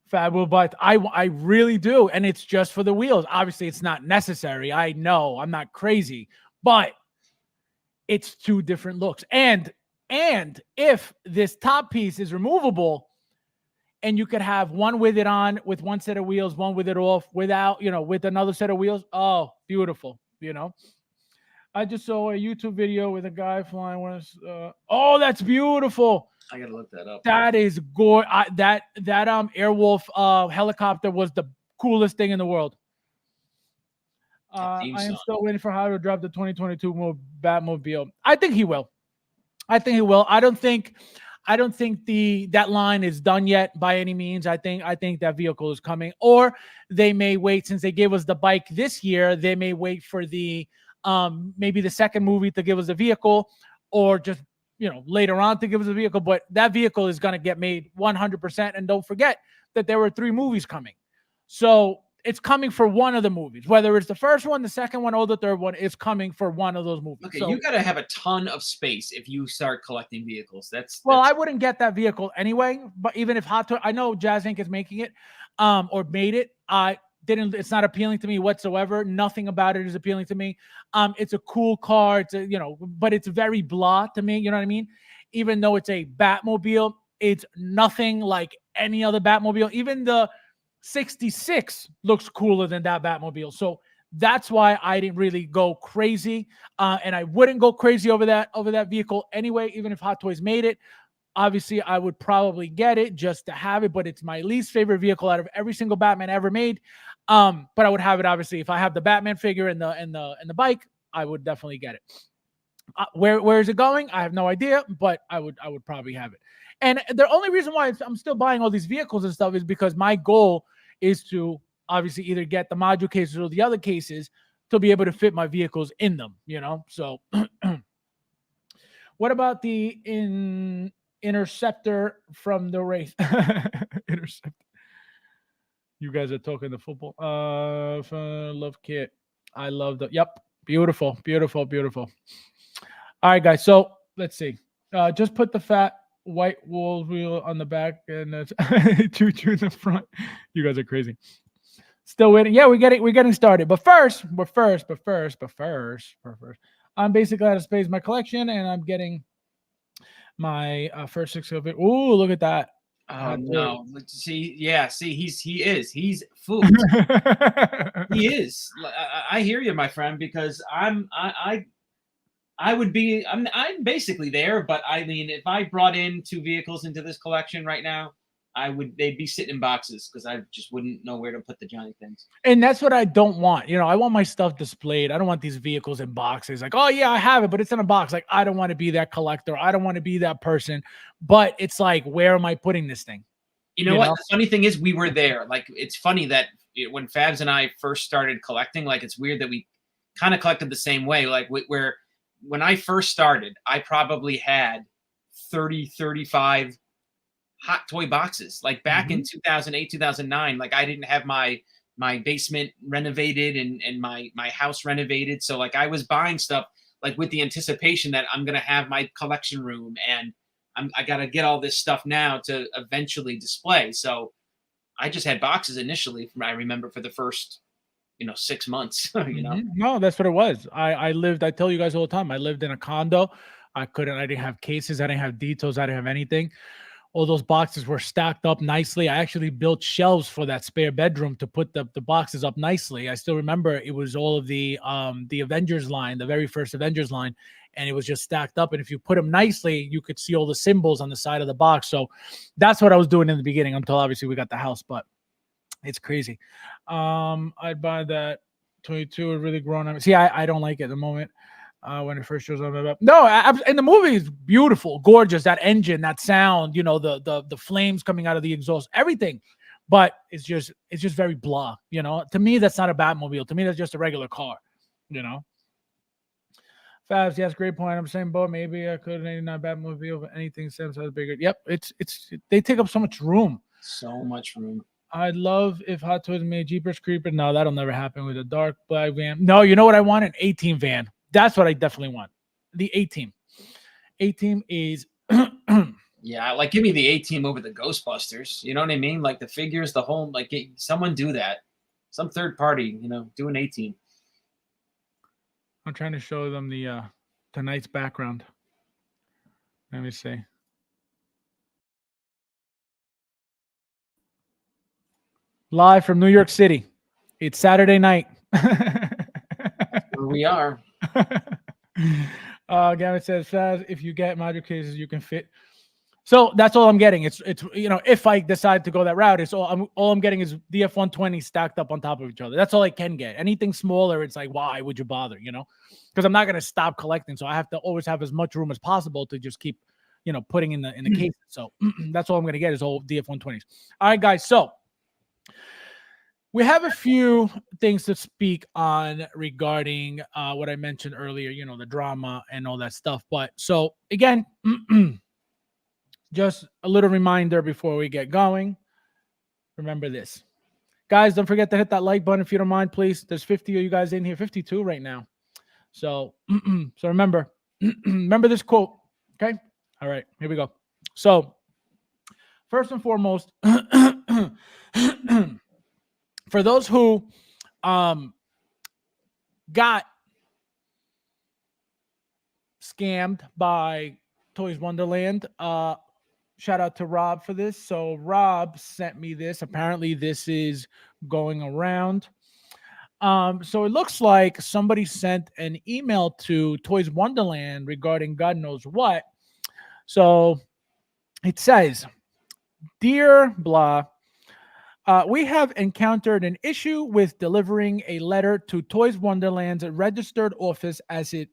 Fabulous, but I really do, and it's just for the wheels. Obviously, it's not necessary. I know I'm not crazy, but it's 2 different looks. And if this top piece is removable, and you could have one with it on, with one set of wheels, one with it off, without, with another set of wheels. Oh, beautiful. I just saw a YouTube video with a guy flying. Oh, that's beautiful. I gotta look that up. That is gorgeous. That Airwolf helicopter was the coolest thing in the world. I am still waiting for how to drop the 2022 Batmobile. I think he will. I don't think that line is done yet by any means. I think that vehicle is coming, or they may wait, since they gave us the bike this year. They may wait for the maybe the second movie to give us a vehicle, or just later on to give us a vehicle. But that vehicle is going to get made 100%. And don't forget that there were 3 movies coming, so it's coming for one of the movies, whether it's the first one, the second one, or the third one. It's coming for one of those movies. Okay, so, you got to have a ton of space if you start collecting vehicles. Well, I wouldn't get that vehicle anyway. But even if Hot Toy, I know Jazz Inc. is making it, or made it. It's not appealing to me whatsoever. Nothing about it is appealing to me. It's a cool car. It's but it's very blah to me. You know what I mean? Even though it's a Batmobile, it's nothing like any other Batmobile. Even the 66 looks cooler than that Batmobile. So that's why I didn't really go crazy. And I wouldn't go crazy over that vehicle anyway, even if Hot Toys made it. Obviously, I would probably get it just to have it, but it's my least favorite vehicle out of every single Batman ever made. But I would have it, obviously. If I have the Batman figure and the bike, I would definitely get it. Where is it going? I have no idea, but I would probably have it. And the only reason why I'm still buying all these vehicles and stuff is because my goal is to obviously either get the module cases or the other cases to be able to fit my vehicles in them, So what about the Interceptor from the Wraith? Interceptor. You guys are talking the football. Love kit. I love the. Yep. Beautiful. Beautiful. Beautiful. All right, guys. So let's see. Just put the fat white wall wheel on the back and that's choo-choo in the front. You guys are crazy. Still waiting. Yeah, we're getting started. But first, I'm basically out of space my collection, and I'm getting my first 6 of it. Ooh, look at that. Oh no! See, he's food. He is. I hear you, my friend, because I'm basically there, but I mean, if I brought in 2 vehicles into this collection right now, they'd be sitting in boxes because I just wouldn't know where to put the giant things. And that's what I don't want. You know, I want my stuff displayed. I don't want these vehicles in boxes. Like, oh yeah, I have it, but it's in a box. Like, I don't want to be that collector. I don't want to be that person. But it's like, where am I putting this thing? You know what? The funny thing is, we were there. Like, it's funny that when Fabs and I first started collecting, like, it's weird that we kind of collected the same way. Like, where when I first started, I probably had 30, 35 Hot Toy boxes. Like, back in 2008, 2009, like, I didn't have my basement renovated and my house renovated. So, like, I was buying stuff, like, with the anticipation that I'm going to have my collection room and I got to get all this stuff now to eventually display. So I just had boxes initially. I remember for the first, 6 months. No, that's what it was. I tell you guys all the time, I lived in a condo. I didn't have cases. I didn't have details. I didn't have anything. All those boxes were stacked up nicely. I actually built shelves for that spare bedroom to put the boxes up nicely. I still remember it was all of the Avengers line, the very first Avengers line, and it was just stacked up. And if you put them nicely, you could see all the symbols on the side of the box. So that's what I was doing in the beginning until obviously we got the house, but it's crazy. I'd buy that 22 really grown up. See, I don't like it at the moment. When it first shows up. No, and the movie is beautiful, gorgeous. That engine, that sound, the flames coming out of the exhaust, everything. But it's just very blah. To me, that's not a Batmobile. To me, that's just a regular car. Fabs, yes, great point. I'm saying, boat. Maybe I could not Batmobile, but anything Sam says bigger. Yep, they take up so much room. So much room. I'd love if Hot Toys made Jeepers Creepers. No, that'll never happen with a dark black van. No, you know what I want? An 18 van. That's what I definitely want. The A-Team. A-Team is yeah, like give me the A-Team over the Ghostbusters. You know what I mean? Like the figures, the whole, like someone do that. Some third party, do an A-Team. I'm trying to show them the tonight's background. Let me see. Live from New York City. It's Saturday night. Here we are. Gavin says, Faz, if you get module cases, you can fit. So that's all I'm getting. It's if I decide to go that route, it's all I'm getting is the F-120 stacked up on top of each other. That's all I can get. Anything smaller, it's like, why would you bother? Because I'm not gonna stop collecting. So I have to always have as much room as possible to just keep, putting in the case. So that's all I'm gonna get is all the F-120s. All right, guys. So we have a few things to speak on regarding what I mentioned earlier, the drama and all that stuff. But so again, just a little reminder before we get going. Remember this. Guys, don't forget to hit that like button if you don't mind, please. There's 50 of you guys in here, 52 right now. So, so remember this quote, okay? All right, here we go. So, first and foremost, for those who got scammed by Toys Wonderland, shout out to Rob for this. So Rob sent me this. Apparently this is going around. So it looks like somebody sent an email to Toys Wonderland regarding God knows what. So it says, Dear blah, we have encountered an issue with delivering a letter to Toys Wonderland's registered office as it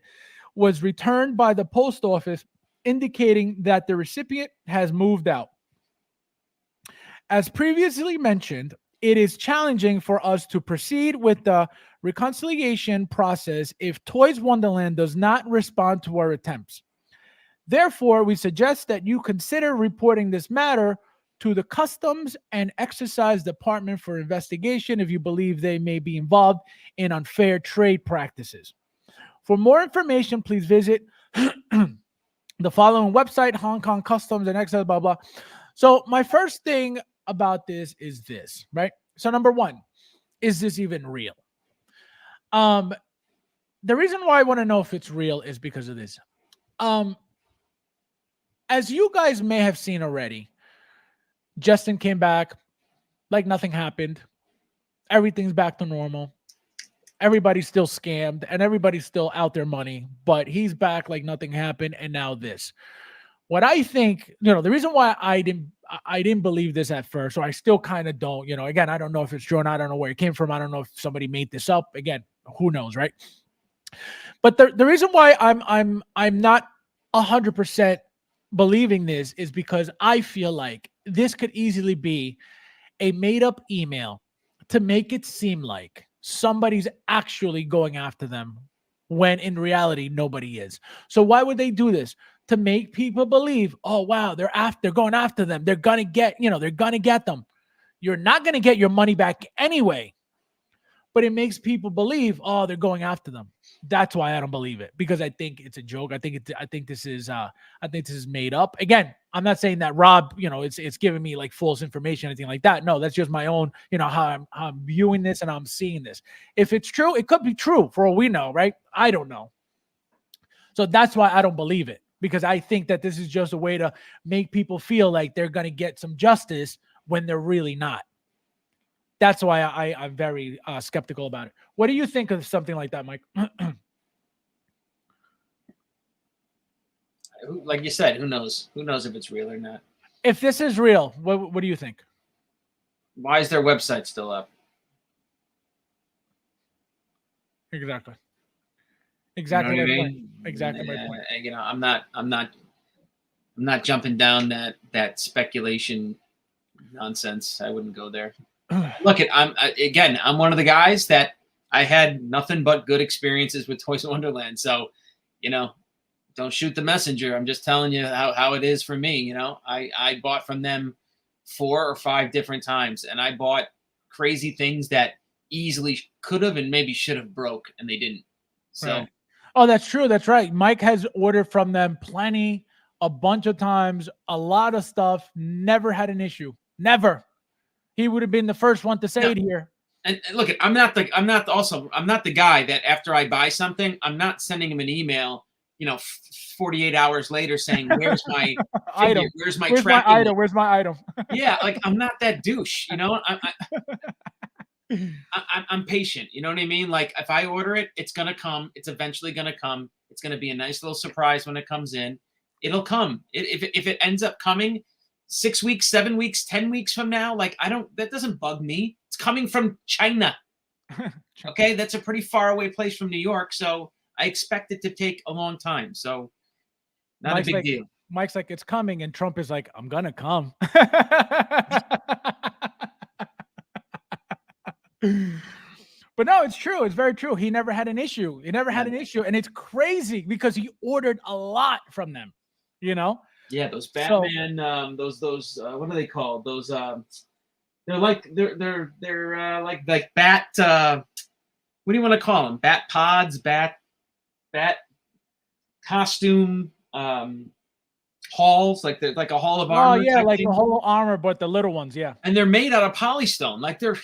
was returned by the post office, indicating that the recipient has moved out. As previously mentioned, it is challenging for us to proceed with the reconciliation process if Toys Wonderland does not respond to our attempts. Therefore, we suggest that you consider reporting this matter to the Customs and Excise Department for investigation if you believe they may be involved in unfair trade practices. For more information, please visit the following website, Hong Kong Customs and Excise, blah, blah. So my first thing about this is this, right? So number one, is this even real? The reason why I want to know if it's real is because of this. As you guys may have seen already, Justin came back like nothing happened. Everything's back to normal. everybody's still scammed and everybody's still out their money, but he's back like nothing happened. And now this. What I think, the reason why I didn't believe this at first, or I still kind of don't, again, I don't know if it's true and I don't know where it came from. I don't know if somebody made this up. Again, who knows, right? But the reason why I'm not 100% believing this is because I feel like this could easily be a made up email to make it seem like somebody's actually going after them when in reality nobody is. So why would they do this? To make people believe, oh wow, they're going after them. They're gonna get, they're gonna get them. You're not gonna get your money back anyway. But it makes people believe, oh, they're going after them. That's why I don't believe it, because I think it's a joke. I think this is made up. Again, I'm not saying that Rob, it's giving me like false information, anything like that. No, that's just my own, how I'm viewing this and I'm seeing this. If it's true, it could be true for all we know, right? I don't know. So that's why I don't believe it, because I think that this is just a way to make people feel like they're going to get some justice when they're really not. That's why I'm very skeptical about it. What do you think of something like that, Mike? Like you said, who knows? Who knows if it's real or not? If this is real, what do you think? Why is their website still up? Exactly. Exactly my my point. point. Exactly my point. I'm not jumping down that speculation nonsense. I wouldn't go there. Look, I'm one of the guys that I had nothing but good experiences with Toys Wonderland. So, don't shoot the messenger. I'm just telling you how it is for me. I bought from them 4 or 5 different times, and I bought crazy things that easily could have and maybe should have broke, and they didn't. So, right. Oh, that's true. That's right. Mike has ordered from them plenty, a bunch of times, a lot of stuff. Never had an issue. Never. He would have been the first one to say it here. And look, I'm not the guy that after I buy something, I'm not sending him an email, 48 hours later saying, "Where's my item? Where's my tracking? Item? Where's my item?" Yeah, like I'm not that douche, I'm patient. You know what I mean? Like if I order it, it's gonna come. It's eventually gonna come. It's gonna be a nice little surprise when it comes in. It'll come. If it ends up coming 6 weeks, 7 weeks, 10 weeks from now, that doesn't bug me. It's coming from China. Okay. That's a pretty far away place from New York. So I expect it to take a long time. So not Mike's a big deal. Mike's like, it's coming. And Trump is like, I'm going to come. But no, it's true. It's very true. He never had an issue. And it's crazy because he ordered a lot from them, Yeah, those Batman, those what are they called? Those they're like bat what do you want to call them? Bat pods, bat costume halls, like a hall of armor. Oh yeah, like the whole armor, but the little ones, yeah. And they're made out of polystone. Like they're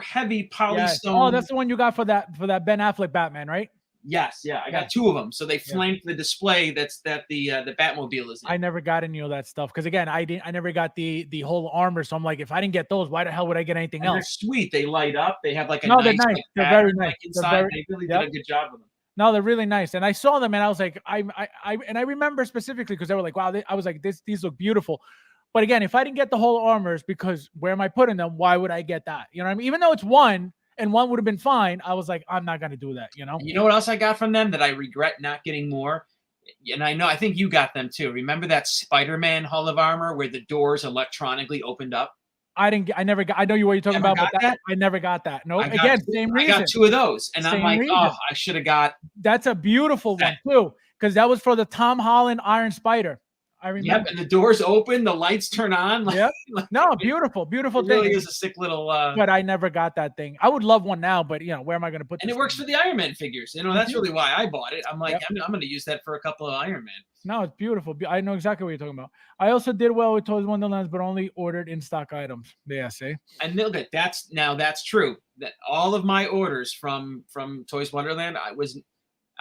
heavy polystone. Yes. Oh, that's the one you got for that Ben Affleck Batman, right? Yes, yeah. I got 2 of them. So they flank the display that the Batmobile is in. I never got any of that stuff because again, I never got the whole armor. So I'm like, if I didn't get those, why the hell would I get anything else? They're sweet. They light up. They have like a they're nice. They're very nice. Inside. They really did a good job with them. No, they're really nice. And I saw them and I was like, I remember specifically because they were like, wow, I was like, these look beautiful. But again, if I didn't get the whole armors, because where am I putting them? Why would I get that? You know what I mean? Even though it's one and one would have been fine, I was like, I'm not going to do that, And you know what else I got from them that I regret not getting more? And I think you got them too. Remember that Spider-Man Hall of Armor where the doors electronically opened up? I know what you're talking about, but I never got that. No, again, same reason. I got 2 of those, and I'm like, oh, I should have got. That's a beautiful one too, because that was for the Tom Holland Iron Spider. I remember. Yep, and the doors open, the lights turn on. Yep. No, beautiful it thing. Really is a sick little. But I never got that thing. I would love one now, but where am I going to put? And it works for the Iron Man figures. That's really why I bought it. I'm like, I'm going to use that for a couple of Iron Man. No, it's beautiful. I know exactly what you're talking about. I also did well with Toys Wonderlands, but only ordered in stock items. Yeah, see. And look at that's true. That all of my orders from Toys Wonderland, I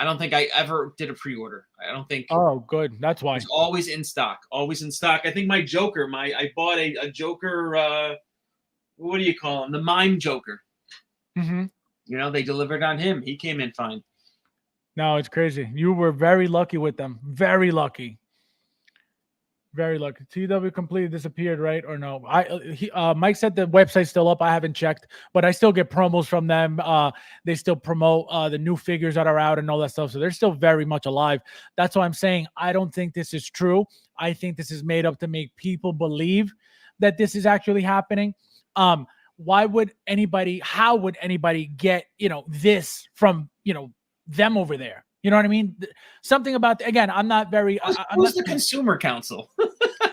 don't think I ever did a pre-order. I don't think. Oh, good. That's why. It's always in stock. Always in stock. I think my Joker, I bought a Joker. What do you call him? The Mime Joker. Mm-hmm. You know, they delivered on him. He came in fine. No, it's crazy. You were very lucky with them. Very lucky. Very lucky. TW completely disappeared, right? Or no? Mike said the website's still up. I haven't checked, but I still get promos from them. They still promote the new figures that are out and all that stuff. So they're still very much alive. That's why I'm saying I don't think this is true. I think this is made up to make people believe that this is actually happening. Why would anybody? How would anybody get this from them over there? You know what I mean? Something about again. I'm not very. Who's the consumer council?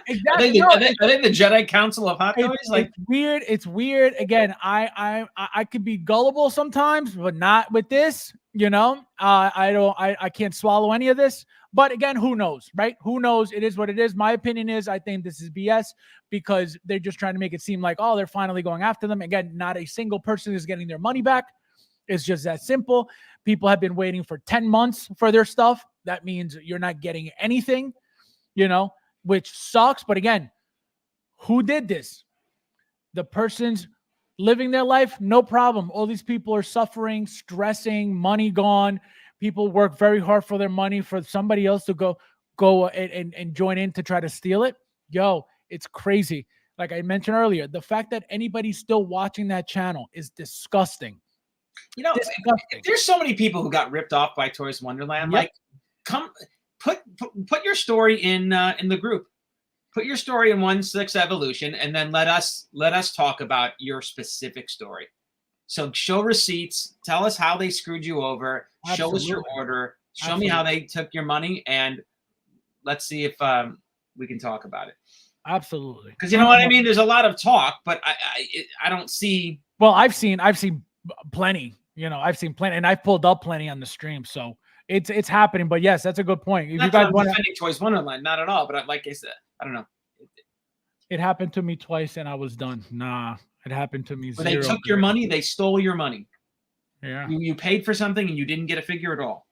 Exactly. Are they the Jedi Council of Hot Toys? It's weird. It's weird. Again, I could be gullible sometimes, but not with this. I can't swallow any of this. But again, who knows, right? Who knows? It is what it is. My opinion is I think this is BS because they're just trying to make it seem like, oh, they're finally going after them. Again, not a single person is getting their money back. It's just that simple. People have been waiting for 10 months for their stuff. That means you're not getting anything, which sucks. But again, who did this? The person's living their life, no problem. All these people are suffering, stressing, money gone. People work very hard for their money for somebody else to go and join in to try to steal it. Yo, it's crazy. Like I mentioned earlier, the fact that anybody's still watching that channel is disgusting. There's so many people who got ripped off by Toys Wonderland. Yep. Like, come put your story in the group. Put your story in 1/6 Evolution, and then let us talk about your specific story. So show receipts. Tell us how they screwed you over. Absolutely. Show us your order. Show Absolutely. me how they took your money, and let's see if we can talk about it. Absolutely. Because you know what I mean. There's a lot of talk, but I don't see. Well, I've seen plenty. I've seen plenty, and I've pulled up plenty on the stream. So it's happening. But yes, that's a good point. If Not you guys that I'm defending Toys Wonderland, not at all. But like I said, I don't know. It happened to me twice, and I was done. Nah, it happened to me. But they took your money. They stole your money. Yeah. You paid for something and you didn't get a figure at all.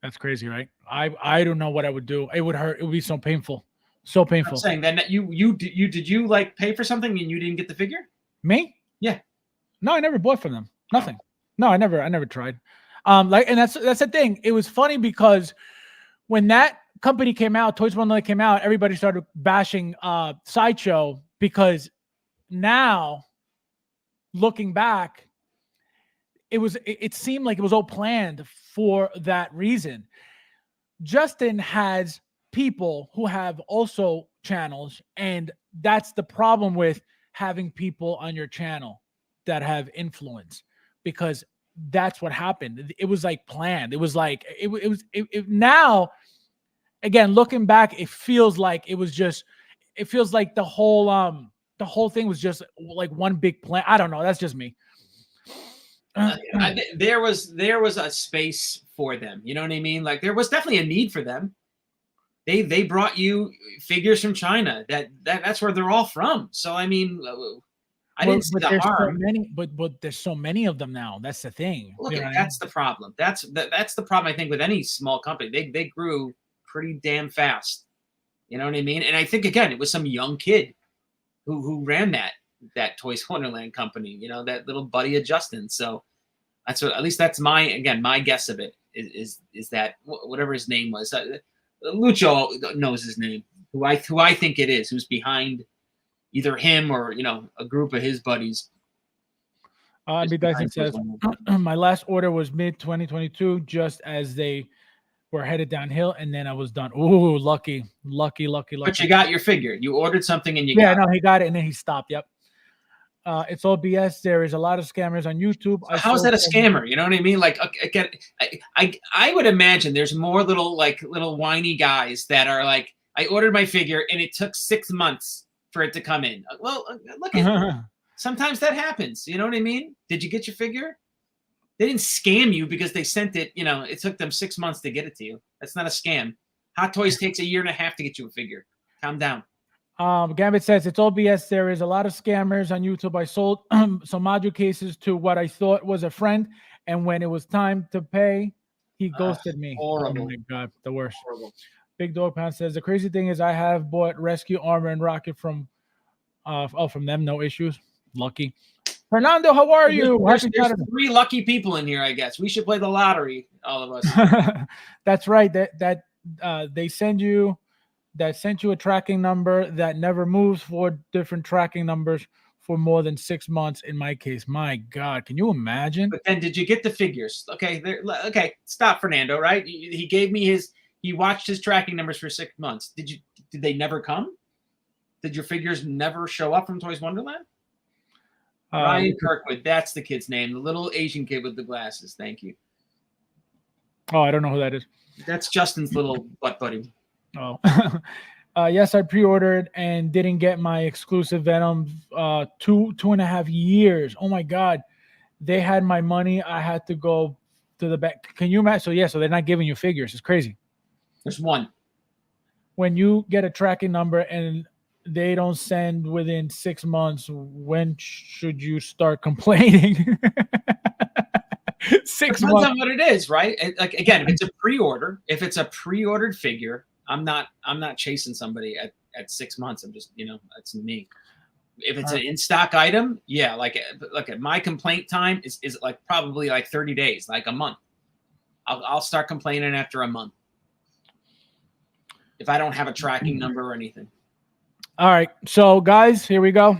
That's crazy, right? I don't know what I would do. It would hurt. It would be so painful. So painful. I'm saying then that did you like pay for something and you didn't get the figure? Me? Yeah. No, I never bought from them. Nothing. No, I never tried. And that's the thing. It was funny because when that company came out, Toys Wonderland came out, everybody started bashing Sideshow because now looking back, it seemed like it was all planned for that reason. Justin has people who have also channels, and that's the problem with having people on your channel that have influence, because that's what happened. It was like planned. It was like it now, again, looking back, it feels like the whole thing was just like one big plan. I don't know. That's just me. There was a space for them. You know what I mean? Like there was definitely a need for them. They brought you figures from China. That's where they're all from. So I mean, I didn't see the harm. But there's so many of them now. That's the thing. Look, that's the problem. That's the problem I think with any small company. They grew pretty damn fast. You know what I mean? And I think again, it was some young kid who ran that Toys Wonderland company, that little buddy of Justin. So at least that's my guess of it is that whatever his name was, Lucho knows his name, who I think it is, who's behind either him or, a group of his buddies. Dyson says, my last order was mid-2022, just as they were headed downhill, and then I was done. Ooh, lucky. But you got your figure. You ordered something and you got it. Yeah, no, he got it, and then he stopped. Yep. It's all BS. There is a lot of scammers on YouTube. So how is that a scammer? You know what I mean? Like, again, I would imagine there's more little whiny guys that are like, I ordered my figure and it took 6 months for it to come in. Well, look at sometimes that happens. You know what I mean? Did you get your figure? They didn't scam you because they sent it. It took them 6 months to get it to you. That's not a scam. Hot Toys takes a 1.5 years to get you a figure. Calm down. Gambit says it's all BS. There is a lot of scammers on YouTube. I sold some module cases to what I thought was a friend, and when it was time to pay, he ghosted me. Horrible. Oh my God, the worst. Horrible. Big Dog Pound says the crazy thing is I have bought rescue armor and rocket from them. No issues. Lucky. Fernando, how are you? There's Happy Saturday. 3 lucky people in here, I guess. We should play the lottery, all of us. That's right. They sent you a tracking number that never moves, 4 different tracking numbers for more than 6 months. In my case, my God, can you imagine? But then, did you get the figures? Okay, okay. Stop, Fernando. Right? He gave me his. He watched his tracking numbers for 6 months. Did they never come? Did your figures never show up from Toys Wonderland? Ryan Kirkwood, that's the kid's name. The little Asian kid with the glasses. Thank you. Oh, I don't know who that is. That's Justin's little butt buddy. Oh. Yes, I pre-ordered and didn't get my exclusive Venom 2.5 years. Oh my God. They had my money. I had to go to the back. Can you imagine? So they're not giving you figures. It's crazy. There's one. When you get a tracking number and they don't send within 6 months, when should you start complaining? 6 Depends months. on what it is, right? Like, again, if it's a pre-ordered figure, I'm not chasing somebody at 6 months. I'm just, that's me. If it's an in-stock item, yeah, like my complaint time is like probably like 30 days, like a month. I'll start complaining after a month if I don't have a tracking number or anything. All right, so guys, here we go.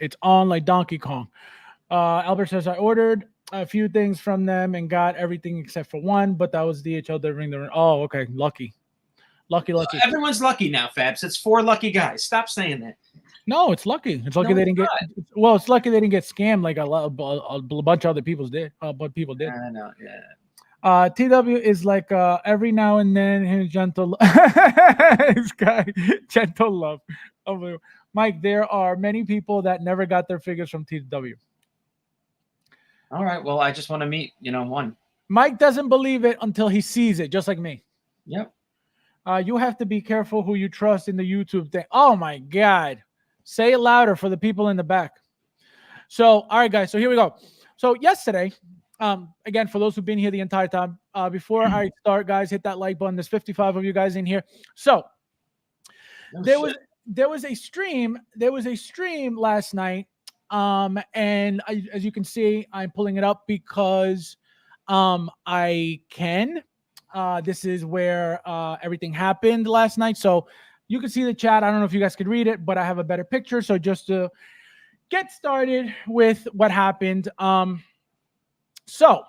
It's on like Donkey Kong. Albert says, I ordered a few things from them and got everything except for one, but that was DHL delivering the. Oh, okay, lucky. Everyone's lucky now, Fabs. It's 4 lucky guys. Stop saying that. No, it's lucky. It's lucky they didn't get. Well, it's lucky they didn't get scammed like a bunch of other people did. But people did. I know, yeah. TW is like every now and then his gentle. This guy, gentle love. Oh, Mike, there are many people that never got their figures from TW. All right. Well, I just want to meet, one. Mike doesn't believe it until he sees it, just like me. Yep. You have to be careful who you trust in the YouTube thing. Oh my God. Say it louder for the people in the back. So, all right, guys. So here we go. So yesterday, again, for those who've been here the entire time, before I start, guys, hit that like button. There's 55 of you guys in here. So there was a stream. There was a stream last night. And as you can see, I'm pulling it up because I can. This is where everything happened last night. So you can see the chat. I don't know if you guys could read it, but I have a better picture. So just to get started with what happened. So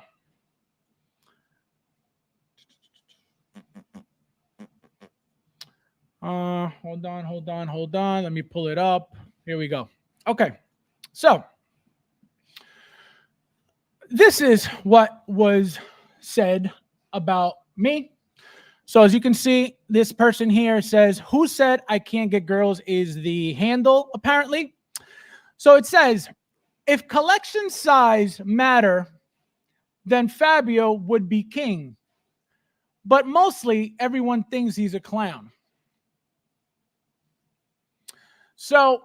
hold on. Let me pull it up. Here we go. Okay. So this is what was said about me. So as you can see, this person here says, who said I can't get girls is the handle, apparently. So it says, if collection size matter, then Fabio would be king. But mostly everyone thinks he's a clown. So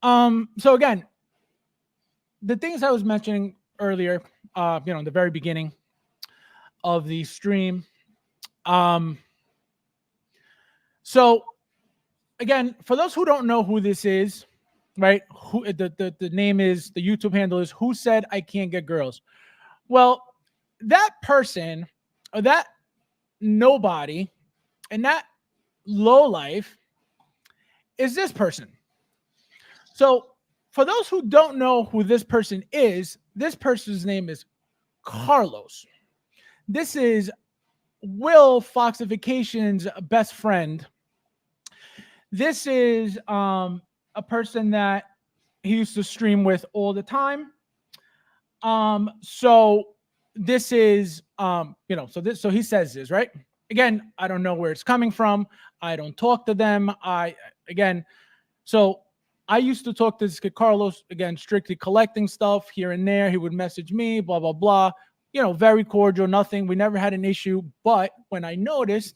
again, the things I was mentioning earlier, in the very beginning of the stream. So again, for those who don't know who this is, right? Who the name is, the YouTube handle is Who Said I Can't Get Girls? Well, that person, or that nobody, and that lowlife is this person. So for those who don't know who this person is, this person's name is Carlos. This is Will Foxification's best friend. This is a person that he used to stream with all the time. So this is, so he says this, right? Again, I don't know where it's coming from. I don't talk to them. So I used to talk to this kid, Carlos, again, strictly collecting stuff here and there. He would message me, blah, blah, blah. Very cordial, nothing. We never had an issue. But when I noticed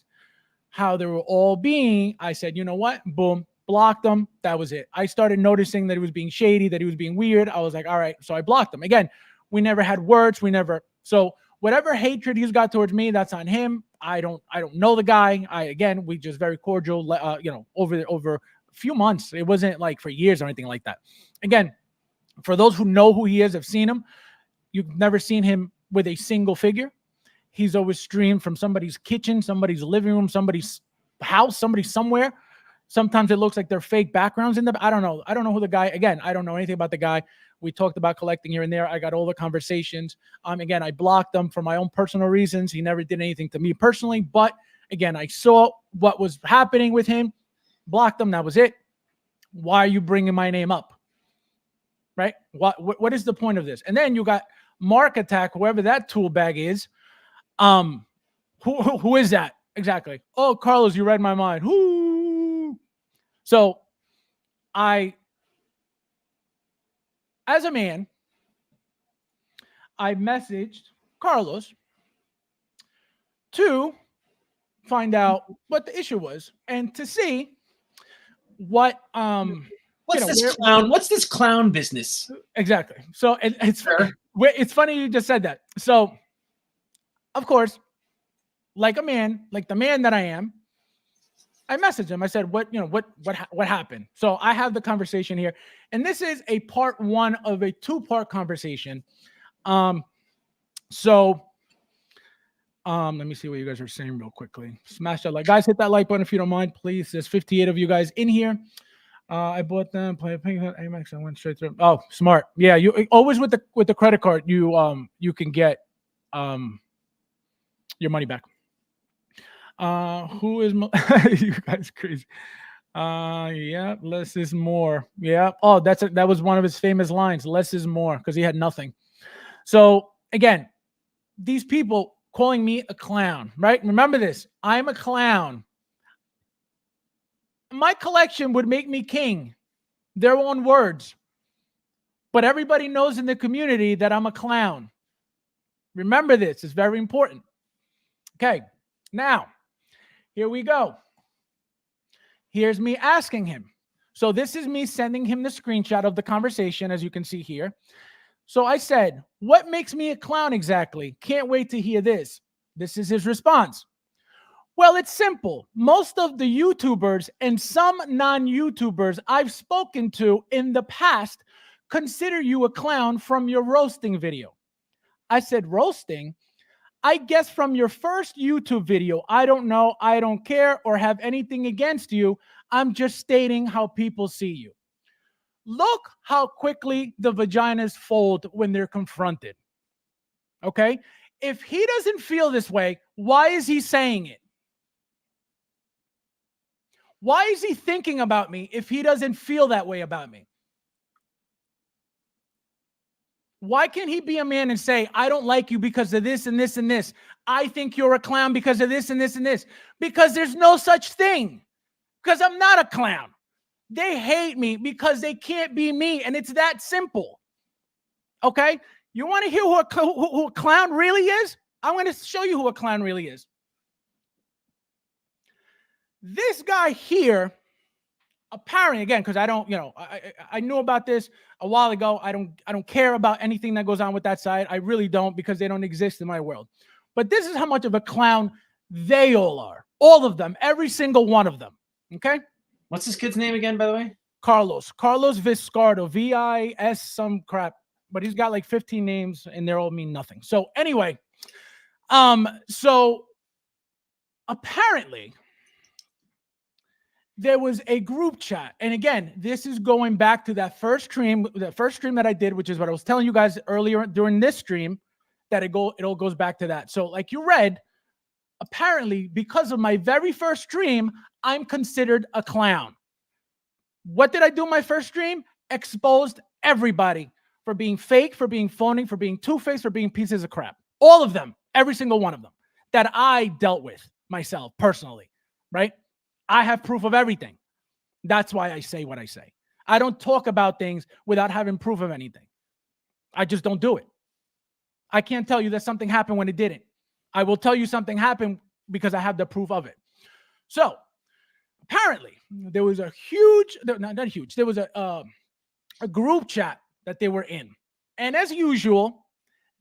how they were all being, I said, you know what? Boom, blocked them. That was it. I started noticing that he was being shady, that he was being weird. I was like, all right. So I blocked him. Again, we never had words. So whatever hatred he's got towards me, that's on him. I don't know the guy. We just very cordial, over few months. It wasn't like for years or anything like that. Again, for those who know who he is, have seen him. You've never seen him with a single figure. He's always streamed from somebody's kitchen, somebody's living room, somebody's house, somebody somewhere. Sometimes it looks like they're fake backgrounds in the. I don't know. I don't know who the guy. Again, I don't know anything about the guy. We talked about collecting here and there. I got all the conversations. Again, I blocked them for my own personal reasons. He never did anything to me personally. But again, I saw what was happening with him, blocked them. That was it. Why are you bringing my name up? Right? What is the point of this? And then you got Mark Attack, whoever that tool bag is. Who is that exactly? Oh, Carlos, you read my mind. Whoo! So as a man, I messaged Carlos to find out what the issue was and to see what what's this clown business? Exactly. So it's funny you just said that. So of course, like the man that I am, I messaged him. I said, what happened? So I have the conversation here, and this is a part one of a two-part conversation. Let me see what you guys are saying real quickly. Smash that like, guys, hit that like button if you don't mind, please. There's 58 of you guys in here. I bought them, play Amex, I went straight through. Oh, smart. Yeah, you always with the credit card, you can get your money back. Who is you guys crazy? Yeah, less is more. Yeah. Oh, that was one of his famous lines. Less is more, because he had nothing. So again, these people calling me a clown, right? Remember this. I'm a clown. My collection would make me king. Their own words. But everybody knows in the community that I'm a clown. Remember this. It's very important. Okay. Now, here we go. Here's me asking him. So this is me sending him the screenshot of the conversation, as you can see here. So I said, what makes me a clown exactly? Can't wait to hear this. This is his response. Well, it's simple. Most of the YouTubers and some non-YouTubers I've spoken to in the past consider you a clown from your roasting video. I said, roasting? I guess from your first YouTube video. I don't know. I don't care or have anything against you. I'm just stating how people see you. Look how quickly the vaginas fold when they're confronted. Okay? If he doesn't feel this way, why is he saying it? Why is he thinking about me if he doesn't feel that way about me? Why can't he be a man and say, I don't like you because of this and this and this. I think you're a clown because of this and this and this. Because there's no such thing. Because I'm not a clown. They hate me because they can't be me. And it's that simple. Okay? You want to hear who a clown really is? I'm going to show you who a clown really is. This guy here, apparently, again, because I don't, I knew about this a while ago. I don't care about anything that goes on with that side. I really don't, because they don't exist in my world. But this is how much of a clown they all are. All of them. Every single one of them. Okay? What's this kid's name again, by the way? Carlos Viscardo. V-I-S some crap. But he's got like 15 names, and they all mean nothing. So anyway, so apparently there was a group chat. And again, this is going back to that first stream that I did, which is what I was telling you guys earlier during this stream, that it all goes back to that. So like you read, apparently because of my very first stream, I'm considered a clown. What did I do in my first stream? Exposed everybody for being fake, for being phony, for being two-faced, for being pieces of crap. All of them, every single one of them that I dealt with myself personally, right? I have proof of everything. That's why I say what I say. I don't talk about things without having proof of anything. I just don't do it. I can't tell you that something happened when it didn't. I will tell you something happened because I have the proof of it. So apparently there was a huge, not huge, there was a group chat that they were in. And as usual,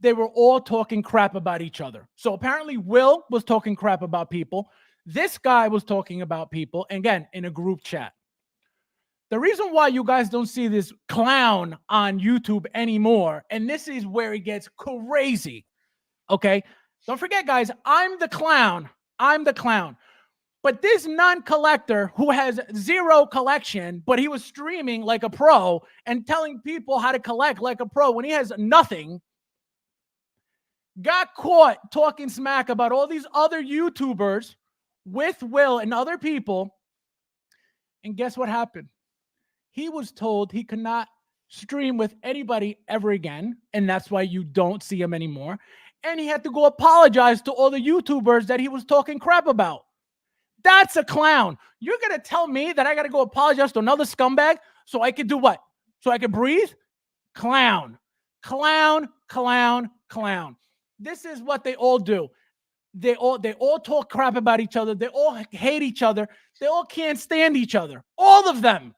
they were all talking crap about each other. So apparently Will was talking crap about people. This guy was talking about people, again, in a group chat. The reason why you guys don't see this clown on YouTube anymore, and this is where it gets crazy. Okay. Don't forget, guys, I'm the clown. I'm the clown. But this non-collector who has zero collection, but he was streaming like a pro and telling people how to collect like a pro when he has nothing, got caught talking smack about all these other YouTubers with Will and other people. And guess what happened? He was told he could not stream with anybody ever again. And that's why you don't see him anymore. And he had to go apologize to all the YouTubers that he was talking crap about. That's a clown. You're going to tell me that I got to go apologize to another scumbag so I could do what? So I could breathe? Clown. Clown, clown, clown. This is what they all do. They all talk crap about each other. They all hate each other. They all can't stand each other. All of them.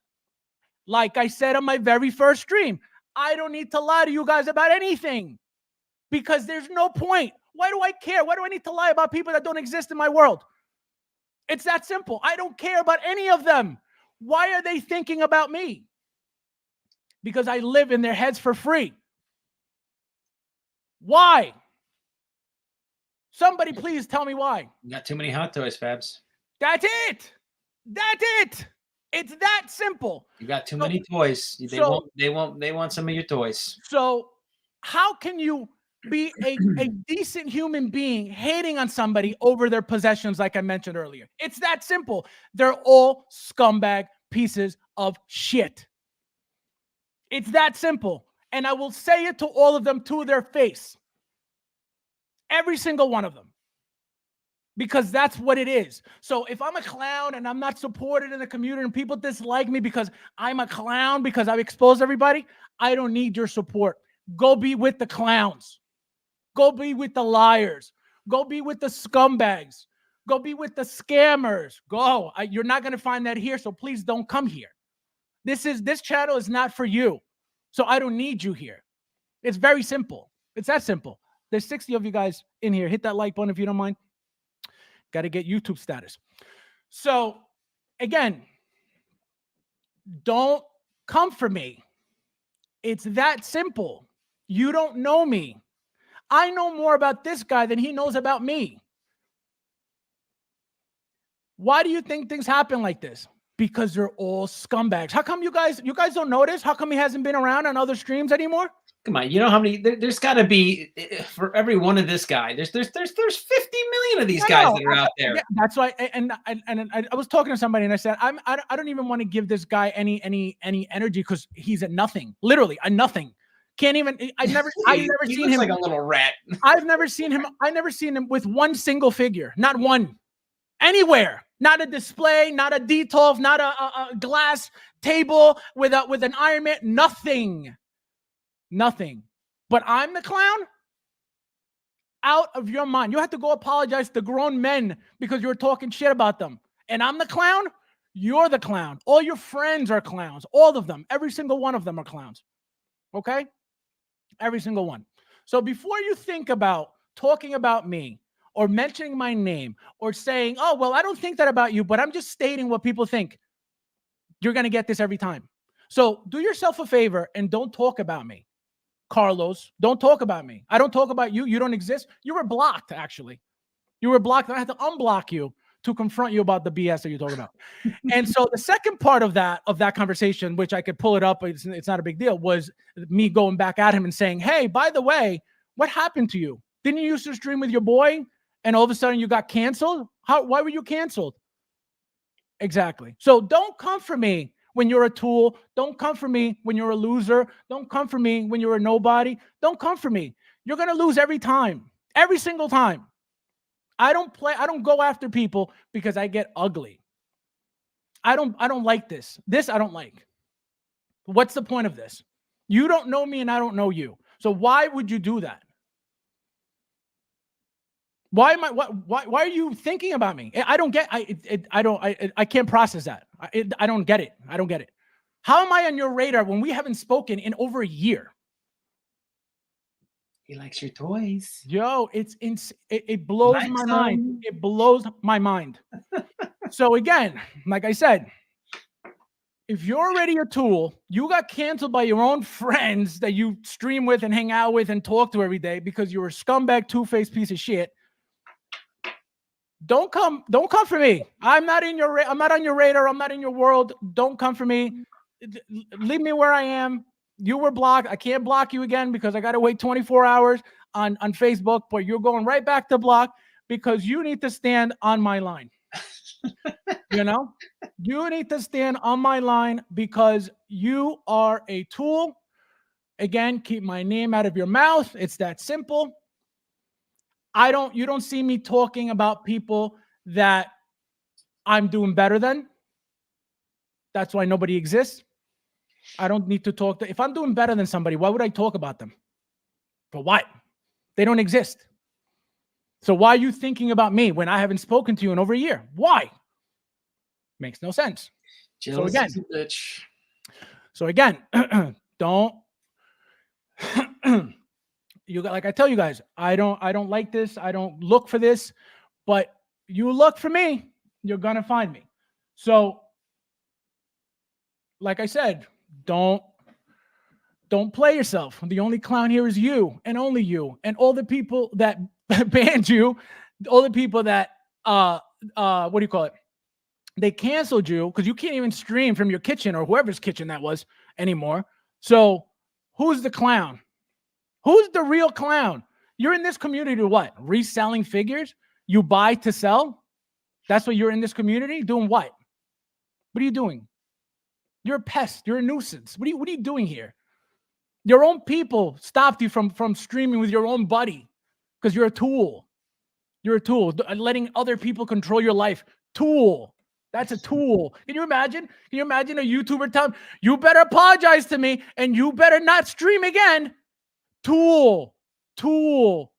Like I said on my very first stream, I don't need to lie to you guys about anything because there's no point. Why do I care? Why do I need to lie about people that don't exist in my world? It's that simple. I don't care about any of them. Why are they thinking about me? Because I live in their heads for free. Why? Somebody please tell me why. You got too many hot toys, Fabs. That's it. That's it. It's that simple. You got too many toys. They want some of your toys. So how can you be a decent human being hating on somebody over their possessions like I mentioned earlier? It's that simple. They're all scumbag pieces of shit. It's that simple. And I will say it to all of them to their face. Every single one of them. Because that's what it is. So if I'm a clown and I'm not supported in the community and people dislike me because I'm a clown because I've exposed everybody, I don't need your support. Go be with the clowns. Go be with the liars. Go be with the scumbags. Go be with the scammers. Go. You're not going to find that here, so please don't come here. This channel is not for you. So I don't need you here. It's very simple. It's that simple. There's 60 of you guys in here. Hit that like button if you don't mind. Got to get YouTube status. So, again, don't come for me. It's that simple. You don't know me. I know more about this guy than he knows about me. Why do you think things happen like this? Because they're all scumbags. How come you guys don't notice? How come he hasn't been around on other streams anymore? Come on, you know how many? There's got to be for every one of this guy. There's 50 million of these guys that are out there. Yeah, that's why. And I was talking to somebody and I said I don't even want to give this guy any energy because he's a nothing. Literally a nothing. Can't even. I've never seen him like a little rat. I've never seen him. I never seen him with one single figure. Not one. Anywhere. Not a display. Not a Detolf. Not a glass table with an Iron Man. Nothing. Nothing. But I'm the clown? Out of your mind. You have to go apologize to grown men because you were talking shit about them. And I'm the clown? You're the clown. All your friends are clowns. All of them. Every single one of them are clowns. Okay? Every single one. So before you think about talking about me or mentioning my name or saying, oh, well, I don't think that about you, but I'm just stating what people think, you're going to get this every time. So do yourself a favor and don't talk about me. Carlos, don't talk about me. I don't talk about you. You don't exist. You were blocked, actually. You were blocked. I had to unblock you to confront you about the BS that you're talking about. And so the second part of that conversation, which I could pull it up, it's not a big deal, was me going back at him and saying, hey, by the way, what happened to you? Didn't you used to stream with your boy and all of a sudden you got canceled? Why were you canceled? Exactly. So don't come for me when you're a tool. Don't come for me when you're a loser. Don't come for me when you're a nobody. Don't come for me. You're going to lose every time. Every single time. I don't go after people because I get ugly. I don't like this. This I don't like. What's the point of this? You don't know me and I don't know you. So why would you do that? Why are you thinking about me? I don't get. I can't process that. I don't get it. I don't get it. How am I on your radar when we haven't spoken in over a year? He likes your toys. Yo, it blows my mind. It blows my mind. So again, like I said, if you're already a tool, you got canceled by your own friends that you stream with and hang out with and talk to every day because you're a scumbag, two-faced piece of shit. Don't come for me. I'm not on your radar. I'm not in your world. Don't come for me. Leave me where I am. You were blocked. I can't block you again because I got to wait 24 hours on Facebook, but you're going right back to block because you need to stand on my line. You know, you need to stand on my line because you are a tool. Again, keep my name out of your mouth. It's that simple. You don't see me talking about people that I'm doing better than. That's why nobody exists. I don't need to talk if I'm doing better than somebody, why would I talk about them? For what? They don't exist. So why are you thinking about me when I haven't spoken to you in over a year? Why? Makes no sense. So again, don't like I tell you guys, I don't like this. I don't look for this, but you look for me, you're gonna find me. So, like I said, don't play yourself. The only clown here is you and only you, and all the people that banned you, all the people that what do you call it? They canceled you because you can't even stream from your kitchen or whoever's kitchen that was anymore. So, who's the clown? Who's the real clown? You're in this community to what? Reselling figures? You buy to sell? That's what you're in this community? Doing what? What are you doing? You're a pest. You're a nuisance. What are you doing here? Your own people stopped you from streaming with your own buddy because you're a tool. You're a tool. Letting other people control your life. Tool. That's a tool. Can you imagine? Can you imagine a YouTuber telling you better apologize to me and you better not stream again? Tool.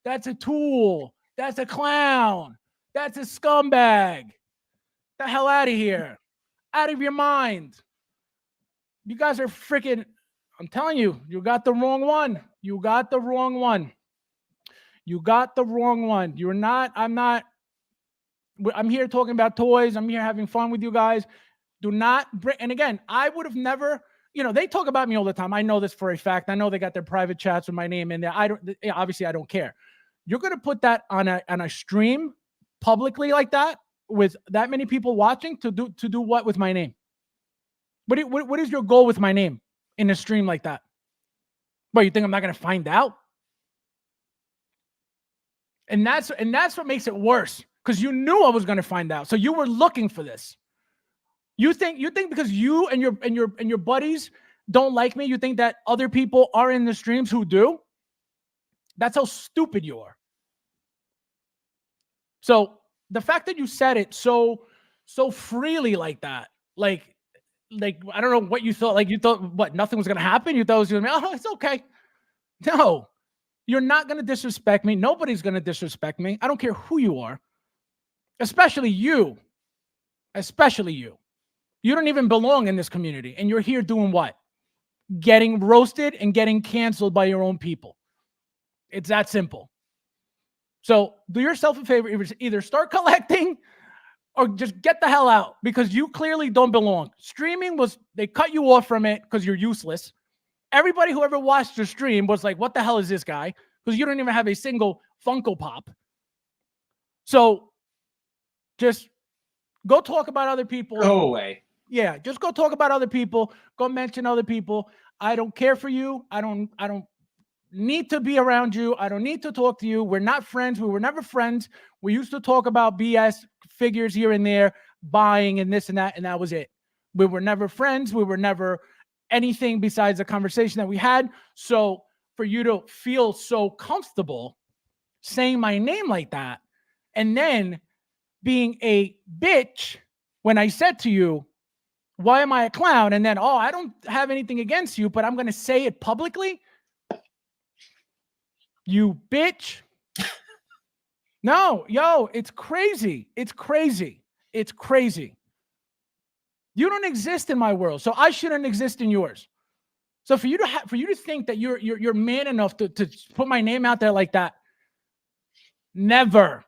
That's a tool. That's a clown. That's a scumbag. The hell out of here. Out of your mind. You guys are freaking, I'm telling you, you got the wrong one. You got the wrong one. You got the wrong one. You're not, I'm here talking about toys. I'm here having fun with you guys. Do not bring, and again, I would have never, they talk about me all the time. I know this for a fact. I know they got their private chats with my name in there. Obviously I don't care. You're going to put that on a stream publicly like that with that many people watching to do what with my name? What is your goal with my name in a stream like that? What, you think I'm not going to find out? And that's what makes it worse, because you knew I was going to find out. So you were looking for this. You think because you and your buddies don't like me, you think that other people are in the streams who do? That's how stupid you are. So the fact that you said it so freely like that, like I don't know what you thought. Like you thought what, nothing was going to happen? You thought it was going to be, oh, it's okay. No, you're not going to disrespect me. Nobody's going to disrespect me. I don't care who you are. Especially you. Especially you. You don't even belong in this community. And you're here doing what? Getting roasted and getting canceled by your own people. It's that simple. So do yourself a favor. Either start collecting or just get the hell out, because you clearly don't belong. Streaming they cut you off from it because you're useless. Everybody who ever watched your stream was like, what the hell is this guy? Because you don't even have a single Funko Pop. So just go talk about other people. Go away. Yeah, just go talk about other people. Go mention other people. I don't care for you. I don't need to be around you. I don't need to talk to you. We're not friends. We were never friends. We used to talk about BS figures here and there, buying and this and that, and that was it. We were never friends. We were never anything besides the conversation that we had. So for you to feel so comfortable saying my name like that, and then being a bitch when I said to you, why am I a clown? And then, oh, I don't have anything against you, but I'm going to say it publicly. You bitch. No, yo, it's crazy. It's crazy. It's crazy. You don't exist in my world, so I shouldn't exist in yours. So for you to think that you're man enough to put my name out there like that, never.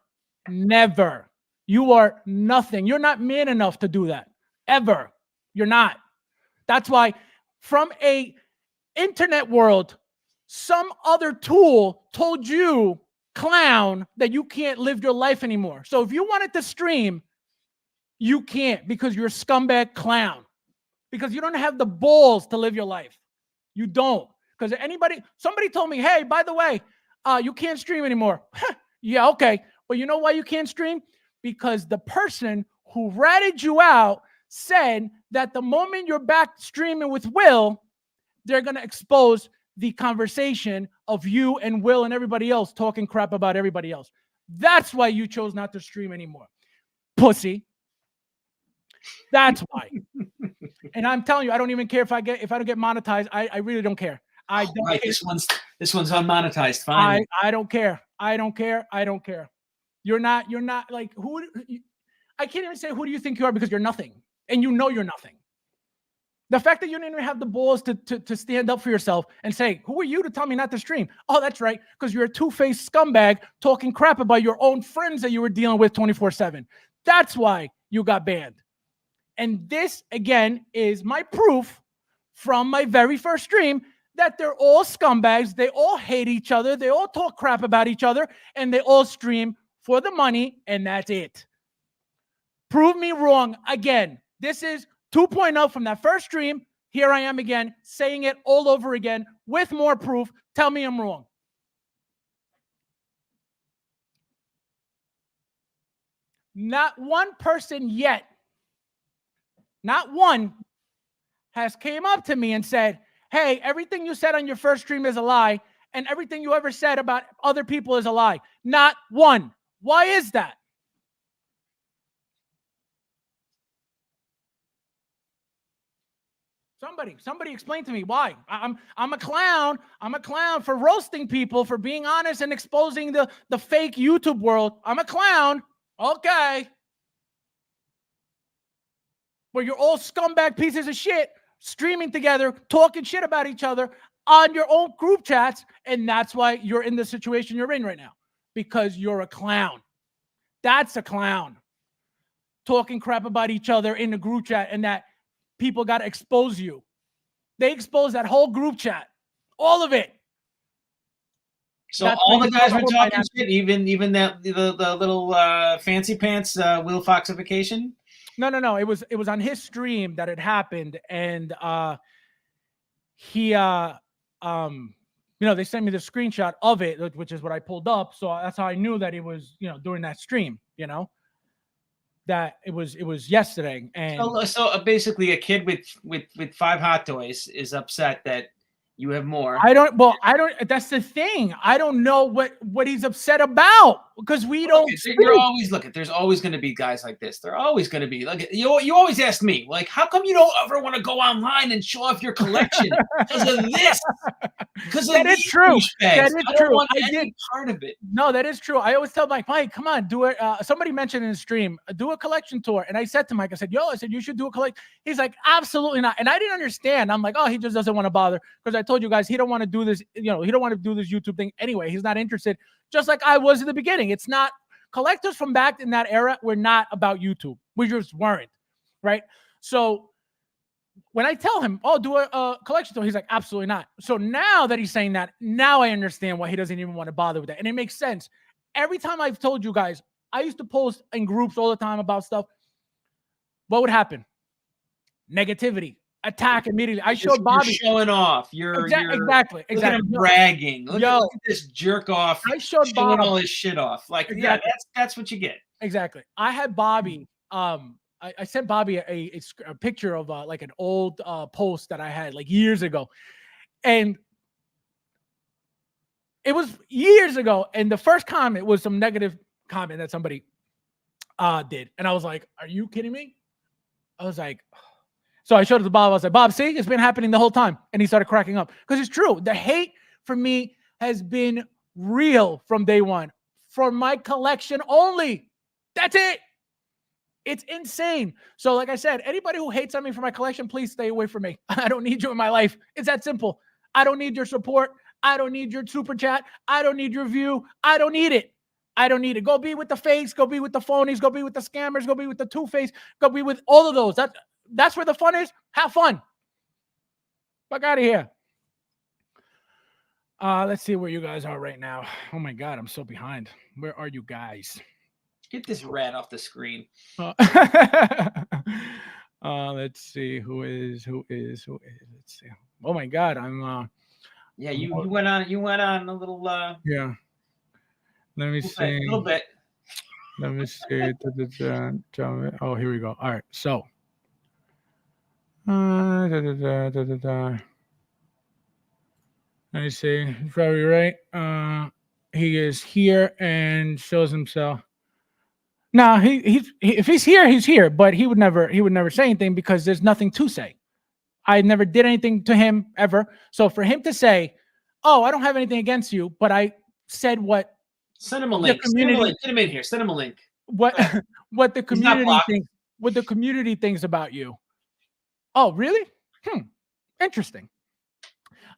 You are nothing. You're not man enough to do that. Ever. You're not. That's why from a internet world, some other tool told you, clown, that you can't live your life anymore. So if you wanted to stream, you can't because you're a scumbag clown. Because you don't have the balls to live your life. You don't. Because somebody told me, hey, by the way, you can't stream anymore. Yeah, okay. But you know why you can't stream? Because the person who ratted you out said that the moment you're back streaming with Will, they're going to expose the conversation of you and Will and everybody else talking crap about everybody else. That's why you chose not to stream anymore. Pussy. That's why. And I'm telling you, I don't even care if I don't get monetized. I really don't care. I don't Right, care. this one's unmonetized. Finally. I don't care. I don't care. I don't care. You're not like who. I can't even say who do you think you are because you're nothing, and you know you're nothing. The fact that you didn't even have the balls to stand up for yourself and say, who are you to tell me not to stream? Oh, that's right, because you're a two-faced scumbag talking crap about your own friends that you were dealing with 24/7. That's why you got banned. And this, again, is my proof from my very first stream that they're all scumbags. They all hate each other. They all talk crap about each other, and they all stream for the money, and that's it. Prove me wrong again. This is 2.0 from that first stream. Here I am again, saying it all over again with more proof. Tell me I'm wrong. Not one person yet, not one, has came up to me and said, hey, everything you said on your first stream is a lie, and everything you ever said about other people is a lie. Not one. Why is that? Somebody explain to me why. I'm a clown. I'm a clown for roasting people, for being honest and exposing the fake YouTube world. I'm a clown. Okay. But you're all scumbag pieces of shit streaming together, talking shit about each other on your own group chats, and that's why you're in the situation you're in right now, because you're a clown. That's a clown. Talking crap about each other in the group chat, and that people got to expose you. They exposed that whole group chat, all of it. So That's all why the you guys saw were the talking whole shit, even that the little fancy pants Will Foxification. No. It was on his stream that it happened, and he they sent me the screenshot of it, which is what I pulled up. So that's how I knew that it was, during that stream, that it was yesterday. And So basically, a kid with 5 hot toys is upset that you have more. I don't. That's the thing. I don't know what he's upset about, because we don't. There's always going to be guys like this. They're always going to be like you always ask me, like, how come you don't ever want to go online and show off your collection because of this? Because that is true. That is true. I did part of it. No, that is true. I always tell Mike, come on, do it. Somebody mentioned in the stream, do a collection tour. And I said to Mike, I said, you should do a collect. He's like, absolutely not. And I didn't understand. I'm like, oh, he just doesn't want to bother, because I told you guys he don't want to do this. He don't want to do this YouTube thing anyway. He's not interested. Just like I was in the beginning. It's not, collectors from back in that era were not about YouTube. We just weren't, right? So when I tell him, oh, do a collection tour, he's like, absolutely not. So now that he's saying that, now I understand why he doesn't even want to bother with that. And it makes sense. Every time I've told you guys, I used to post in groups all the time about stuff. What would happen? Negativity. Attack immediately. I showed Bobby. You're showing off. You're exactly. Look at him bragging. Look at this jerk off. I showed showing Bobby all his shit off. Like, exactly. Yeah, that's what you get. Exactly. I had Bobby. I sent Bobby a picture of like an old post that I had like years ago, and it was years ago. And the first comment was some negative comment that somebody did, and I was like, "Are you kidding me?" I was like. So I showed it to Bob. I was like, Bob, see, it's been happening the whole time. And he started cracking up, because it's true. The hate for me has been real from day one, for my collection only. That's it. It's insane. So like I said, anybody who hates on me for my collection, please stay away from me. I don't need you in my life. It's that simple. I don't need your support. I don't need your super chat. I don't need your view. I don't need it. I don't need it. Go be with the fakes. Go be with the phonies. Go be with the scammers. Go be with the two-face. Go be with all of those. That's where the fun is. Have fun. Fuck out of here. Let's see where you guys are right now. Oh my god, I'm so behind. Where are you guys? Get this rat off the screen. Uh, let's see who is. Let's see. Oh my god, Yeah, you went on a little yeah. Let me see. a little bit. Let me see. Oh, here we go. All right, so. Let me see. You're probably right. He is here and shows himself. No, if he's here, he's here. But he would never say anything because there's nothing to say. I never did anything to him ever. So for him to say, "Oh, I don't have anything against you," but I said what Send him a link. Send him a link. Get him in here. Send him a link. What the community thinks. What the community thinks about you. Oh, really? Interesting.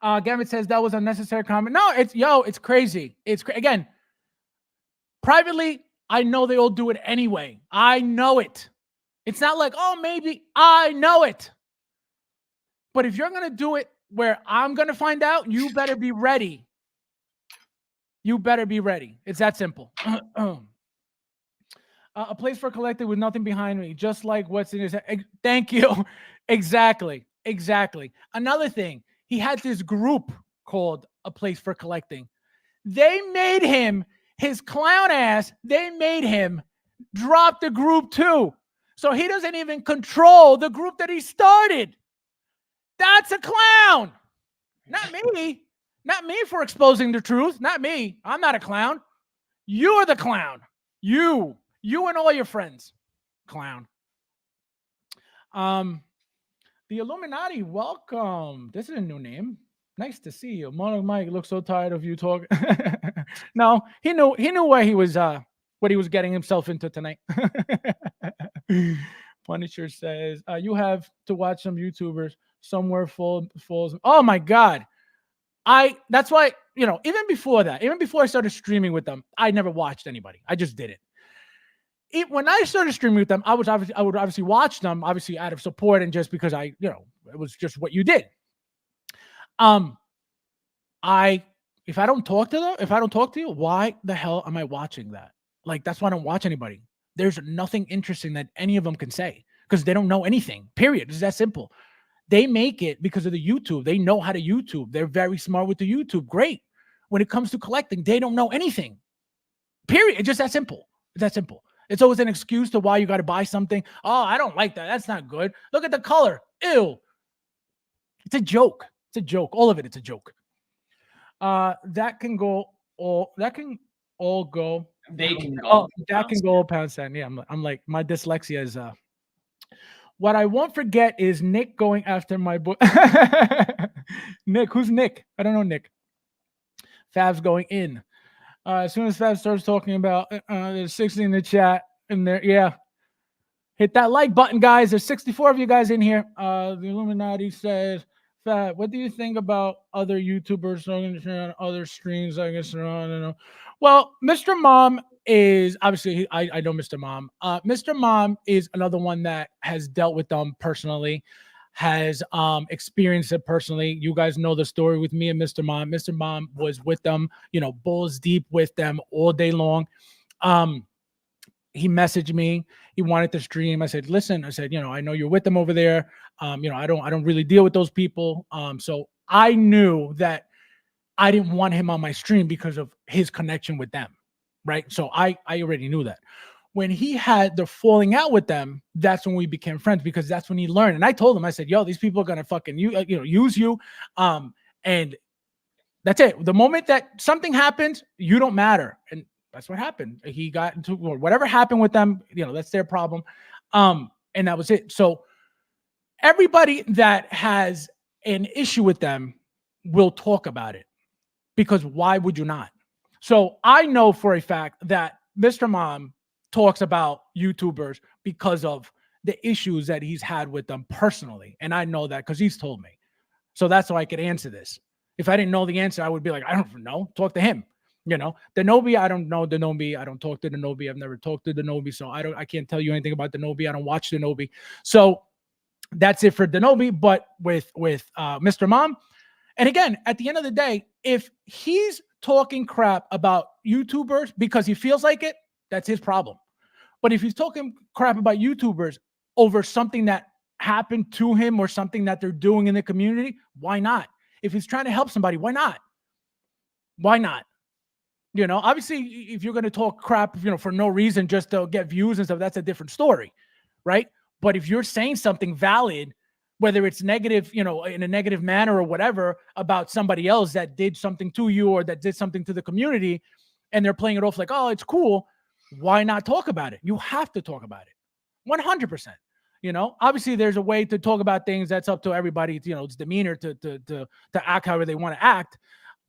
Gambit says that was a unnecessary comment. No, it's crazy. Again, privately, I know they all do it anyway. I know it. It's not like, oh, maybe. I know it. But if you're going to do it where I'm going to find out, you better be ready. You better be ready. It's that simple. A place for collecting with nothing behind me, just like what's in his head. Thank you. Exactly. Another thing, he had this group called A Place for Collecting. They made him, his clown ass, they made him drop the group too. So he doesn't even control the group that he started. That's a clown. Not me. Not me for exposing the truth. Not me. I'm not a clown. You're the clown. You and all your friends. Clown. The Illuminati, welcome. This is a new name. Nice to see you. Monarch Mike looks so tired of you talking. No, he knew where he was what he was getting himself into tonight. Punisher says, you have to watch some YouTubers somewhere falls. Oh my God. That's why, even before I started streaming with them, I never watched anybody. I just did it. When I started streaming with them, I would obviously watch them, obviously out of support and just because it was just what you did. If I don't talk to you, why the hell am I watching that? Like, that's why I don't watch anybody. There's nothing interesting that any of them can say because they don't know anything, period. It's that simple. They make it because of the YouTube. They know how to YouTube. They're very smart with the YouTube. Great. When it comes to collecting, they don't know anything, period. It's just that simple. It's that simple. It's always an excuse to why you got to buy something. Oh, I don't like that. That's not good. Look at the color. Ew. It's a joke. It's a joke. All of it. It's a joke. That can all go. They can go. Oh, that can go pound sand. Yeah, I'm like, my dyslexia is what I won't forget is Nick going after my book. Nick, who's Nick? I don't know Nick. Fabs going in. As soon as Fab starts talking about there's 60 in the chat in there. Yeah. Hit that like button, guys. There's 64 of you guys in here. The Illuminati says, Fab, what do you think about other YouTubers on other streams? I guess they're on. I don't know. Well, Mr. Mom is obviously I know Mr. Mom. Mr. Mom is another one that has dealt with them personally, has experienced it personally. You guys know the story with me and Mr. Mom. Mr. Mom was with them, balls deep with them all day long. He messaged me. He wanted to stream. I said, listen, I know you're with them over there. I don't really deal with those people. So I knew that I didn't want him on my stream because of his connection with them. Right. So I already knew that. When he had the falling out with them, that's when we became friends because that's when he learned. And I told him, I said, yo, these people are going to fucking use you. And that's it. The moment that something happens, you don't matter. And that's what happened. He got into whatever happened with them. That's their problem. And that was it. So everybody that has an issue with them will talk about it because why would you not? So I know for a fact that Mr. Mom talks about YouTubers because of the issues that he's had with them personally. And I know that because he's told me. So that's how I could answer this. If I didn't know the answer, I would be like, I don't know. Talk to him. Denobi, I don't know Denobi. I don't talk to Denobi. I've never talked to Denobi. So I can't tell you anything about Denobi. I don't watch Denobi. So That's it for Denobi. But with Mr. Mom, and again, at the end of the day, if he's talking crap about YouTubers because he feels like it, that's his problem. But if he's talking crap about YouTubers over something that happened to him or something that they're doing in the community, why not? If he's trying to help somebody, why not? Why not? You know, obviously, if you're going to talk crap, you know, for no reason, just to get views and stuff, that's a different story, right? But if you're saying something valid, whether it's negative, you know, in a negative manner or whatever, about somebody else that did something to you or that did something to the community, and they're playing it off like, oh, it's cool, why not talk about it? You have to talk about it, 100%. You know, obviously, there's a way to talk about things that's up to everybody. You know, it's demeanor to act however they want to act.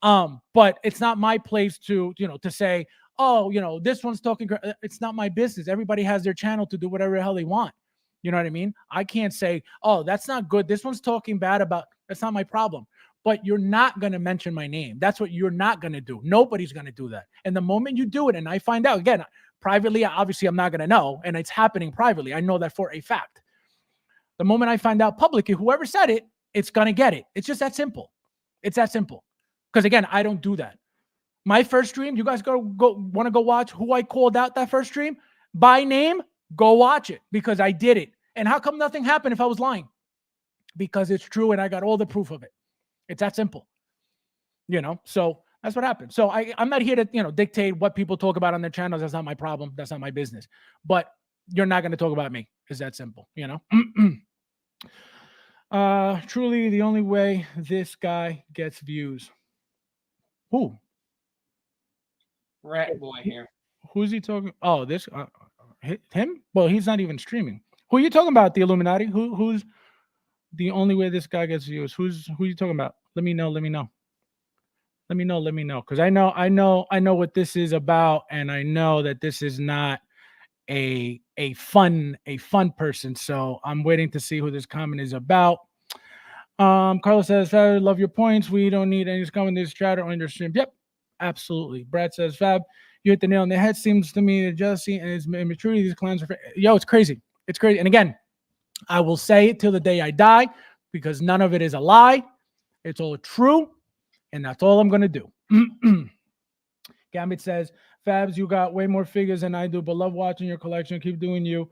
But it's not my place to, you know, to say, oh, you know, this one's talking. It's not my business. Everybody has their channel to do whatever the hell they want. You know what I mean? I can't say, oh, that's not good. This one's talking bad about. That's not my problem. But you're not going to mention my name. That's what you're not going to do. Nobody's going to do that. And the moment you do it, and I find out, again, privately, obviously, I'm not going to know. And it's happening privately. I know that for a fact. The moment I find out publicly, whoever said it, it's going to get it. It's just that simple. It's that simple. Because again, I don't do that. My first stream, you guys want to go watch who I called out that first stream by name? Go watch it because I did it. And how come nothing happened if I was lying? Because it's true and I got all the proof of it. It's that simple. You know, so that's what happened. So I'm not here to, you know, dictate what people talk about on their channels. That's not my problem. That's not my business. But you're not going to talk about me. It's that simple, you know? Truly the only way this guy gets views. Who? Rat boy here. Who's he talking? Oh, this him? Well, he's not even streaming. Who are you talking about? The Illuminati? Who's the only way this guy gets views? Who you talking about? Let me know. Because I know what this is about, and I know that this is not a fun person. So I'm waiting to see who this comment is about. Carlos says, Fab, love your points. We don't need any comment in this chat or on your stream. Yep, absolutely. Brad says, Fab, you hit the nail on the head. Seems to me that jealousy and his immaturity, these clowns are yo, it's crazy. It's crazy. And again, I will say it till the day I die because none of it is a lie. It's all true. And that's all I'm going to do. Gambit says, Fabs, you got way more figures than I do, but love watching your collection. Keep doing you.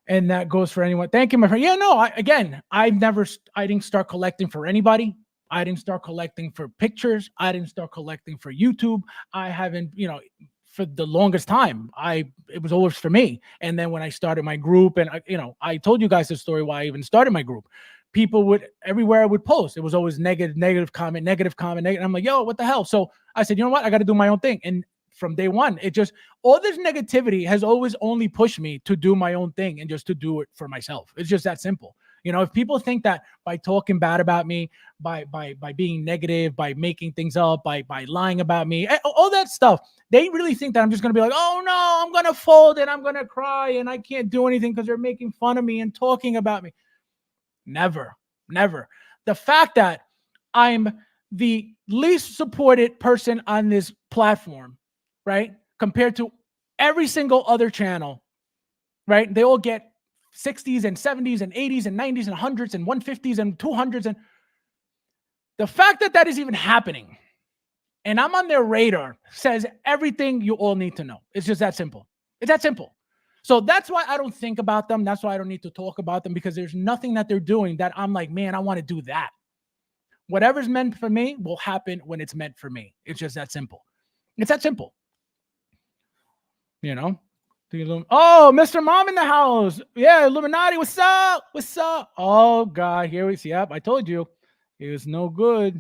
And that goes for anyone. Thank you, my friend. Yeah, no, I didn't start collecting for anybody. I didn't start collecting for pictures. I didn't start collecting for YouTube. I haven't, you know, for the longest time, it was always for me. And then when I started my group, and I told you guys the story why I even started my group. People would, everywhere I would post, it was always negative comment. And I'm like, yo, what the hell? So I said, you know what? I got to do my own thing. And from day one, it just, all this negativity has always only pushed me to do my own thing and just to do it for myself. It's just that simple. You know, if people think that by talking bad about me, by being negative, by making things up, by lying about me, all that stuff, they really think that I'm just going to be like, oh no, I'm going to fold and I'm going to cry and I can't do anything because they're making fun of me and talking about me. Never. The fact that I'm the least supported person on this platform, right? Compared to every single other channel, right? They all get 60s and 70s and 80s and 90s and 100s and 150s and 200s. And the fact that that is even happening and I'm on their radar says everything you all need to know. It's just that simple. It's that simple. So that's why I don't think about them. That's why I don't need to talk about them, because there's nothing that they're doing that I'm like, man, I want to do that. Whatever's meant for me will happen when it's meant for me. It's just that simple. It's that simple. You know? Oh, Mr. Mom in the house. Yeah, Illuminati, what's up? What's up? Oh, God, here we see. Yep, I told you. It was no good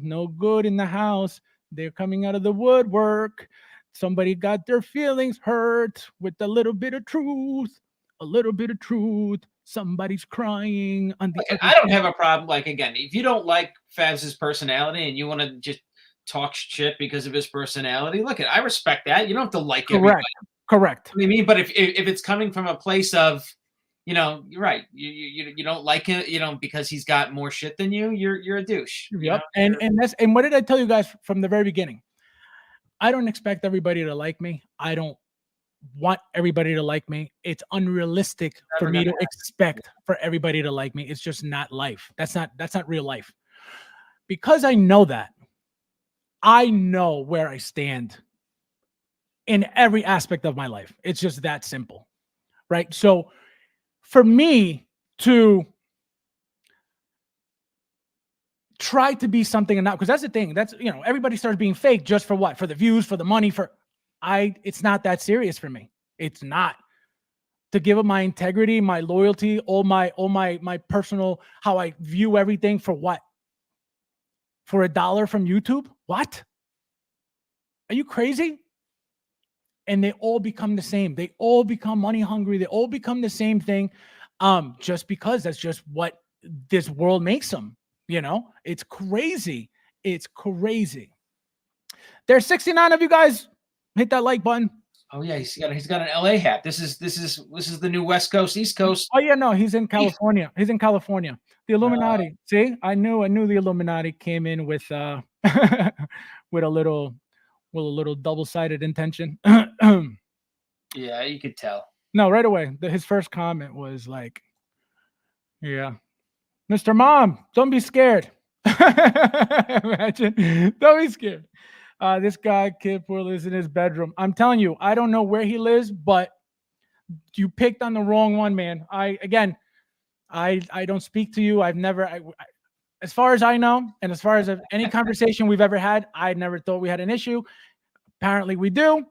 in the house. They're coming out of the woodwork. Somebody got their feelings hurt with a little bit of truth. Somebody's crying on the. I don't have a problem. Like, again, if you don't like Fabs' personality and you want to just talk shit because of his personality, look, I respect that. You don't have to like everybody. Correct. I mean, but if it's coming from a place of, you know, you're right. You don't like him, you know, because he's got more shit than you. You're a douche. Yep. And what did I tell you guys from the very beginning? I don't expect everybody to like me. I don't want everybody to like me. It's unrealistic for Never me to gonna expect for everybody to like me. It's just not life. That's not real life. Because I know that, I know where I stand in every aspect of my life. It's just that simple, right? So for me to try to be something and not, because that's the thing. That's, you know, everybody starts being fake just for what? For the views, for the money, it's not that serious for me. It's not. To give up my integrity, my loyalty, all my personal, how I view everything, for what? For $1 from YouTube? What? Are you crazy? And they all become the same. They all become money hungry. They all become the same thing. Just because that's just what this world makes them. You know, it's crazy. It's crazy. There's 69 of you guys. Hit that like button. Oh yeah, he's got an LA hat. This is the new West Coast, East Coast. Oh yeah, no, he's in California. He's in California. The Illuminati. See, I knew the Illuminati came in with with a little double-sided intention. Yeah, you could tell. No, right away. His first comment was like, yeah, Mr. Mom, don't be scared. Imagine, don't be scared. This guy, Kid Poor, lives in his bedroom. I'm telling you, I don't know where he lives, but you picked on the wrong one, man. I don't speak to you. I've never, as far as I know, and as far as any conversation we've ever had, I never thought we had an issue. Apparently we do.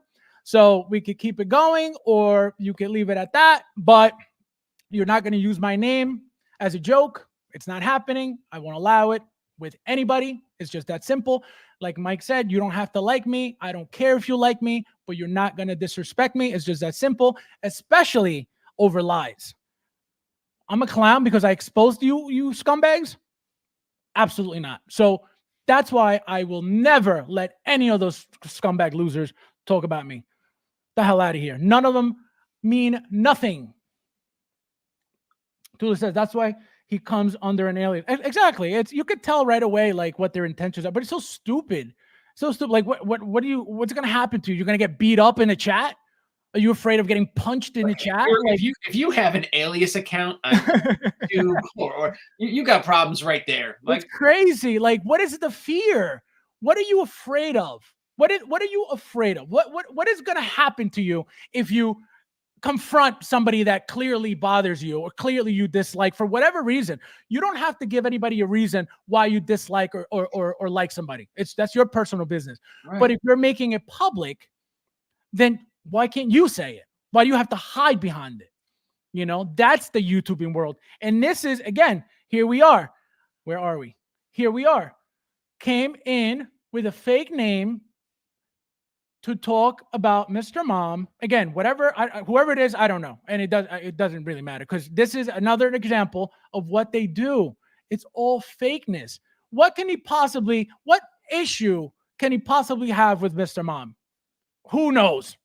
So we could keep it going, or you could leave it at that. But you're not going to use my name as a joke. It's not happening. I won't allow it with anybody. It's just that simple. Like Mike said, you don't have to like me. I don't care if you like me, but you're not going to disrespect me. It's just that simple, especially over lies. I'm a clown because I exposed you scumbags? Absolutely not. So that's why I will never let any of those scumbag losers talk about me. The hell out of here. None of them mean nothing. Tula says that's why he comes under an alien. Exactly. It's, you could tell right away like what their intentions are, but it's so stupid. So stupid. Like what's going to happen to you? You're going to get beat up in a chat? Are you afraid of getting punched in the chat? If you have an alias account on YouTube, or you got problems right there. Like, it's crazy. Like, what is the fear? What are you afraid of? What are you afraid of? What is going to happen to you if you confront somebody that clearly bothers you or clearly you dislike for whatever reason? You don't have to give anybody a reason why you dislike or like somebody. That's your personal business. Right. But if you're making it public, then why can't you say it? Why do you have to hide behind it? You know, that's the YouTubing world. And this is, again, here we are. Where are we? Here we are. Came in with a fake name to talk about Mr. Mom. Again, whoever it is, I don't know. And it doesn't really matter, because this is another example of what they do. It's all fakeness. What issue can he possibly have with Mr. Mom? Who knows?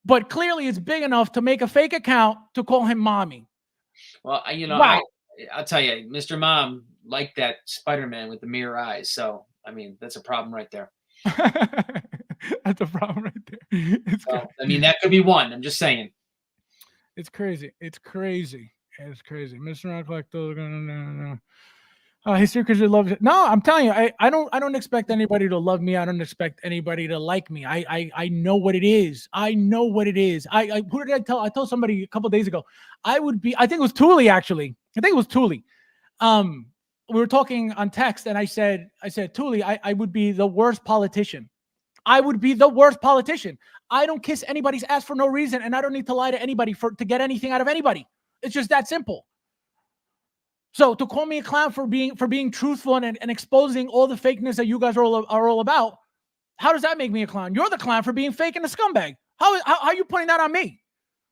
But clearly it's big enough to make a fake account to call him mommy. Well, you know, wow. I'll tell you, Mr. Mom liked that Spider-Man with the mirror eyes. So, I mean, that's a problem right there. That's a problem right there. I mean, that could be one. I'm just saying. It's crazy. It's crazy. It's crazy. Mr. Rock, he secretly loves it. No, I'm telling you, I don't expect anybody to love me. I don't expect anybody to like me. I know what it is. I know what it is. Who did I tell? I told somebody a couple days ago. I think it was Thule, actually. I think it was Thule. We were talking on text, and I said, Thule, I would be the worst politician. I would be the worst politician. I don't kiss anybody's ass for no reason, and I don't need to lie to anybody to get anything out of anybody. It's just that simple. So to call me a clown for being truthful and exposing all the fakeness that you guys are all about, how does that make me a clown? You're the clown for being fake and a scumbag. How are you putting that on me?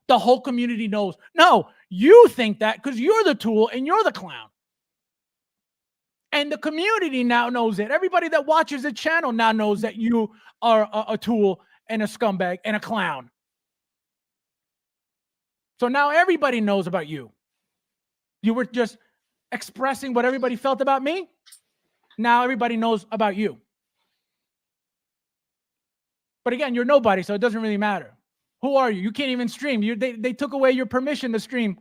The whole community knows. No, you think that because you're the tool and you're the clown. And the community now knows it. Everybody that watches the channel now knows that you are a tool and a scumbag and a clown. So now everybody knows about you. You were just expressing what everybody felt about me. Now everybody knows about you. But again, you're nobody, so it doesn't really matter. Who are you? You can't even stream. They took away your permission to stream.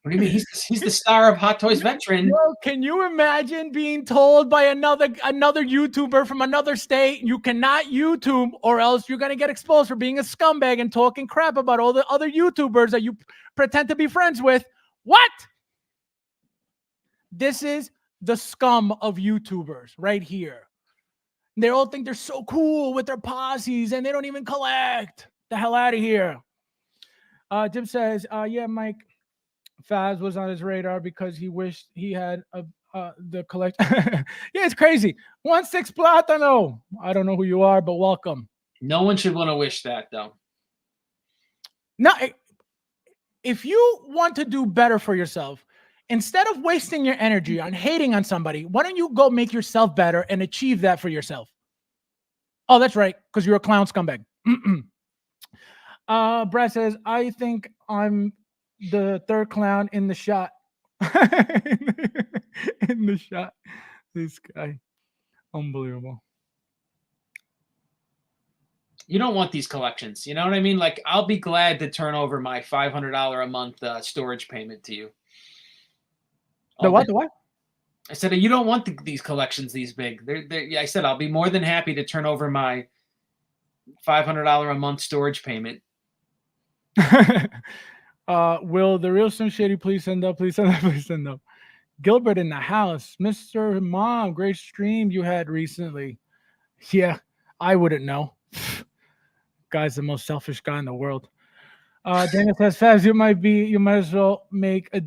What do you mean? He's the star of Hot Toys Veteran. Yo, can you imagine being told by another YouTuber from another state, you cannot YouTube or else you're gonna get exposed for being a scumbag and talking crap about all the other YouTubers that you pretend to be friends with? What? This is the scum of YouTubers right here. They all think they're so cool with their posses and they don't even collect. The hell out of here. Jim says, yeah, Mike, Fabs was on his radar because he wished he had the collect. Yeah, it's crazy. 1-6 Platano. I don't know who you are, but welcome. No one should want to wish that, though. No, if you want to do better for yourself, instead of wasting your energy on hating on somebody, why don't you go make yourself better and achieve that for yourself? Oh, that's right, because you're a clown scumbag. Brad says, I think I'm the third clown in the shot. In the shot. This guy. Unbelievable. You don't want these collections. You know what I mean? Like, I'll be glad to turn over my $500 a month storage payment to you. The what? The what? I said, you don't want these collections this big. I said, I'll be more than happy to turn over my $500 a month storage payment. Will the real Slim Shady please send up? Please send up. Please send up. Gilbert in the house. Mr. Mom, great stream you had recently. Yeah, I wouldn't know. Guy's the most selfish guy in the world. Daniel says, Fabs, you might as well make a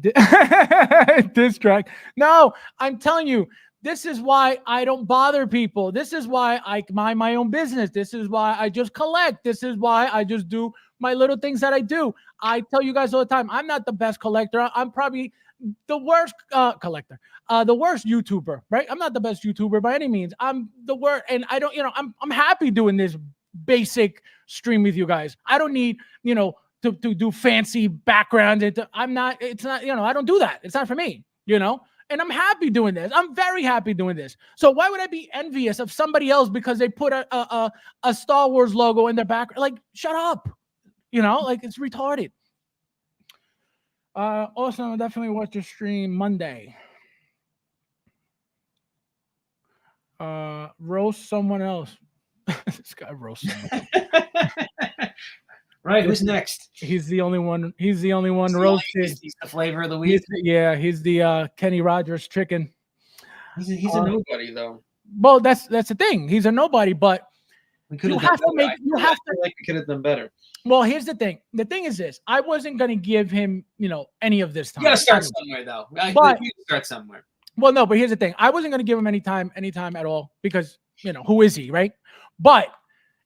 diss track. No, I'm telling you, this is why I don't bother people. This is why I mind my own business. This is why I just collect. This is why I just do my little things that I do. I tell you guys all the time, I'm not the best collector. I'm probably the worst collector, the worst YouTuber, right? I'm not the best YouTuber by any means. I'm the worst, and I don't, I'm happy doing this basic stream with you guys. I don't need, to do fancy background. I'm not, it's not, I don't do that. It's not for me, and I'm happy doing this. I'm very happy doing this. So why would I be envious of somebody else because they put a Star Wars logo in their background? Like, shut up. Like, it's retarded. Also, I'll definitely watch your stream Monday. Roast someone else. This guy roasts someone. Right, who's next? He's the only one. He's the only one roasted. He's the flavor of the week. He's the Kenny Rogers chicken. He's a nobody, though. Well, that's the thing. He's a nobody, but we could you have we could have done better. Well, here's the thing. The thing is this: I wasn't going to give him, any of this time. You got to start somewhere, though. But you start somewhere. Well, no, but here's the thing: I wasn't going to give him any time at all because who is he, right? But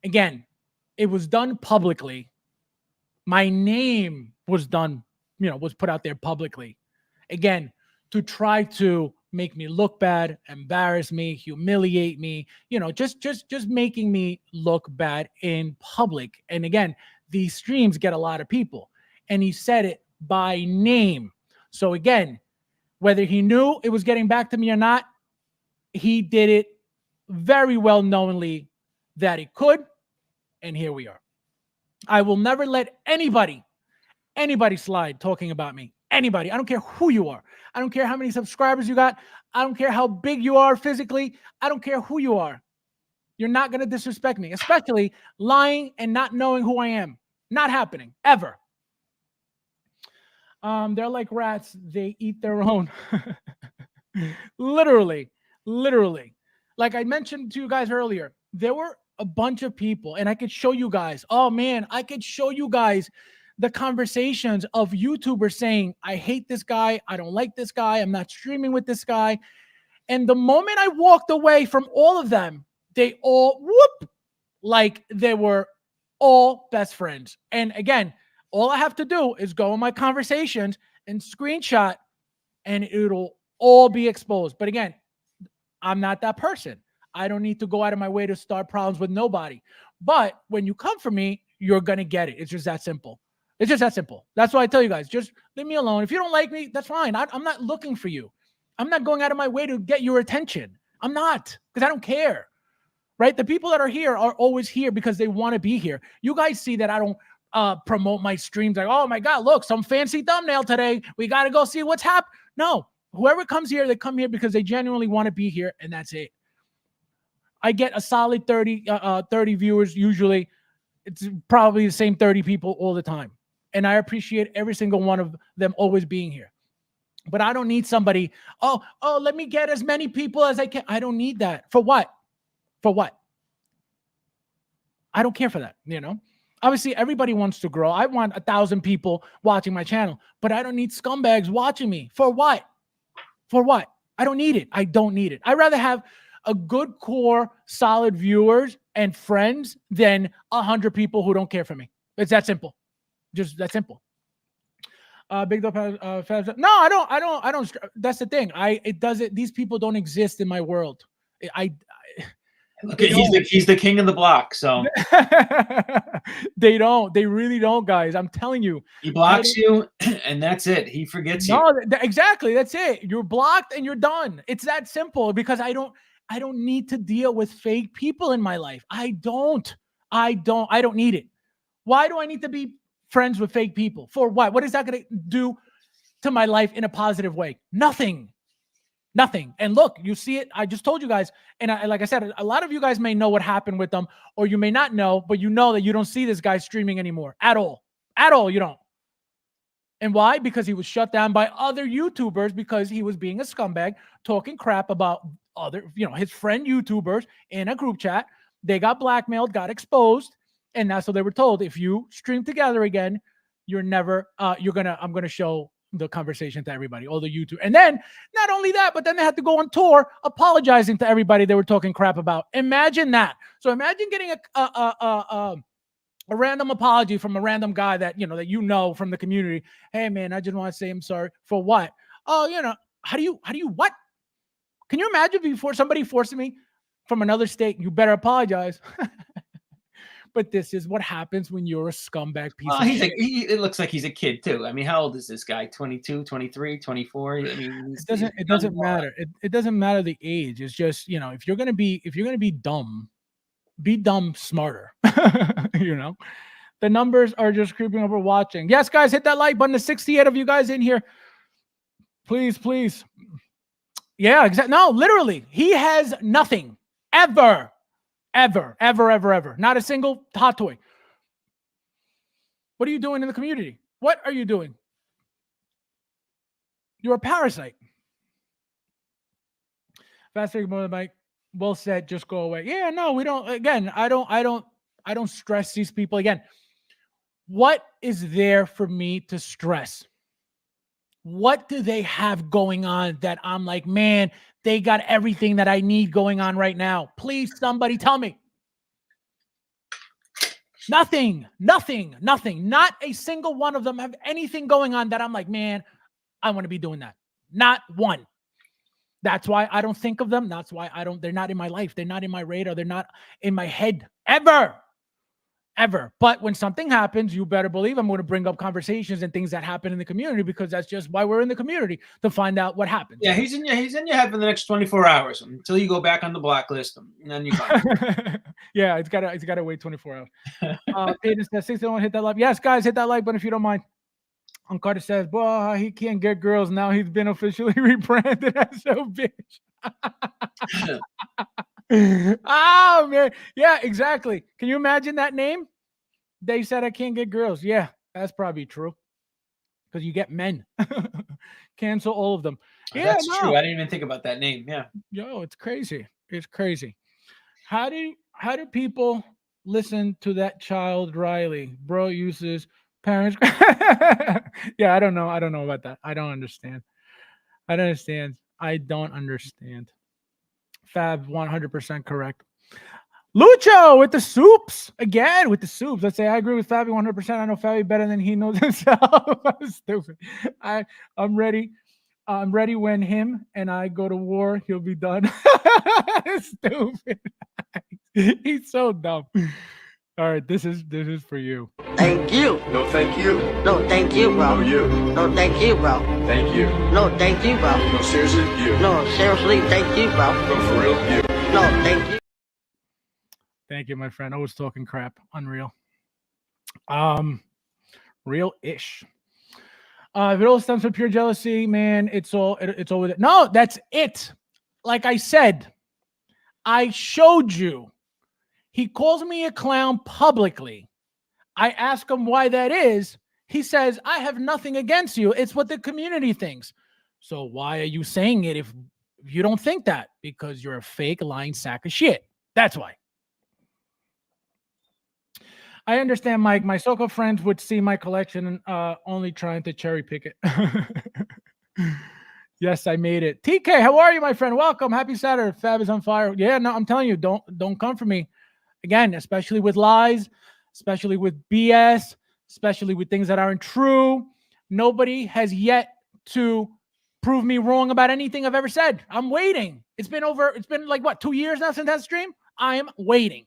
again, it was done publicly. My name was done, was put out there publicly. Again, to try to make me look bad, embarrass me, humiliate me, just making me look bad in public. And again, these streams get a lot of people. And he said it by name. So again, whether he knew it was getting back to me or not, he did it very well knowingly that he could. And here we are. I will never let anybody slide talking about me. Anybody. I don't care who you are. I don't care how many subscribers you got. I don't care how big you are physically. I don't care who you are. You're not going to disrespect me, especially lying and not knowing who I am. Not happening, ever. They're like rats. They eat their own. Literally. Like I mentioned to you guys earlier, there were a bunch of people, and I could show you guys. Oh man, I could show you guys the conversations of YouTubers saying, I hate this guy. I don't like this guy. I'm not streaming with this guy. And the moment I walked away from all of them, they all like they were all best friends. And again, all I have to do is go in my conversations and screenshot and it'll all be exposed. But again, I'm not that person. I don't need to go out of my way to start problems with nobody. But when you come for me, you're going to get it. It's just that simple. It's just that simple. That's why I tell you guys, just leave me alone. If you don't like me, that's fine. I'm not looking for you. I'm not going out of my way to get your attention. I'm not, because I don't care. right? The people that are here are always here because they want to be here. You guys see that I don't promote my streams like, oh my God, look, some fancy thumbnail today. We got to go see what's happening. No, whoever comes here, they come here because they genuinely want to be here, and that's it. I get a solid 30 viewers usually. It's probably the same 30 people all the time. And I appreciate every single one of them always being here. But I don't need somebody, oh, let me get as many people as I can. I don't need that. For what? For what? I don't care for that, you know? Obviously, everybody wants to grow. I want 1,000 people watching my channel, but I don't need scumbags watching me. For what? For what? I don't need it. I don't need it. I'd rather have a good core, solid viewers and friends than 100 people who don't care for me. It's that simple. Just that simple. Big Dope has Fabs. No, I don't. That's the thing. These people don't exist in my world. Look, he's the king of the block. So they don't. They really don't, guys. I'm telling you. He blocks you, and that's it. He forgets you. No, exactly. That's it. You're blocked, and you're done. It's that simple. Because I don't need to deal with fake people in my life. I don't need it. Why do I need to be friends with fake people? For what? What is that going to do to my life in a positive way? Nothing. And look, you see it. I just told you guys. And like I said, a lot of you guys may know what happened with them, or you may not know, but you know that you don't see this guy streaming anymore at all. At all, you don't. And why? Because he was shut down by other YouTubers because he was being a scumbag, talking crap about his friend YouTubers in a group chat. They got blackmailed, got exposed. And that's what they were told. If you stream together again, I'm going to show the conversation to everybody, all the YouTube. And then not only that, but then they had to go on tour apologizing to everybody they were talking crap about. Imagine that. So imagine getting a random apology from a random guy that you know from the community. Hey man, I just want to say I'm sorry. For what? Oh, how do you what? Can you imagine before somebody forcing me from another state, you better apologize. But this is what happens when you're a scumbag piece of shit. It looks like he's a kid too. I mean, how old is this guy? 22, 23, 24? I mean, it doesn't matter. It doesn't matter the age. It's just, if you're going to be dumb, be dumb smarter. The numbers are just creeping over watching. Yes, guys, hit that like button. The 68 of you guys in here. Please. Yeah, exactly. No, literally, he has nothing ever. Not a single hot toy. What are you doing in the community? What are you doing? You're a parasite. FabsFigures more than Mike. Well said. Just go away. Yeah, no, we don't. Again, I don't stress these people. Again, what is there for me to stress? What do they have going on that I'm like, man, they got everything that I need going on right now? Please, somebody tell me. Nothing. Not a single one of them have anything going on that I'm like, man, I want to be doing that. Not one. That's why I don't think of them. That's why they're not in my life. They're not in my radar. They're not in my head ever. But when something happens, you better believe I'm going to bring up conversations and things that happen in the community, because that's just why we're in the community, to find out what happens. Yeah, he's in your head for the next 24 hours until you go back on the blacklist, and then you yeah, it's gotta wait 24 hours. Aiden says 61, hit that like. Yes, guys, hit that like button if you don't mind. Carter says, boy, he can't get girls now. He's been officially rebranded as a bitch. Oh man, yeah, exactly. Can you imagine that name? They said I can't get girls. Yeah, that's probably true, because you get men. Cancel all of them. Yeah, that's true. I didn't even think about that name. Yeah. Yo, it's crazy. It's crazy. How do people listen to that child Riley? Bro uses parents. Yeah, I don't know. I don't know about that. I don't understand. I don't understand. Fab 100% correct. Lucho with the soups again. Let's say I agree with Fabi 100%. I know Fabi better than he knows himself. I'm stupid. I'm ready. I'm ready when him and I go to war. He'll be done. Stupid. He's so dumb. All right, this is for you. Thank you. No, thank you. No, thank you, bro. No, you. No, thank you, bro. Thank you. No, thank you, bro. No, seriously, you. No, seriously, thank you, bro. No, for real, you. No, thank you. Thank you, my friend. Always talking crap. Unreal. Real-ish. If it all stems from pure jealousy, man, it's all with it. No, that's it. Like I said, I showed you. He calls me a clown publicly. I ask him why that is. He says, I have nothing against you. It's what the community thinks. So why are you saying it if you don't think that? Because you're a fake, lying sack of shit. That's why. I understand, Mike. My so-called friends would see my collection only trying to cherry pick it. Yes, I made it. TK, how are you, my friend? Welcome. Happy Saturday. Fab is on fire. Yeah, no, I'm telling you, don't come for me. Again, especially with lies, especially with BS, especially with things that aren't true. Nobody has yet to prove me wrong about anything I've ever said. I'm waiting. It's been like what, 2 years now since that stream? I'm waiting.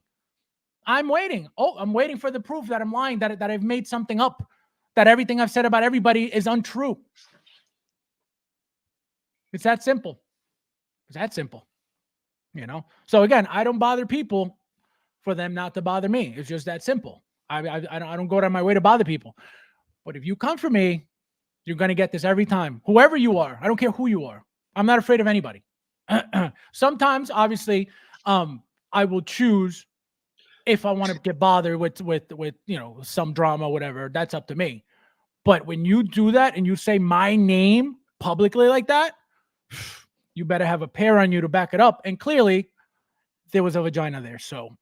I'm waiting. Oh, I'm waiting for the proof that I'm lying, that I've made something up, that everything I've said about everybody is untrue. It's that simple. It's that simple. You know? So again, I don't bother people for them not to bother me. It's just that simple. I don't go out of my way to bother people. But if you come for me, you're going to get this every time. Whoever you are, I don't care who you are. I'm not afraid of anybody. Sometimes, obviously, I will choose if I want to get bothered with some drama, whatever. That's up to me. But when you do that and you say my name publicly like that, you better have a pair on you to back it up. And clearly, there was a vagina there. So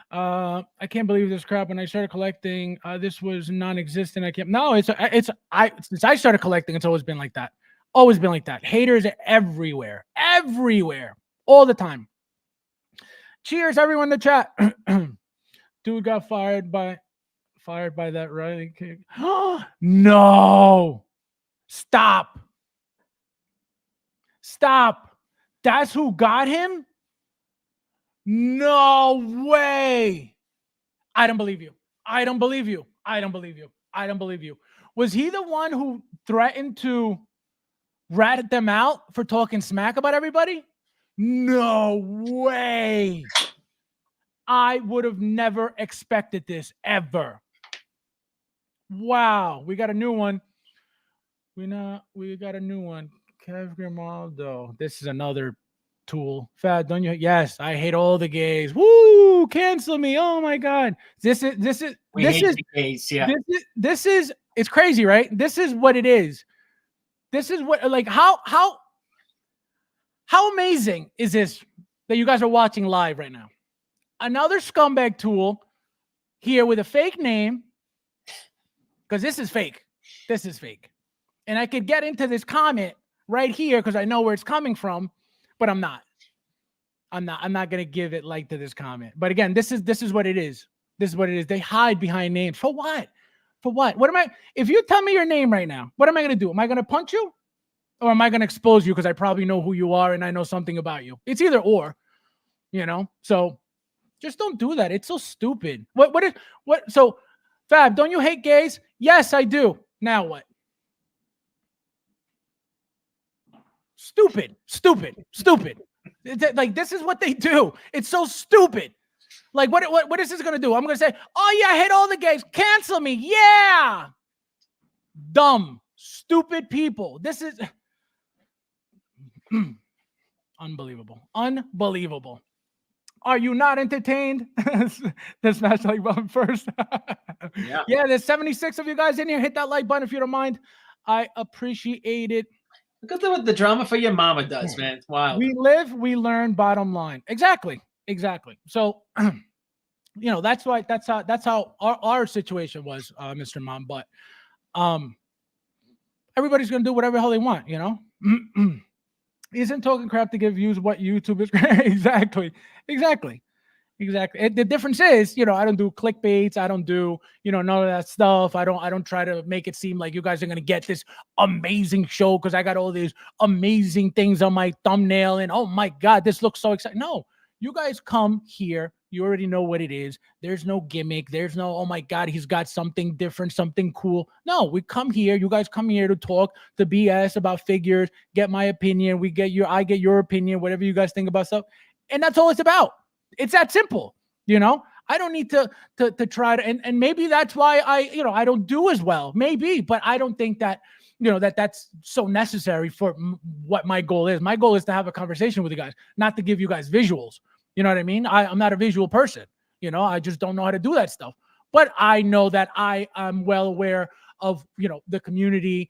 I can't believe this crap. When I started collecting, this was non-existent. Since I started collecting, it's always been like that. Always been like that. Haters are everywhere, all the time. Cheers, everyone in the chat. Dude got fired by that Riley kick. No. Stop. That's who got him? No way. I don't believe you. Was he the one who threatened to rat them out for talking smack about everybody? No way. I would have never expected this ever. Wow. We got a new one. We got a new one. Kev Grimaldo. This is another tool. Fat, don't you? Yes, I hate all the gays. Woo! Cancel me. Oh my god. This is Gays, yeah. This is it's crazy, right? This is what it is. This is what, like, how amazing is this that you guys are watching live right now? Another scumbag tool here with a fake name, because this is fake. And I could get into this comment right here because I know where it's coming from, but I'm not going to give it like to this comment. But again, this is what it is. They hide behind names. For what? If you tell me your name right now, what am I going to do? Am I going to punch you? Or am I going to expose you because I probably know who you are and I know something about you? It's either or, So just don't do that. It's so stupid. So Fab, don't you hate gays? Yes, I do. Now what? Stupid. Like, this is what they do. It's so stupid. Like, what is this going to do? I'm going to say, oh yeah, I hate all the gays. Cancel me. Yeah. Dumb, stupid people. This is unbelievable. Are you not entertained? The smash like button first. Yeah, there's 76 of you guys in here. Hit that like button if you don't mind. I appreciate it. Look at what the drama for your mama does, man. It's wild. We live, we learn, bottom line. Exactly. So, that's how our situation was, Mr. Mom. But everybody's going to do whatever the hell they want, Isn't talking crap to give views what YouTube is. Exactly. The difference is, I don't do clickbaits. I don't do, none of that stuff. I don't try to make it seem like you guys are going to get this amazing show because I got all these amazing things on my thumbnail and, oh my God, this looks so exciting. No, you guys come here. You already know what it is. There's no gimmick. There's no, oh my God, he's got something different, something cool. No, we come here. You guys come here to talk, to BS about figures, get my opinion. I get your opinion, whatever you guys think about stuff. And that's all it's about. It's that simple, you know. I don't need to try to, and maybe that's why I don't do as well, maybe, but I don't think that, that's so necessary for what my goal is. My goal is to have a conversation with you guys, not to give you guys visuals. You know what I mean? I'm not a visual person. I just don't know how to do that stuff. But I know that I am well aware of, the community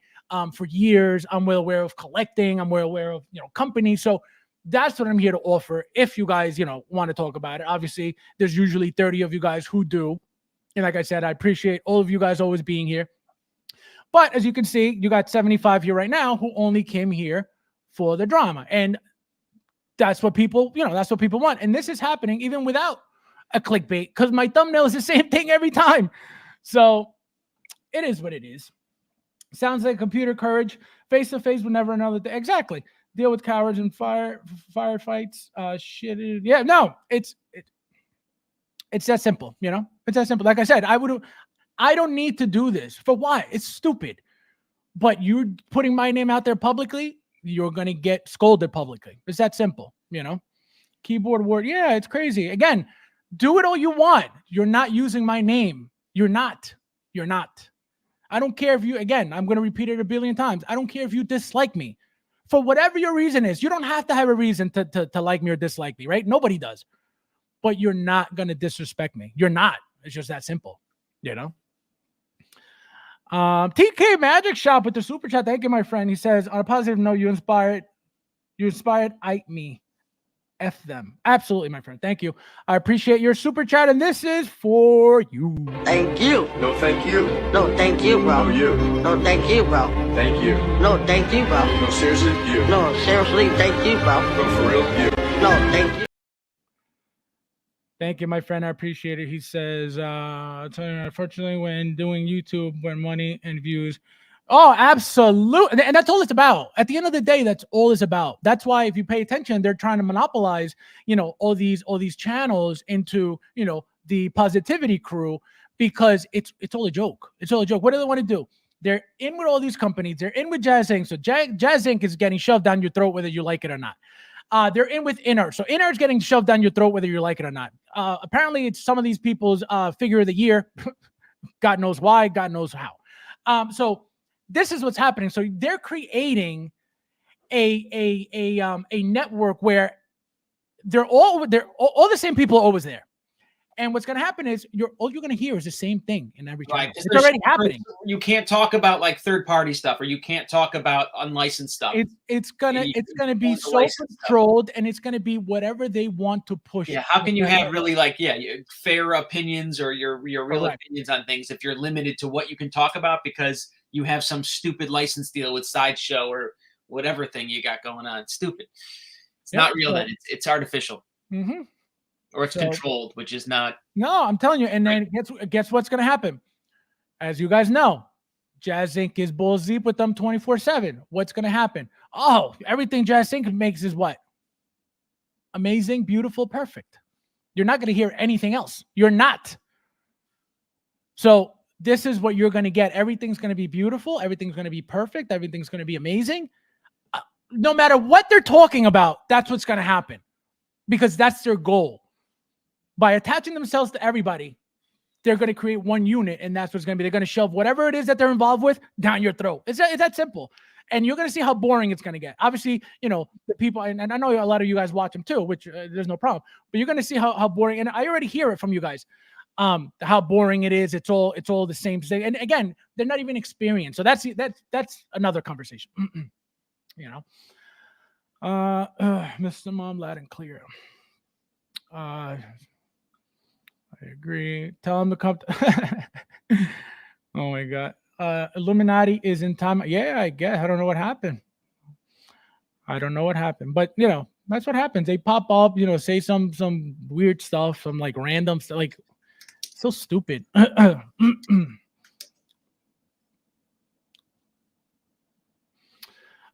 for years. I'm well aware of collecting. I'm well aware of, companies. So that's what I'm here to offer. If you guys, want to talk about it, obviously there's usually 30 of you guys who do. And like I said, I appreciate all of you guys always being here. But as you can see, you got 75 here right now who only came here for the drama. And that's what people, that's what people want. And this is happening even without a clickbait, because my thumbnail is the same thing every time. So it is what it is. Sounds like computer courage. Face to face, would never another thing. Exactly. Deal with cowards and firefights. Shit. Yeah, no, it's that simple. It's that simple. Like I said, I don't need to do this. For why? It's stupid. But you're putting my name out there publicly, you're gonna get scolded publicly. It's that simple. Keyboard word. Yeah, it's crazy. Again, do it all you want. You're not using my name. You're not. I don't care if you, again, I'm going to repeat it a billion times. I don't care if you dislike me. For whatever your reason is, you don't have to have a reason to like me or dislike me, right? Nobody does. But you're not going to disrespect me. You're not. It's just that simple, TK Magic Shop with the super chat. Thank you, my friend. He says, on a positive note, you inspired me. F them. Absolutely, my friend. Thank you. I appreciate your super chat, and this is for you. Thank you. No, thank you. No, thank you, bro. No, you. No, thank you, bro. Thank you. No, thank you, bro. No, seriously, you. No, seriously, thank you, bro. No, for real, you. No, thank you. Thank you, my friend. I appreciate it. He says, unfortunately, when doing YouTube, when money and views. Oh, absolutely. And that's all it's about. At the end of the day, that's all it's about. That's why if you pay attention, they're trying to monopolize, all these channels into, the positivity crew, because it's all a joke. It's all a joke. What do they want to do? They're in with all these companies. They're in with Jazz Inc. So Jazz Inc. is getting shoved down your throat whether you like it or not. They're in with Inner. So Inner is getting shoved down your throat whether you like it or not. Apparently, it's some of these people's figure of the year. God knows why. God knows how. So this is what's happening. So they're creating a network where all the same people are always there. And what's going to happen is all you're going to hear is the same thing in every channel. It's already happening. You can't talk about like third-party stuff, or you can't talk about unlicensed stuff. It's gonna be so controlled, and it's gonna be whatever they want to push. Yeah, how can you have really fair opinions or your real opinions on things if you're limited to what you can talk about because you have some stupid license deal with Sideshow or whatever thing you got going on? It's stupid. It's not real. Then it's artificial. Mm-hmm. Or it's controlled, which is not. No, I'm telling you. And then guess what's going to happen? As you guys know, Jazz Inc. is balls deep with them 24/7. What's going to happen? Oh, everything Jazz Inc. makes is what? Amazing, beautiful, perfect. You're not going to hear anything else. You're not. So this is what you're going to get. Everything's going to be beautiful. Everything's going to be perfect. Everything's going to be amazing. No matter what they're talking about, that's what's going to happen, because that's their goal. By attaching themselves to everybody, they're going to create one unit, and that's what's going to be. They're going to shove whatever it is that they're involved with down your throat. It's that simple. And you're going to see how boring it's going to get. Obviously, the people, and I know a lot of you guys watch them too, which there's no problem. But you're going to see how boring, and I already hear it from you guys, how boring it is. It's all the same thing. And again, they're not even experienced. So that's another conversation. Mr. Mom, loud and clear. I agree. Tell him to come. Oh my God. Illuminati is in time. Yeah, I guess. I don't know what happened. But that's what happens. They pop up, say some weird stuff, some like random stuff, like so stupid.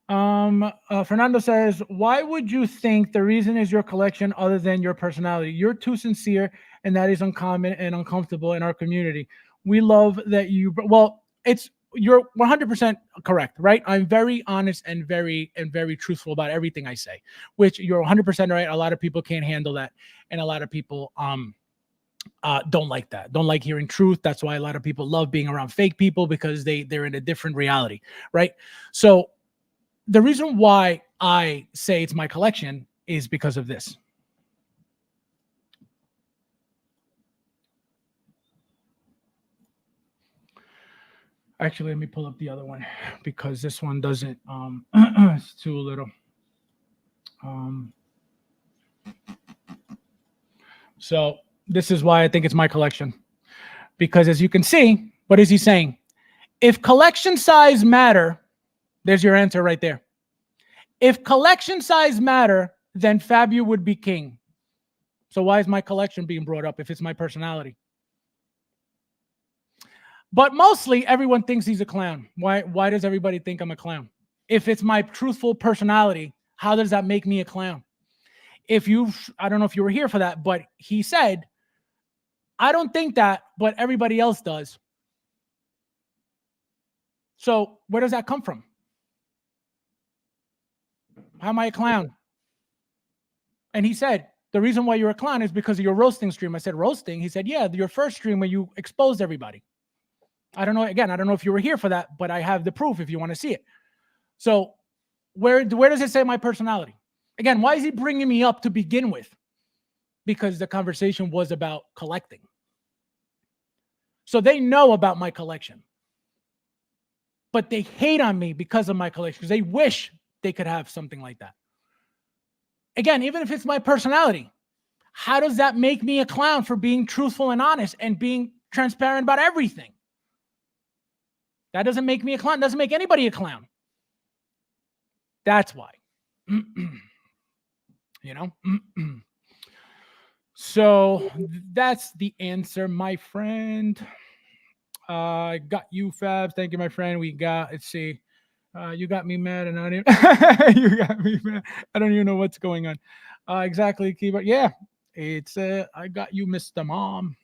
Fernando says, why would you think the reason is your collection other than your personality? You're too sincere, and that is uncommon and uncomfortable in our community. We love that you, well, it's you're 100% correct, right? I'm very honest and very truthful about everything I say, which you're 100% right. A lot of people can't handle that, and a lot of people don't like that. Don't like hearing truth. That's why a lot of people love being around fake people, because they're in a different reality, right? So the reason why I say it's my collection is because of this. Actually, let me pull up the other one, because this one doesn't, it's too little. So this is why I think it's my collection, because as you can see, what is he saying? If collection size matter, there's your answer right there. If collection size matter, then Fabio would be king. So why is my collection being brought up if it's my personality? But mostly everyone thinks he's a clown. Why does everybody think I'm a clown? If it's my truthful personality, how does that make me a clown? I don't know if you were here for that, but he said, I don't think that, but everybody else does. So where does that come from? How am I a clown? And he said, the reason why you're a clown is because of your roasting stream. I said, roasting? He said, yeah, your first stream where you exposed everybody. I don't know. Again, I don't know if you were here for that, but I have the proof if you want to see it. So where does it say my personality? Again, why is he bringing me up to begin with? Because the conversation was about collecting. So they know about my collection. But they hate on me because of my collection, because they wish they could have something like that. Again, even if it's my personality, how does that make me a clown for being truthful and honest and being transparent about everything? That doesn't make me a clown. It doesn't make anybody a clown. That's why. You know? So that's the answer, my friend. I got you, Fabs. Thank you, my friend. We got, let's see. You got me mad and I didn't. You got me mad. I don't even know what's going on. Exactly, keyboard. Yeah, it's I got you, Mr. Mom.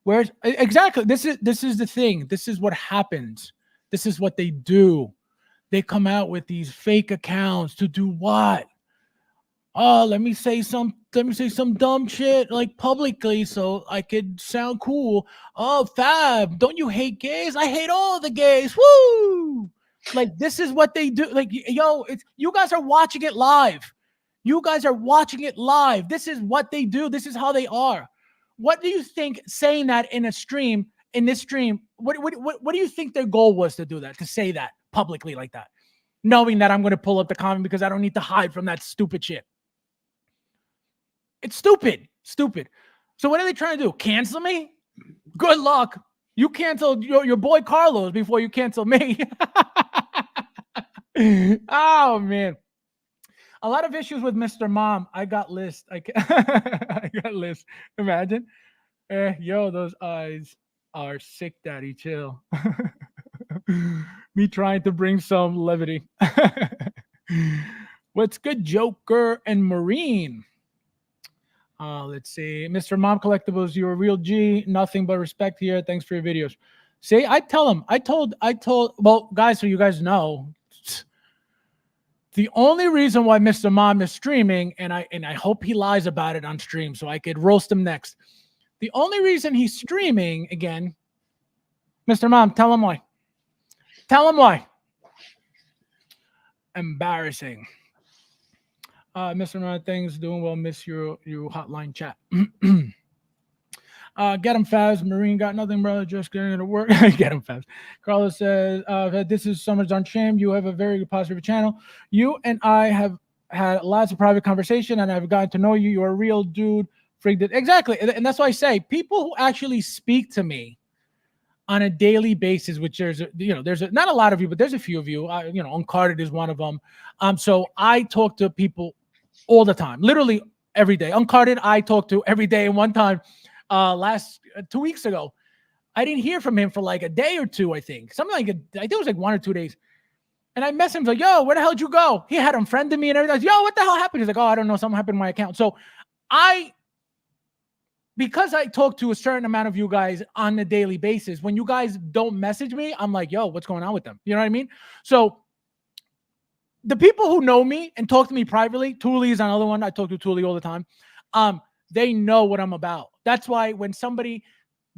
Where's exactly? This is the thing. This is what happens. This is what they do. They come out with these fake accounts to do what? Oh, let me say some dumb shit like publicly so I could sound cool. Oh, Fab, don't you hate gays? I hate all the gays. Woo! Like, this is what they do. Like, yo, it's you guys are watching it live. You guys are watching it live. This is what they do. This is how they are. What do you think saying that in a stream, in this stream, what do you think their goal was to do that, to say that publicly like that? Knowing that I'm going to pull up the comment because I don't need to hide from that stupid shit. It's stupid. Stupid. So what are they trying to do? Cancel me? Good luck. You canceled your boy Carlos before you cancel me. Oh, man. A lot of issues with Mr. Mom. I got list. I got list. Imagine. Yo, those eyes are sick, daddy. Chill. Me trying to bring some levity. What's good, Joker and Marine? Let's see. Mr. Mom Collectibles, you're a real G. Nothing but respect here. Thanks for your videos. See, I tell him. I told, well, guys, so you guys know, the only reason why Mr. Mom is streaming, and I hope he lies about it on stream so I could roast him next. The only reason he's streaming, again, Mr. Mom, tell him why. Tell him why. Embarrassing. Mr. Mom, things doing well. Miss your hotline chat. Get him, Fabs. Marine got nothing, brother. Just getting to work. Get him, Fabs. Carlos says, this is Summers on Shame. You have a very good positive channel. You and I have had lots of private conversation, and I've gotten to know you. You're a real dude. Exactly. And that's why I say people who actually speak to me on a daily basis, which there's not a lot of you, but there's a few of you. Uncarded is one of them. So I talk to people all the time, literally every day. Uncarded, I talk to every day. And one time, last 2 weeks ago, I didn't hear from him for like a day or two. I think I think it was like 1 or 2 days. And I messaged him like, "Yo, where the hell did you go?" He had unfriended me and everything. I was, "Yo, what the hell happened?" He's like, "Oh, I don't know. Something happened to my account." So because I talk to a certain amount of you guys on a daily basis, when you guys don't message me, I'm like, yo, what's going on with them? You know what I mean? So the people who know me and talk to me privately, Thule is another one. I talk to Thule all the time. They know what I'm about. That's why when somebody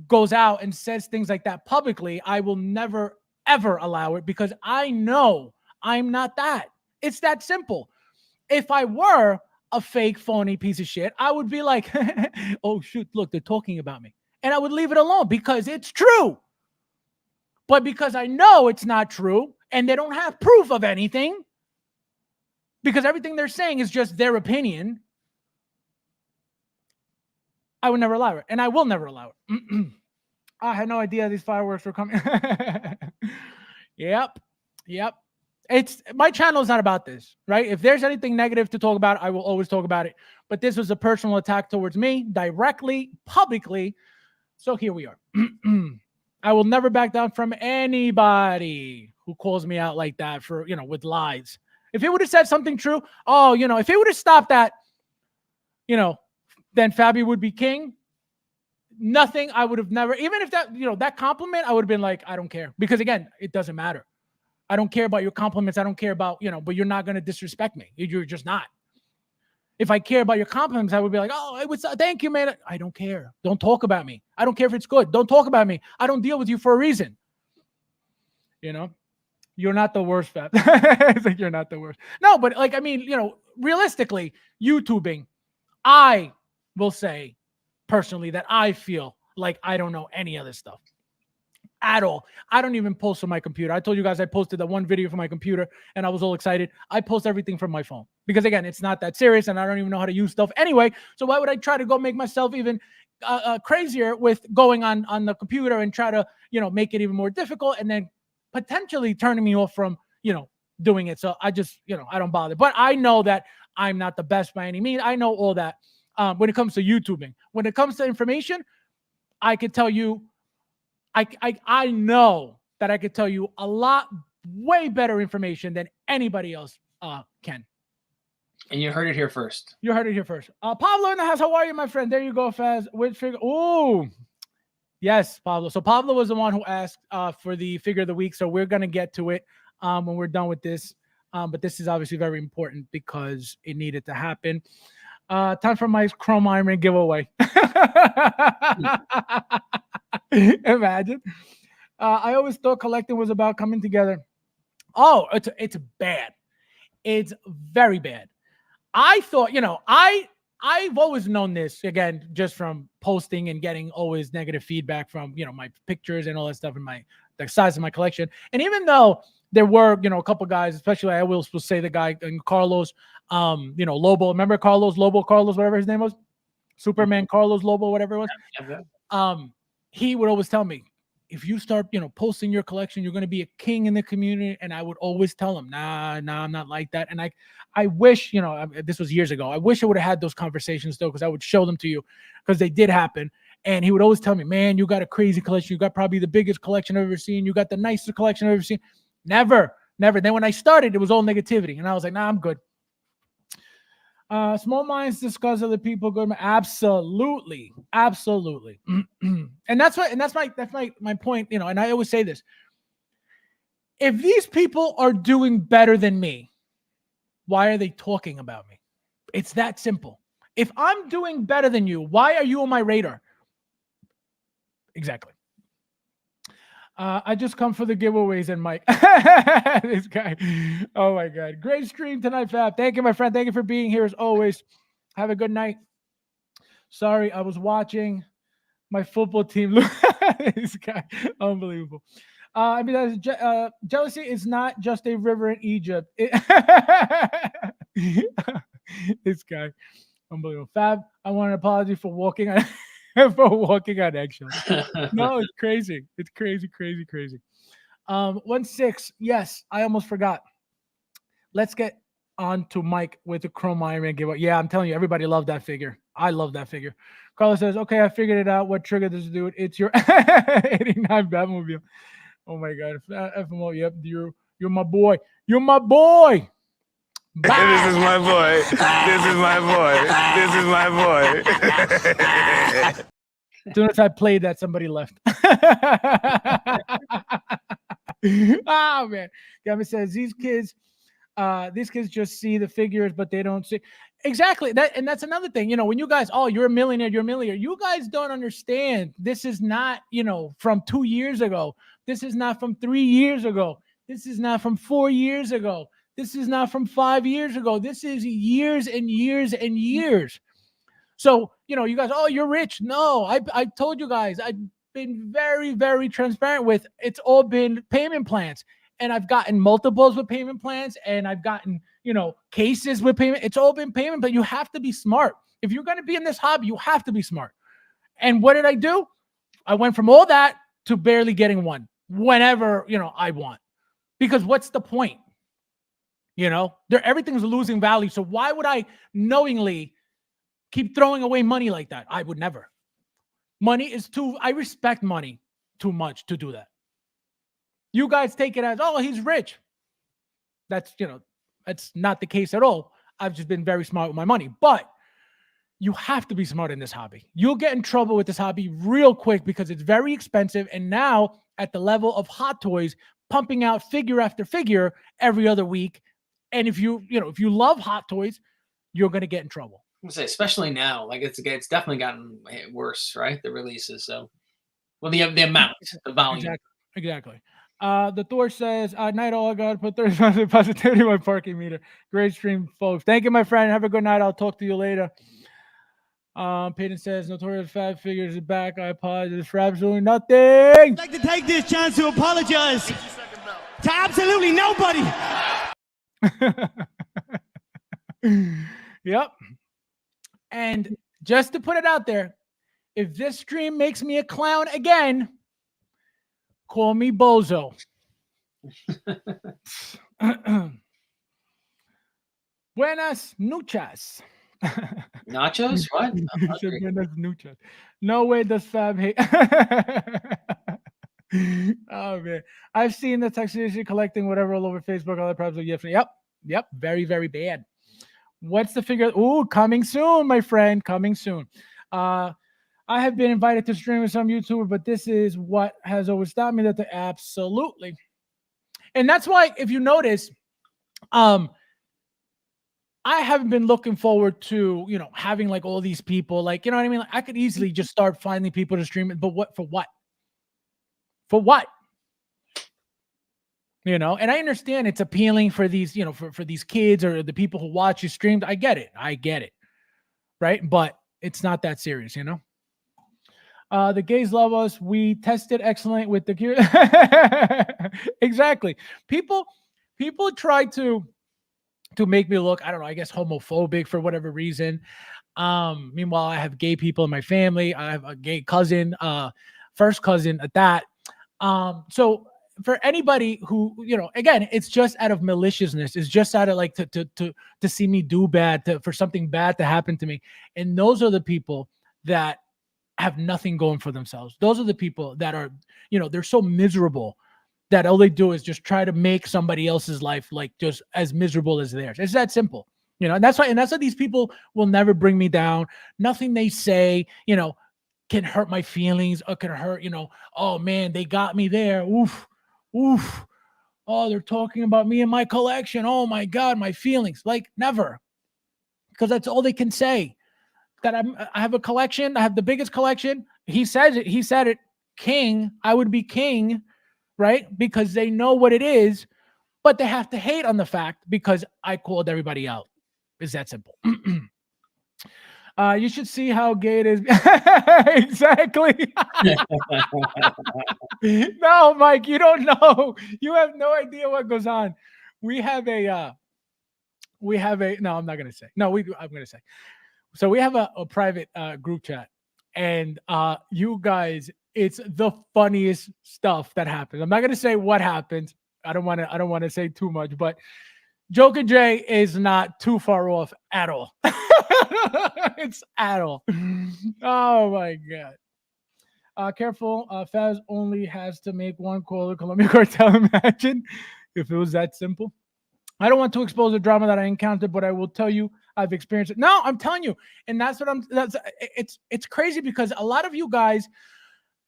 goes out and says things like that publicly, I will never, ever allow it, because I know I'm not that. It's that simple. If I were a fake, phony piece of shit, I would be like, oh, shoot, look, they're talking about me. And I would leave it alone because it's true. But because I know it's not true and they don't have proof of anything, because everything they're saying is just their opinion, I would never allow it. And I will never allow it. I had no idea these fireworks were coming. Yep. It's my channel is not about this, right? If there's anything negative to talk about, I will always talk about it. But this was a personal attack towards me directly, publicly. So here we are. I will never back down from anybody who calls me out like that for, with lies. If he would have said something true, if he would have stopped that, then Fabi would be king. Nothing. I would have never, even if that, that compliment, I would have been like, I don't care. Because again, it doesn't matter. I don't care about your compliments. I don't care about, but you're not going to disrespect me. You're just not. If I care about your compliments, I would be like, oh, it was, thank you, man. I don't care. Don't talk about me. I don't care if it's good. Don't talk about me. I don't deal with you for a reason. You're not the worst, Fab. It's like, you're not the worst. No, but like, I mean, realistically, YouTubing, I will say personally that I feel like I don't know any of this stuff at all. I don't even post from my computer. I told you guys I posted that one video from my computer and I was all excited. I post everything from my phone because again, it's not that serious and I don't even know how to use stuff anyway. So why would I try to go make myself even crazier with going on the computer and try to, make it even more difficult and then potentially turning me off from, doing it. So I just, I don't bother. But I know that I'm not the best by any means. I know all that when it comes to YouTubing. When it comes to information, I could tell you, I know that I could tell you a lot way better information than anybody else can. And you heard it here first. You heard it here first. Pablo in the house. How are you, my friend? There you go, Faz. Which figure? Oh, yes, Pablo. So Pablo was the one who asked for the figure of the week. So we're going to get to it when we're done with this. But this is obviously very important because it needed to happen. Time for my Chrome Iron giveaway. Imagine. I always thought collecting was about coming together. Oh, it's bad. It's very bad. I thought, I've always known this, again, just from posting and getting always negative feedback from, my pictures and all that stuff and the size of my collection. And even though there were, a couple guys, especially I will say the guy Carlos, Lobo. Remember Carlos, whatever his name was? Superman Carlos Lobo, whatever it was. Yeah. He would always tell me, if you start, posting your collection, you're going to be a king in the community. And I would always tell him, nah, I'm not like that. And I wish, this was years ago. I wish I would have had those conversations though, because I would show them to you because they did happen. And he would always tell me, man, you got a crazy collection. You got probably the biggest collection I've ever seen. You got the nicest collection I've ever seen. Never. Then when I started, it was all negativity. And I was like, nah, I'm good. Small minds discuss other people. Good. Absolutely. And that's my point, and I always say this. If these people are doing better than me, why are they talking about me? It's that simple. If I'm doing better than you, why are you on my radar? Exactly. I just come for the giveaways and Mike. This guy. Oh my God. Great stream tonight, Fab. Thank you, my friend. Thank you for being here as always. Have a good night. Sorry, I was watching my football team. This guy. Unbelievable. Jealousy is not just a river in Egypt. This guy. Unbelievable. Fab, I want an apology for walking on eggshells. No, it's crazy. It's crazy. 1-6. Yes, I almost forgot. Let's get on to Mike with the Chrome Iron Man giveaway. Yeah, I'm telling you, everybody loved that figure. I love that figure. Carlos says, okay, I figured it out. What triggered this dude? It's your 89 Batmobile. Oh my God. FMO, yep, you're my boy. You're my boy. This is my boy. This is my boy. This is my boy. As soon as I played that, somebody left. Oh man. Gavin says these kids just see the figures, but they don't see exactly that. And that's another thing, when you guys, oh, you're a millionaire. You guys don't understand. This is not, from 2 years ago. This is not from 3 years ago. This is not from 4 years ago. This is not from 5 years ago. This is years and years and years. So, you guys, oh, you're rich. No, I told you guys, I've been very, very transparent with it's all been payment plans. And I've gotten multiples with payment plans, and I've gotten, cases with payment. It's all been payment, but you have to be smart. If you're going to be in this hobby, you have to be smart. And what did I do? I went from all that to barely getting one whenever, I want. Because what's the point? Everything's losing value. So why would I knowingly keep throwing away money like that? I would never. I respect money too much to do that. You guys take it as, oh, he's rich. That's not the case at all. I've just been very smart with my money. But you have to be smart in this hobby. You'll get in trouble with this hobby real quick because it's very expensive. And now at the level of Hot Toys, pumping out figure after figure every other week. And if you love Hot Toys, you're going to get in trouble. I'm gonna say, especially now, like it's definitely gotten worse, right? The releases. So, well, the amount, the volume. Exactly. The Thor says, night all, I got to put 30% positivity in my parking meter. Great stream, folks. Thank you, my friend. Have a good night. I'll talk to you later. Peyton says, Notorious FabsFigures is back. I apologize for absolutely nothing. I'd like to take this chance to apologize to absolutely nobody. Yep. And just to put it out there, if this stream makes me a clown again, call me Bozo. Buenas noches. Nachos? What? Buenas noches. No way does Fab hate. Oh man, I've seen the taxation collecting whatever all over Facebook. All that problems. Yep. Very, very bad. What's the figure? Ooh, coming soon, my friend. Coming soon. I have been invited to stream with some YouTuber, but this is what has always stopped me. Absolutely. And that's why, if you notice, I haven't been looking forward to, having like all these people, like, you know what I mean? Like, I could easily just start finding people to stream it, but for what? For what? And I understand it's appealing for these, for these kids or the people who watch you streamed. I get it. Right. But it's not that serious, The gays love us. We tested excellent with the gear. Exactly. People try to make me look, I don't know, I guess homophobic for whatever reason. Meanwhile, I have gay people in my family. I have a gay cousin, first cousin at that. So for anybody who, again, it's just out of maliciousness. It's just out of like to see me do bad, for something bad to happen to me. And those are the people that have nothing going for themselves. Those are the people that are, they're so miserable that all they do is just try to make somebody else's life like just as miserable as theirs. It's that simple, and that's why these people will never bring me down. Nothing they say, can hurt my feelings or can hurt, oh man, they got me there. Oof. Oh, they're talking about me and my collection. Oh my God, my feelings. Like never. Because that's all they can say. That I have a collection. I have the biggest collection. He said it. King. I would be king, right? Because they know what it is, but they have to hate on the fact because I called everybody out. It's that simple. You should see how gay it is. Exactly. No, Mike, you don't know. You have no idea what goes on. No, I'm not going to say. No, I'm going to say. So we have a private group chat, and you guys, it's the funniest stuff that happens. I'm not going to say what happens. I don't want to say too much, but Joker J is not too far off at all. It's at all. Oh my God. Careful. Faz only has to make one call to Columbia Cartel. Imagine if it was that simple. I don't want to expose the drama that I encountered, but I will tell you I've experienced it. No, I'm telling you, and it's crazy because a lot of you guys,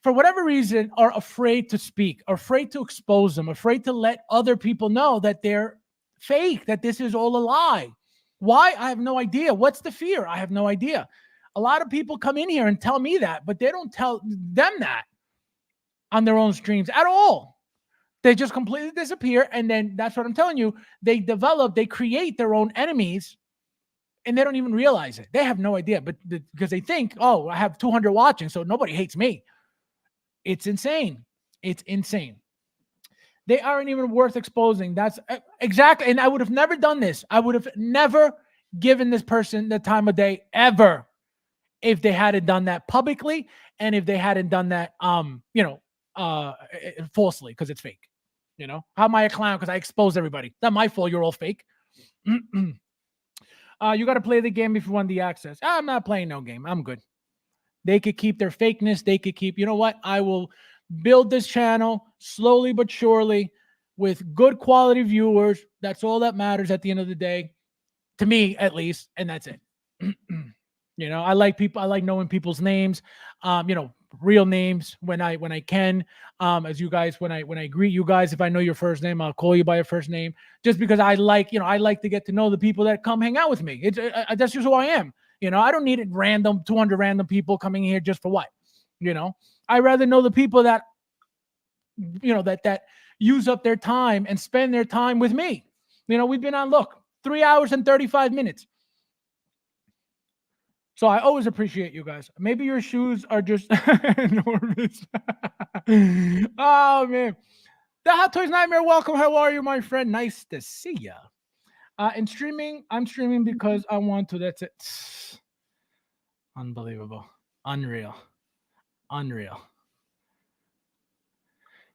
for whatever reason, are afraid to speak, afraid to expose them, afraid to let other people know that they're fake, that this is all a lie. Why? I have no idea. What's the fear? I have no idea. A lot of people come in here and tell me that, but they don't tell them that on their own streams at all. They just completely disappear. And then that's what I'm telling you. They create their own enemies and they don't even realize it. They have no idea, but because they think, oh, I have 200 watching, so nobody hates me. It's insane. It's insane. They aren't even worth exposing. That's exactly. And I would have never done this. I would have never given this person the time of day ever if they hadn't done that publicly and if they hadn't done that, falsely because it's fake. How am I a clown? Because I exposed everybody. Not my fault. You're all fake. You got to play the game if you want the access. I'm not playing no game. I'm good. They could keep their fakeness. They could keep, you know what? I will build this channel slowly but surely with good quality viewers. That's all that matters at the end of the day, to me at least, and that's it. I like people. I like knowing people's names. Real names when I can. As you guys, when I greet you guys, if I know your first name, I'll call you by your first name. Just because I like to get to know the people that come hang out with me. That's just who I am. I don't need 200 random people coming here just for what. I rather know the people that that use up their time and spend their time with me. We've been on 3 hours and 35 minutes. So I always appreciate you guys. Maybe your shoes are just enormous. Oh, man. The Hot Toys Nightmare, welcome. How are you, my friend? Nice to see you. And streaming, I'm streaming because I want to. That's it. Unbelievable. Unreal.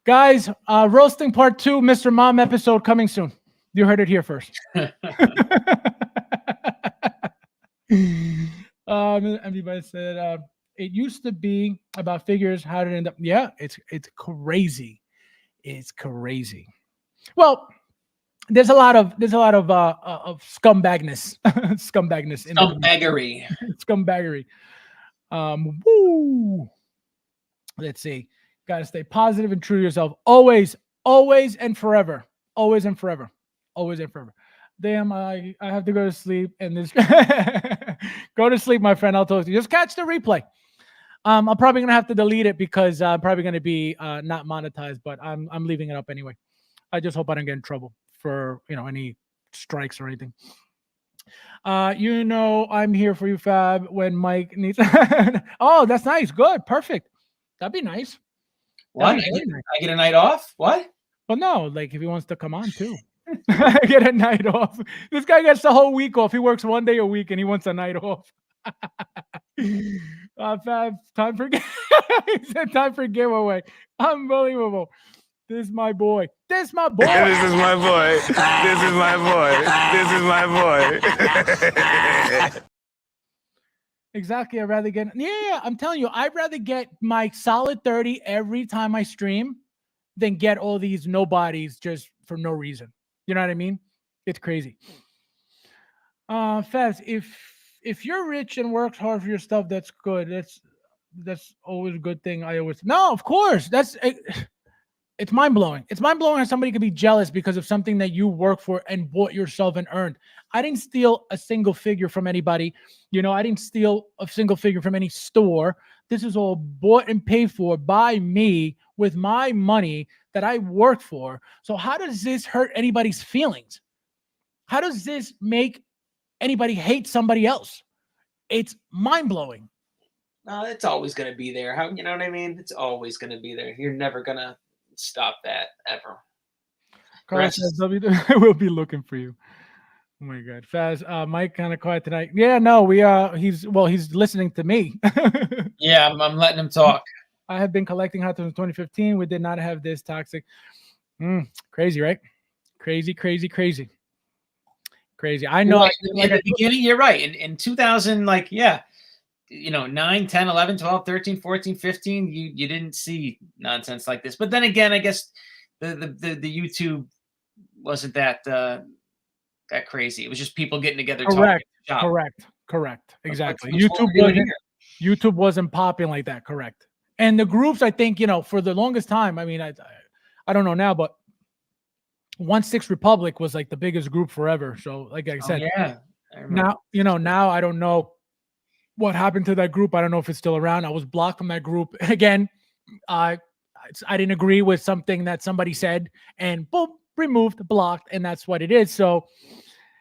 Guys, roasting part 2, Mr. Mom episode coming soon. You heard it here first. Everybody said it used to be about figures. How did it end up? Yeah, it's crazy. It's crazy. Well, there's a lot of scumbagness, Scumbaggery. Scumbaggery. Woo. Let's see. Got to stay positive and true to yourself. Always and forever. Always and forever. Damn, I have to go to sleep and this go to sleep, my friend. I'll tell you. Just catch the replay. I'm probably gonna have to delete it because I'm probably gonna be not monetized, but I'm leaving it up anyway. I just hope I don't get in trouble for any strikes or anything. I'm here for you, Fab, when Mike needs. Oh, that's nice. Good, perfect. That'd be nice. What? Nice. I get a night off? What? Well, no, like if he wants to come on too. Get a night off. This guy gets the whole week off. He works 1 day a week and he wants a night off. Fab, time for he said time for giveaway. Unbelievable. This is my boy. This is my boy. This is my boy. This is my boy. This is my boy. Exactly. I'd rather get I'm telling you, I'd rather get my solid 30 every time I stream than get all these nobodies just for no reason. You know what I mean? It's crazy. Fabs, if you're rich and works hard for your stuff, that's good. That's always a good thing. No, of course. It's mind-blowing. It's mind-blowing how somebody could be jealous because of something that you work for and bought yourself and earned. I didn't steal a single figure from anybody. I didn't steal a single figure from any store. This is all bought and paid for by me with my money that I worked for. So how does this hurt anybody's feelings? How does this make anybody hate somebody else? It's mind-blowing. No, it's always going to be there. You know what I mean? It's always going to be there. You're never going to stop that ever. Carl says, we'll be looking for you. Oh my God. Faz, Mike kind of quiet tonight. Yeah, no, he's listening to me. Yeah, I'm letting him talk. I have been collecting hot toys in 2015. We did not have this toxic. Crazy, right? Crazy. I know. At the beginning, you're right. In 2000, 9, 10, 11, 12, 13, 14, 15, you didn't see nonsense like this. But then again, I guess the YouTube wasn't that that crazy. It was just people getting together Correct. talking. Correct. Exactly. What's what we're doing YouTube wasn't popping like that. Correct. And the groups, I think, for the longest time, I mean, I don't know now, but 1-6 Republic was like the biggest group forever. So, like I said, yeah. now I don't know what happened to that group. I don't know if it's still around. I was blocked from that group again. I didn't agree with something that somebody said, and boom, removed, blocked, and that's what it is. So,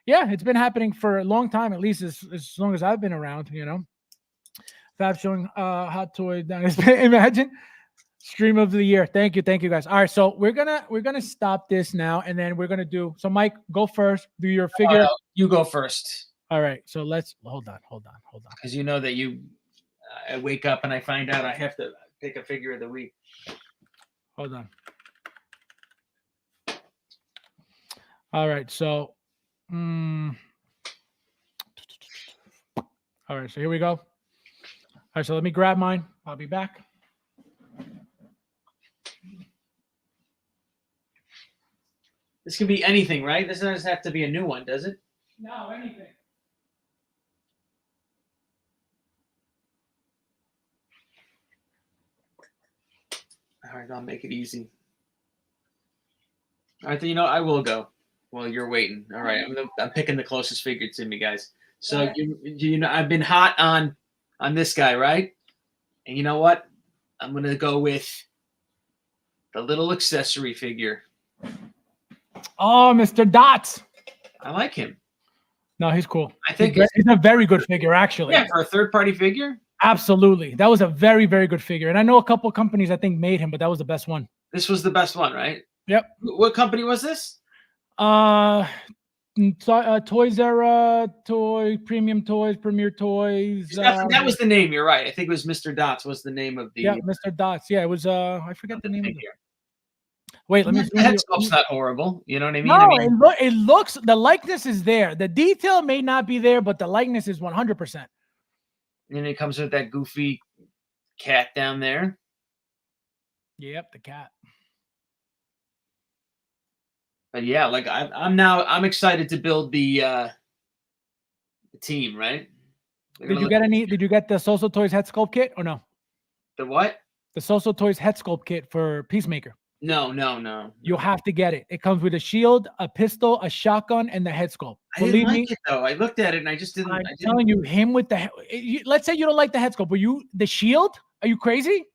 yeah, it's been happening for a long time, at least as long as I've been around. Fab showing hot toy down his imagine. Stream of the year. Thank you, guys. All right, so we're gonna stop this now, and then we're gonna do. So, Mike, go first. Do your figure. You go first. All right. So let's hold on. Because you know that I wake up and I find out I have to pick a figure of the week. Hold on. All right. So, all right. So here we go. All right. So let me grab mine. I'll be back. This could be anything, right? This doesn't have to be a new one, does it? No, anything. All right, I'll make it easy. All right, I will go while you're waiting. All right, I'm picking the closest figure to me, guys. So right. I've been hot on this guy, right? And you know what? I'm gonna go with the little accessory figure. Oh, Mr. Dots. I like him. No, he's cool. I think he's a very good figure, actually. Yeah, for a third-party figure. Absolutely, that was a very, very good figure, and I know a couple companies I think made him, but that was the best one. This was the best one, right? Yep. What company was this? Toys Era, Premium Toys, Premier Toys. That was the name. You're right. I think it was Mr. Dots was the name of the. Yeah, Mr. Dots. Yeah, it was. I forget the name of it. Wait, let me. The head sculpt's not horrible. You know what I mean? No, it looks. The likeness is there. The detail may not be there, but the likeness is 100%. And it comes with that goofy cat down there. Yep, the cat. But yeah, like I'm excited to build the team, right? Did you get the Social Toys head sculpt kit or no? The what? The Social Toys head sculpt kit for Peacemaker. No. You have to get it. It comes with a shield, a pistol, a shotgun, and the head sculpt. I didn't like it though. I looked at it and I just didn't. I'm telling you, him with let's say you don't like the head sculpt, but the shield? Are you crazy?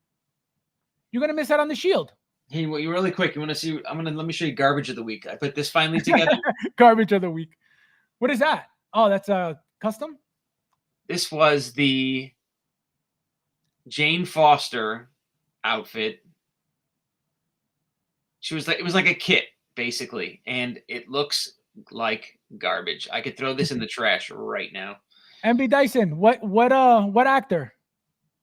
You're gonna miss out on the shield. Hey, you really quick. You want to see? Let me show you garbage of the week. I put this finally together. Garbage of the week. What is that? Oh, that's a custom. This was the Jane Foster outfit. It was like a kit basically, and it looks like garbage. I could throw this in the trash right now. MB Dyson, what actor?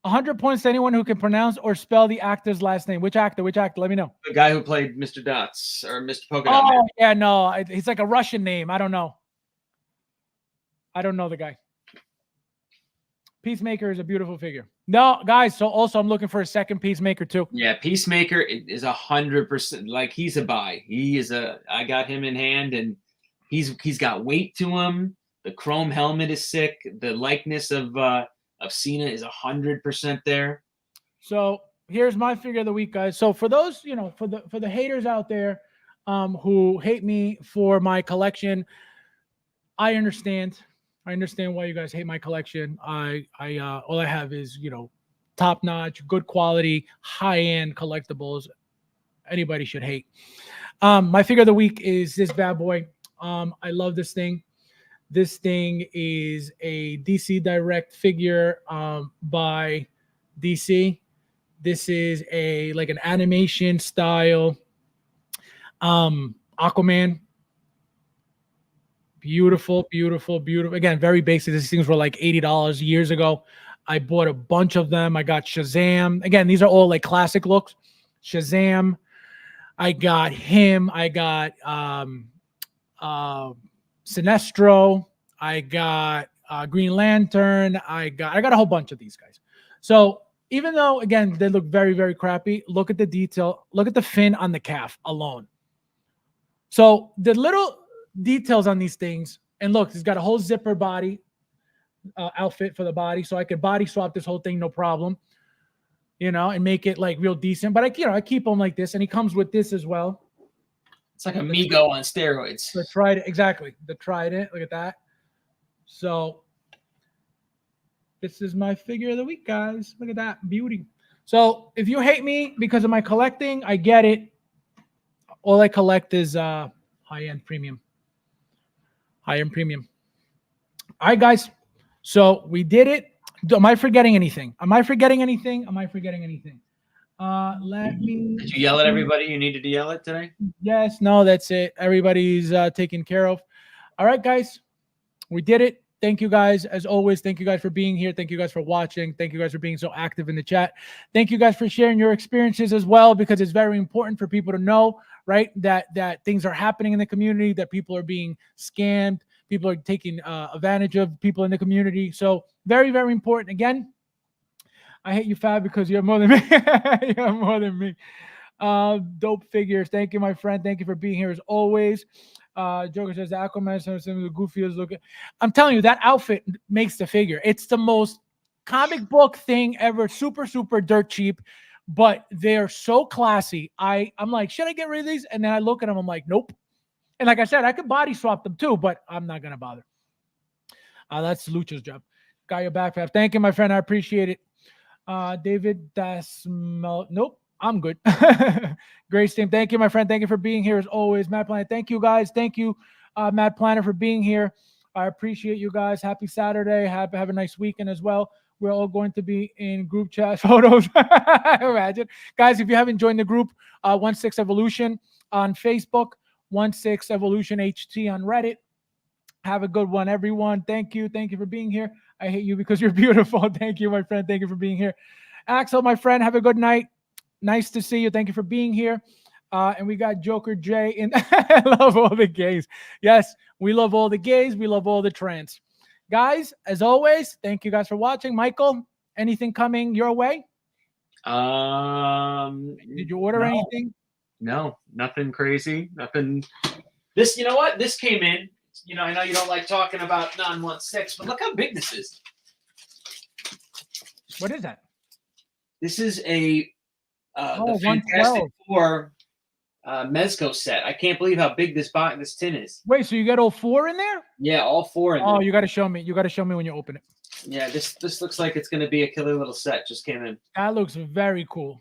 100 points to anyone who can pronounce or spell the actor's last name. Which actor? Let me know. The guy who played Mr. Dots or Mr. Polka Dot. Oh, yeah, no. It's like a Russian name. I don't know. I don't know the guy. Peacemaker is a beautiful figure. No, guys. So also I'm looking for a second Peacemaker too. Yeah, Peacemaker is 100%. Like he's a buy. I got him in hand, and he's got weight to him. The chrome helmet is sick. The likeness of Cena is 100% there. So here's my figure of the week, guys. So for those, for the haters out there who hate me for my collection, I understand. I understand why you guys hate my collection. I all I have is, top notch, good quality, high end collectibles. Anybody should hate. My figure of the week is this bad boy. I love this thing. This thing is a DC Direct figure by DC. This is an animation style Aquaman. Beautiful. Again, very basic. These things were like $80 years ago. I bought a bunch of them. I got Shazam. Again, these are all like classic looks. Shazam. I got him. I got Sinestro. I got Green Lantern. I got a whole bunch of these guys. So even though, again, they look very, very crappy, look at the detail. Look at the fin on the calf alone. So the little details on these things. And look, it's got a whole zipper body outfit for the body, so I could body swap this whole thing, no problem. And make it like real decent. But I keep them like this, and he comes with this as well. It's like a Migo on steroids. The Trident, exactly. The Trident. Look at that. So this is my figure of the week, guys. Look at that beauty. So if you hate me because of my collecting, I get it. All I collect is high-end premium. High-end premium. All right, guys. So we did it. Am I forgetting anything? Let me. Did you yell at everybody you needed to yell at today? Yes. No, that's it. Everybody's taken care of. All right, guys. We did it. Thank you guys. As always, thank you guys for being here. Thank you guys for watching. Thank you guys for being so active in the chat. Thank you guys for sharing your experiences as well, because it's very important for people to know, right, that things are happening in the community, that people are being scammed, people are taking advantage of people in the community. So very, very important. Again, I hate you, Fab, because you're more than me. You're more than me. Dope figures. Thank you, my friend. Thank you for being here as always. Joker says Aquaman, some of the goofiest looking. I'm telling you, that outfit makes the figure. It's the most comic book thing ever. Super, super dirt cheap, but they're so classy. I'm like, should I get rid of these? And then I look at them, I'm like, nope. And like I said, I could body swap them too, but I'm not gonna bother. That's Lucha's job. Got your back, Fab. Thank you, my friend. I appreciate it. David, nope. I'm good. Grace team. Thank you, my friend. Thank you for being here as always. Matt Planner. Thank you, guys. Thank you, Matt Planner, for being here. I appreciate you guys. Happy Saturday. Have a nice weekend as well. We're all going to be in group chat photos. Imagine. Guys, if you haven't joined the group, 16 Evolution on Facebook, 16 Evolution HT on Reddit. Have a good one, everyone. Thank you. Thank you for being here. I hate you because you're beautiful. Thank you, my friend. Thank you for being here. Axel, my friend, have a good night. Nice to see you. Thank you for being here. And we got Joker J in. I love all the gays. Yes, we love all the gays. We love all the trans. Guys, as always, thank you guys for watching. Michael, anything coming your way? Did you order anything? No, nothing crazy. Nothing. This, you know what? This came in. I know you don't like talking about 916, but look how big this is. What is that? This is the Oh, Fantastic Four Mezco set. I can't believe how big this tin is. Wait, so you got all 4 in there? Yeah, all 4 in there. Oh, you got to show me. You got to show me when you open it. Yeah, this looks like it's going to be a killer little set. Just came in. That looks very cool.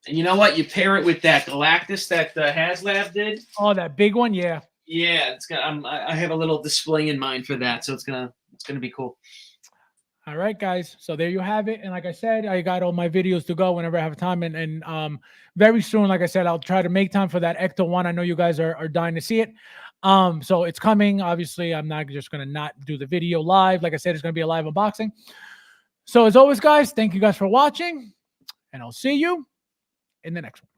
And you know what? You pair it with that Galactus that HasLab did. Oh, that big one, yeah. Yeah, it's gonna. I have a little display in mind for that, so it's gonna be cool. All right, guys. So there you have it. And like I said, I got all my videos to go whenever I have time. And very soon, like I said, I'll try to make time for that Ecto one. I know you guys are dying to see it. So it's coming. Obviously, I'm not just gonna not do the video live. Like I said, it's gonna be a live unboxing. So as always, guys, thank you guys for watching, and I'll see you in the next one.